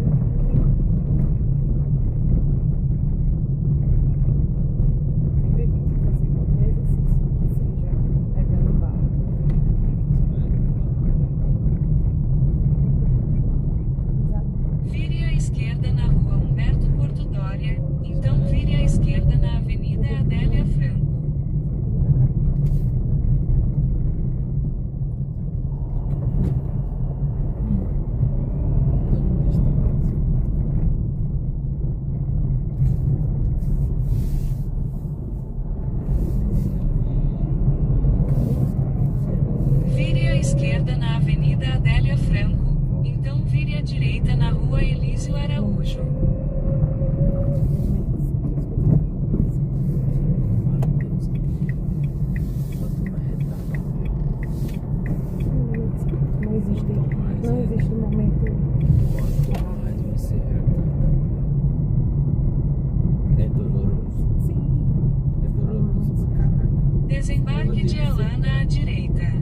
[SPEAKER 5] Ainda evito fazer qualquer exercício que seja pegando barra.
[SPEAKER 2] Vire à esquerda na rua Humberto Porto Dória, então vire à esquerda na Avenida Adélia Franco. Vire à esquerda na Avenida Adélia Franco, então vire à direita na Rua Elísio Araújo.
[SPEAKER 5] Não existe momento.
[SPEAKER 10] Mais vai ser é doloroso.
[SPEAKER 5] Sim.
[SPEAKER 10] É doloroso.
[SPEAKER 2] Desembarque de Alana à direita.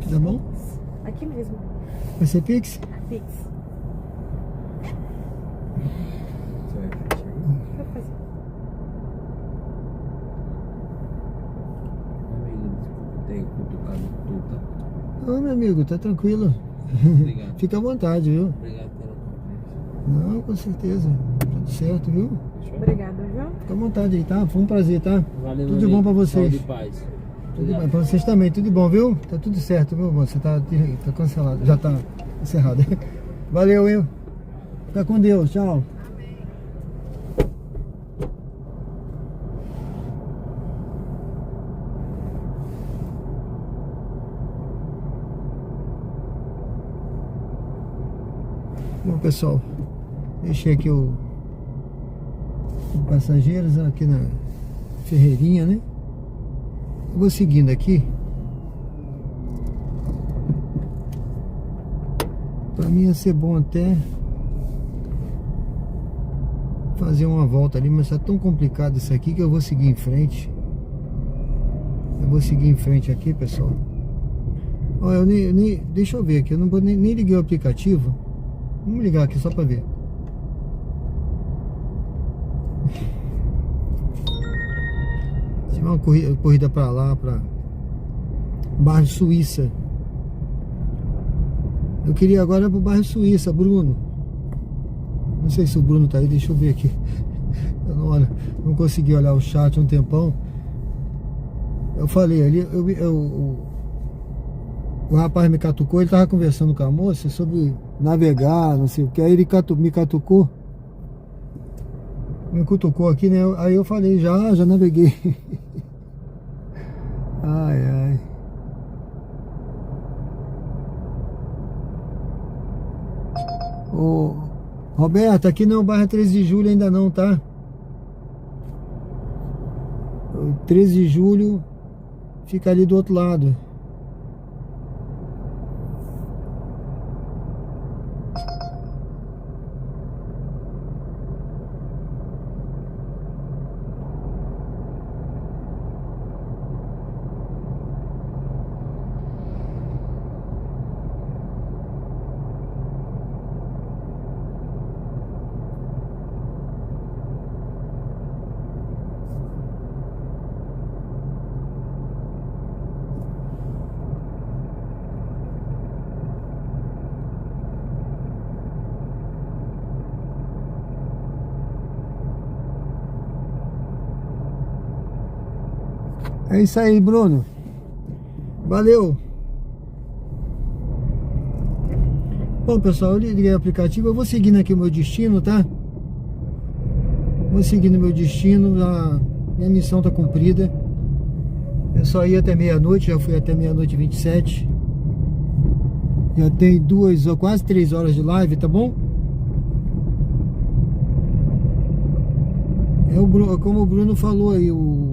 [SPEAKER 1] Tá bom?
[SPEAKER 5] Aqui mesmo.
[SPEAKER 1] Vai ser Pix?
[SPEAKER 5] Pix. Vou fazer.
[SPEAKER 10] Amigo, desculpa ter cutucado tudo, tá?
[SPEAKER 1] Ô, meu amigo, tá tranquilo.
[SPEAKER 10] Obrigado.
[SPEAKER 1] Fica à vontade, viu?
[SPEAKER 10] Obrigado pela compreensão.
[SPEAKER 1] Não, com certeza. Tudo certo, viu?
[SPEAKER 5] Obrigada, viu?
[SPEAKER 1] Fica à vontade aí, tá? Foi um prazer, tá?
[SPEAKER 10] Valeu,
[SPEAKER 1] Tudo de
[SPEAKER 10] amigo.
[SPEAKER 1] bom pra vocês.
[SPEAKER 10] Saúde e paz.
[SPEAKER 1] Tudo bem, pra vocês também, tudo bom, viu? Tá tudo certo, meu irmão. Você tá cancelado, já tá encerrado. Valeu, hein? Fica com Deus, tchau. Bom, pessoal, deixei aqui o passageiros aqui na Ferreirinha, né? Eu vou seguindo aqui. Pra mim ia ser bom até fazer uma volta ali, mas tá tão complicado isso aqui que eu vou seguir em frente. Eu vou seguir em frente aqui, pessoal. Ó, eu nem deixa eu ver aqui, eu não vou nem liguei o aplicativo. Vamos ligar aqui só pra ver. Uma corrida pra lá, pra bairro Suíça. Eu queria agora pro bairro Suíça, Bruno. Não sei se o Bruno tá aí, deixa eu ver aqui. Eu não consegui olhar o chat um tempão. Eu falei ali, o rapaz me catucou, ele tava conversando com a moça sobre navegar, não sei o que. Aí ele me catucou. Me cutucou aqui, né? Aí eu falei, já naveguei. Ai, ai. Ô, Roberto, aqui não é o bairro 13 de julho ainda não, tá? O 13 de julho fica ali do outro lado. É isso aí, Bruno. Valeu. Bom, pessoal, eu liguei o aplicativo. Eu vou seguindo aqui o meu destino, tá? Vou seguindo o meu destino. Minha missão tá cumprida. Eu só ia até meia-noite. Já fui até meia-noite e 27. Já tem 2 ou quase 3 horas de live, tá bom? Como o Bruno falou aí, o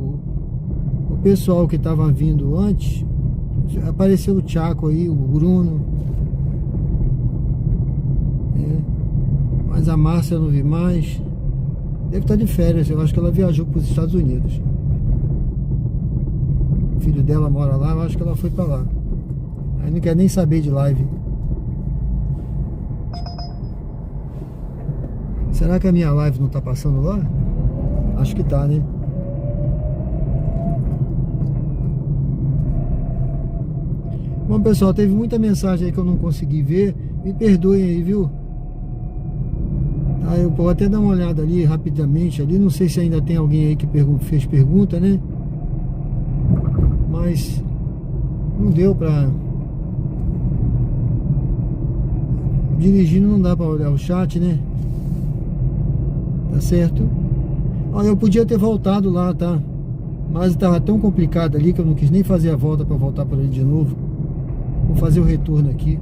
[SPEAKER 1] pessoal que tava vindo antes, apareceu o Thiago aí, o Bruno, mas a Márcia eu não vi mais. Deve estar de férias, eu acho que ela viajou para os Estados Unidos. O filho dela mora lá, eu acho que ela foi para lá. Aí não quer nem saber de live. Será que a minha live não tá passando lá? Acho que tá, né? Bom, pessoal, teve muita mensagem aí que eu não consegui ver. Me perdoem aí, viu? Tá, eu vou até dar uma olhada ali rapidamente ali. Não sei se ainda tem alguém aí que fez pergunta, né? Mas não deu pra... Dirigindo não dá pra olhar o chat, né? Tá certo? Olha, eu podia ter voltado lá, tá? Mas tava tão complicado ali que eu não quis nem fazer a volta pra voltar por ali de novo. Vou fazer o retorno aqui.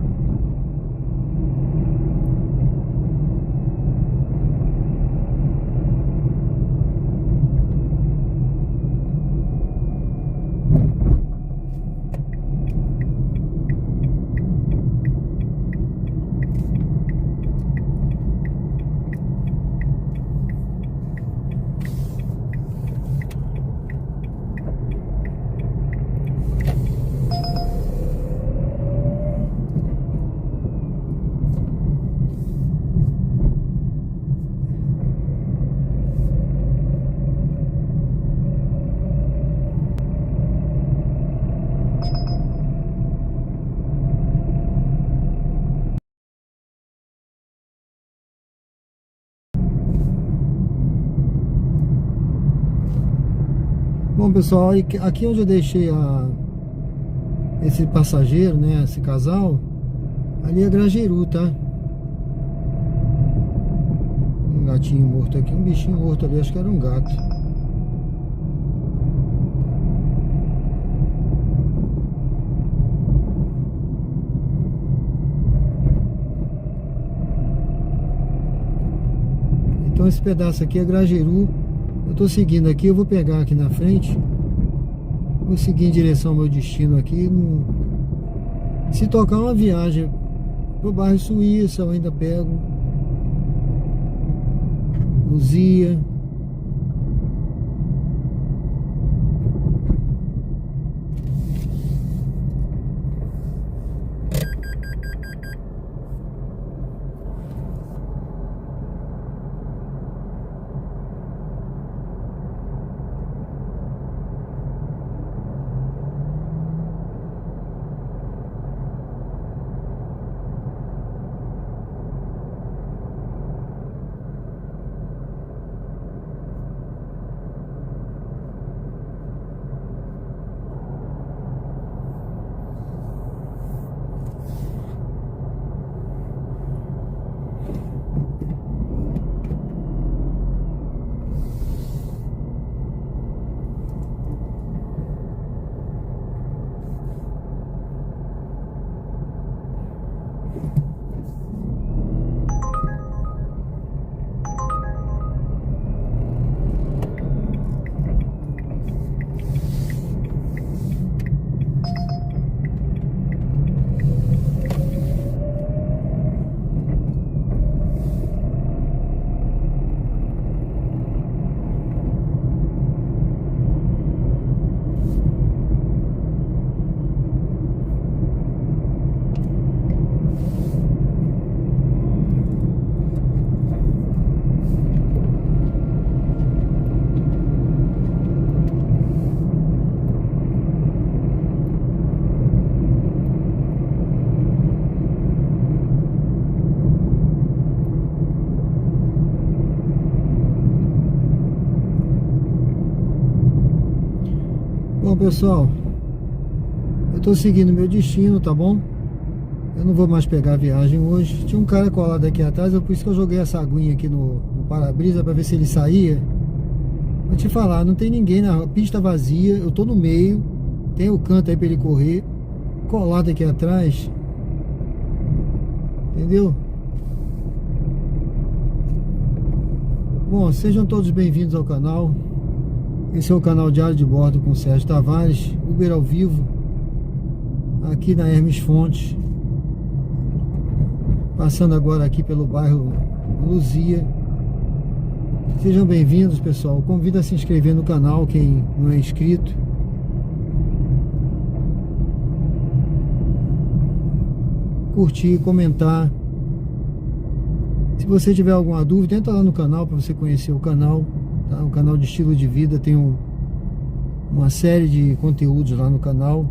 [SPEAKER 1] Bom, pessoal, aqui onde eu deixei esse passageiro, né, esse casal, ali é Grajaú, tá? Um gatinho morto aqui, um bichinho morto ali, acho que era um gato. Então esse pedaço aqui é Grajaú. Eu tô seguindo aqui, eu vou pegar aqui na frente. Vou seguir em direção ao meu destino aqui. Se tocar uma viagem pro bairro Suíça, eu ainda pego. Luzia. Bom, pessoal, eu tô seguindo meu destino, tá bom? Eu não vou mais pegar a viagem hoje. Tinha um cara colado aqui atrás, por isso que eu joguei essa aguinha aqui no para-brisa pra ver se ele saía. Vou te falar, não tem ninguém na pista vazia, eu tô no meio, tem o canto aí pra ele correr, colado aqui atrás. Entendeu? Bom, sejam todos bem-vindos ao canal. Esse é o canal Diário de Bordo com Sérgio Tavares, Uber ao vivo, aqui na Hermes Fontes. Passando agora aqui pelo bairro Luzia. Sejam bem-vindos, pessoal. Convido a se inscrever no canal quem não é inscrito. Curtir, comentar. Se você tiver alguma dúvida, entra lá no canal para você conhecer o canal, tá? O canal de estilo de vida tem uma série de conteúdos lá no canal.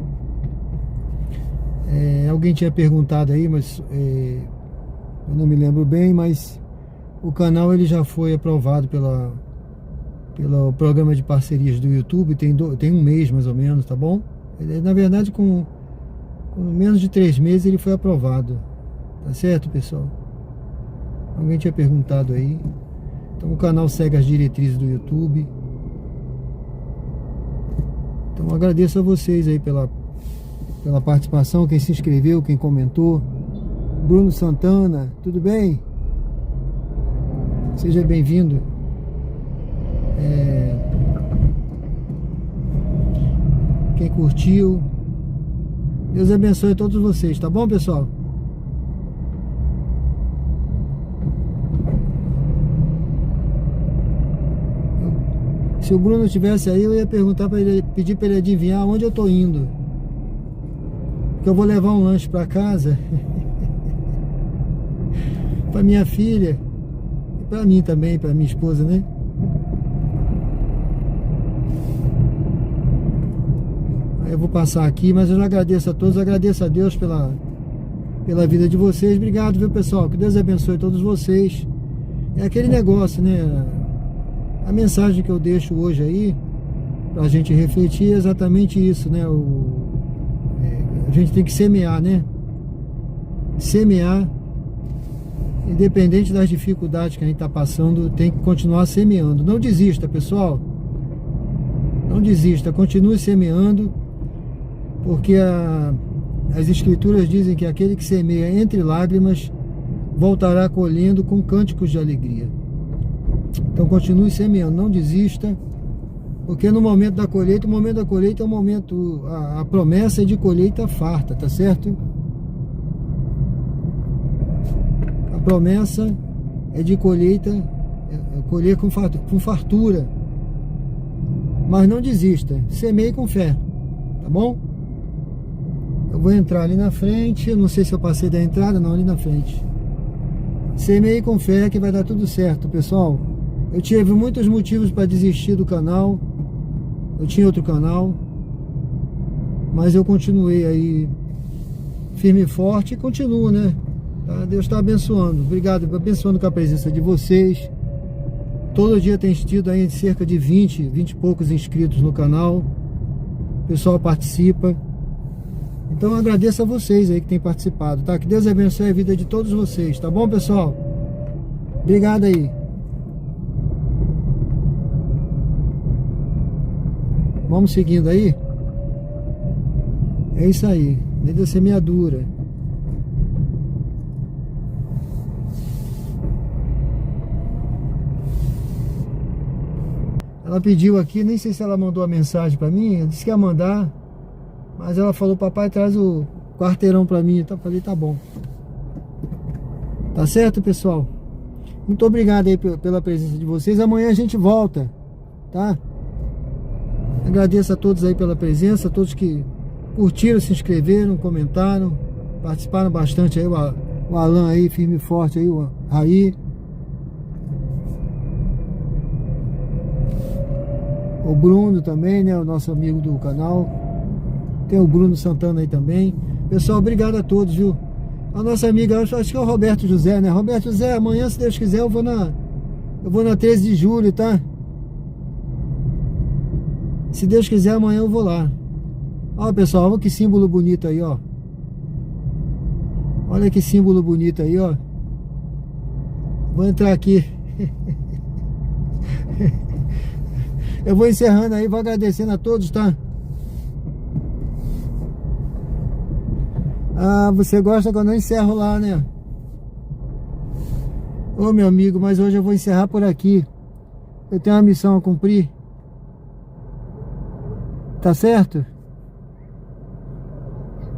[SPEAKER 1] Alguém tinha perguntado aí, mas eu não me lembro bem, mas o canal ele já foi aprovado pelo programa de parcerias do YouTube, tem um mês mais ou menos, tá bom? Na verdade, com menos de 3 meses ele foi aprovado, tá certo, pessoal? Alguém tinha perguntado aí. Então o canal segue as diretrizes do YouTube. Então eu agradeço a vocês aí pela participação, quem se inscreveu, quem comentou. Bruno Santana, tudo bem? Seja bem-vindo. Quem curtiu, Deus abençoe todos vocês, tá bom, pessoal? Se o Bruno estivesse aí, eu ia perguntar para ele, pedir para ele adivinhar onde eu tô indo, porque eu vou levar um lanche para casa para minha filha e para mim também, para minha esposa, né? Aí eu vou passar aqui, mas eu já agradeço a todos, agradeço a Deus pela vida de vocês. Obrigado, viu, pessoal? Que Deus abençoe todos vocês. É aquele negócio, né? A mensagem que eu deixo hoje aí pra gente refletir é exatamente isso, né? A gente tem que semear, né? Semear, independente das dificuldades que a gente está passando, tem que continuar semeando. Não desista, pessoal. Não desista, continue semeando, porque as escrituras dizem que aquele que semeia entre lágrimas voltará colhendo com cânticos de alegria. Então continue semeando, não desista, porque no momento da colheita, é um momento, a promessa é de colheita farta, tá certo? A promessa é de colheita, colher com fartura. Mas não desista, semeie com fé, tá bom? Eu vou entrar ali na frente, eu não sei se eu passei da entrada, não, ali na frente. Semeie com fé que vai dar tudo certo, pessoal. Eu tive muitos motivos para desistir do canal. Eu tinha outro canal, mas eu continuei aí firme e forte e continuo, né? Tá? Deus está abençoando. Obrigado, abençoando com a presença de vocês. Todo dia tem tido aí cerca de 20 e poucos inscritos no canal. O pessoal participa. Então eu agradeço a vocês aí que têm participado, tá? Que Deus abençoe a vida de todos vocês, tá bom, pessoal? Obrigado aí. Vamos seguindo aí. É isso aí. Lei da semeadura. Ela pediu aqui, nem sei se ela mandou a mensagem pra mim. Ela disse que ia mandar, mas ela falou: papai, traz o quarteirão pra mim. Então eu falei: tá bom. Tá certo, pessoal? Muito obrigado aí pela presença de vocês. Amanhã a gente volta, tá? Agradeço a todos aí pela presença, a todos que curtiram, se inscreveram, comentaram, participaram bastante aí, o Alan aí, firme e forte aí, o Raí, o Bruno também, né, o nosso amigo do canal, tem o Bruno Santana aí também. Pessoal, obrigado a todos, viu? A nossa amiga, acho que é o Roberto José, né? Roberto José, amanhã, se Deus quiser, eu vou na 13 de julho, tá? Se Deus quiser, amanhã eu vou lá. Ó, pessoal, olha que símbolo bonito aí, ó. Olha que símbolo bonito aí, ó. Vou entrar aqui. Eu vou encerrando aí, vou agradecendo a todos, tá? Ah, você gosta quando eu encerro lá, né? Ô, meu amigo, mas hoje eu vou encerrar por aqui. Eu tenho uma missão a cumprir. Tá certo?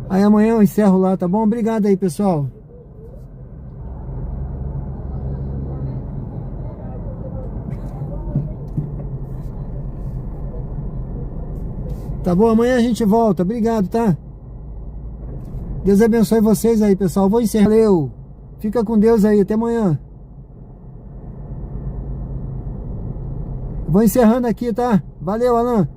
[SPEAKER 1] Aí amanhã eu encerro lá, tá bom? Obrigado aí, pessoal. Tá bom? Amanhã a gente volta. Obrigado, tá? Deus abençoe vocês aí, pessoal. Vou encerrar. Valeu. Fica com Deus aí. Até amanhã. Vou encerrando aqui, tá? Valeu, Alan.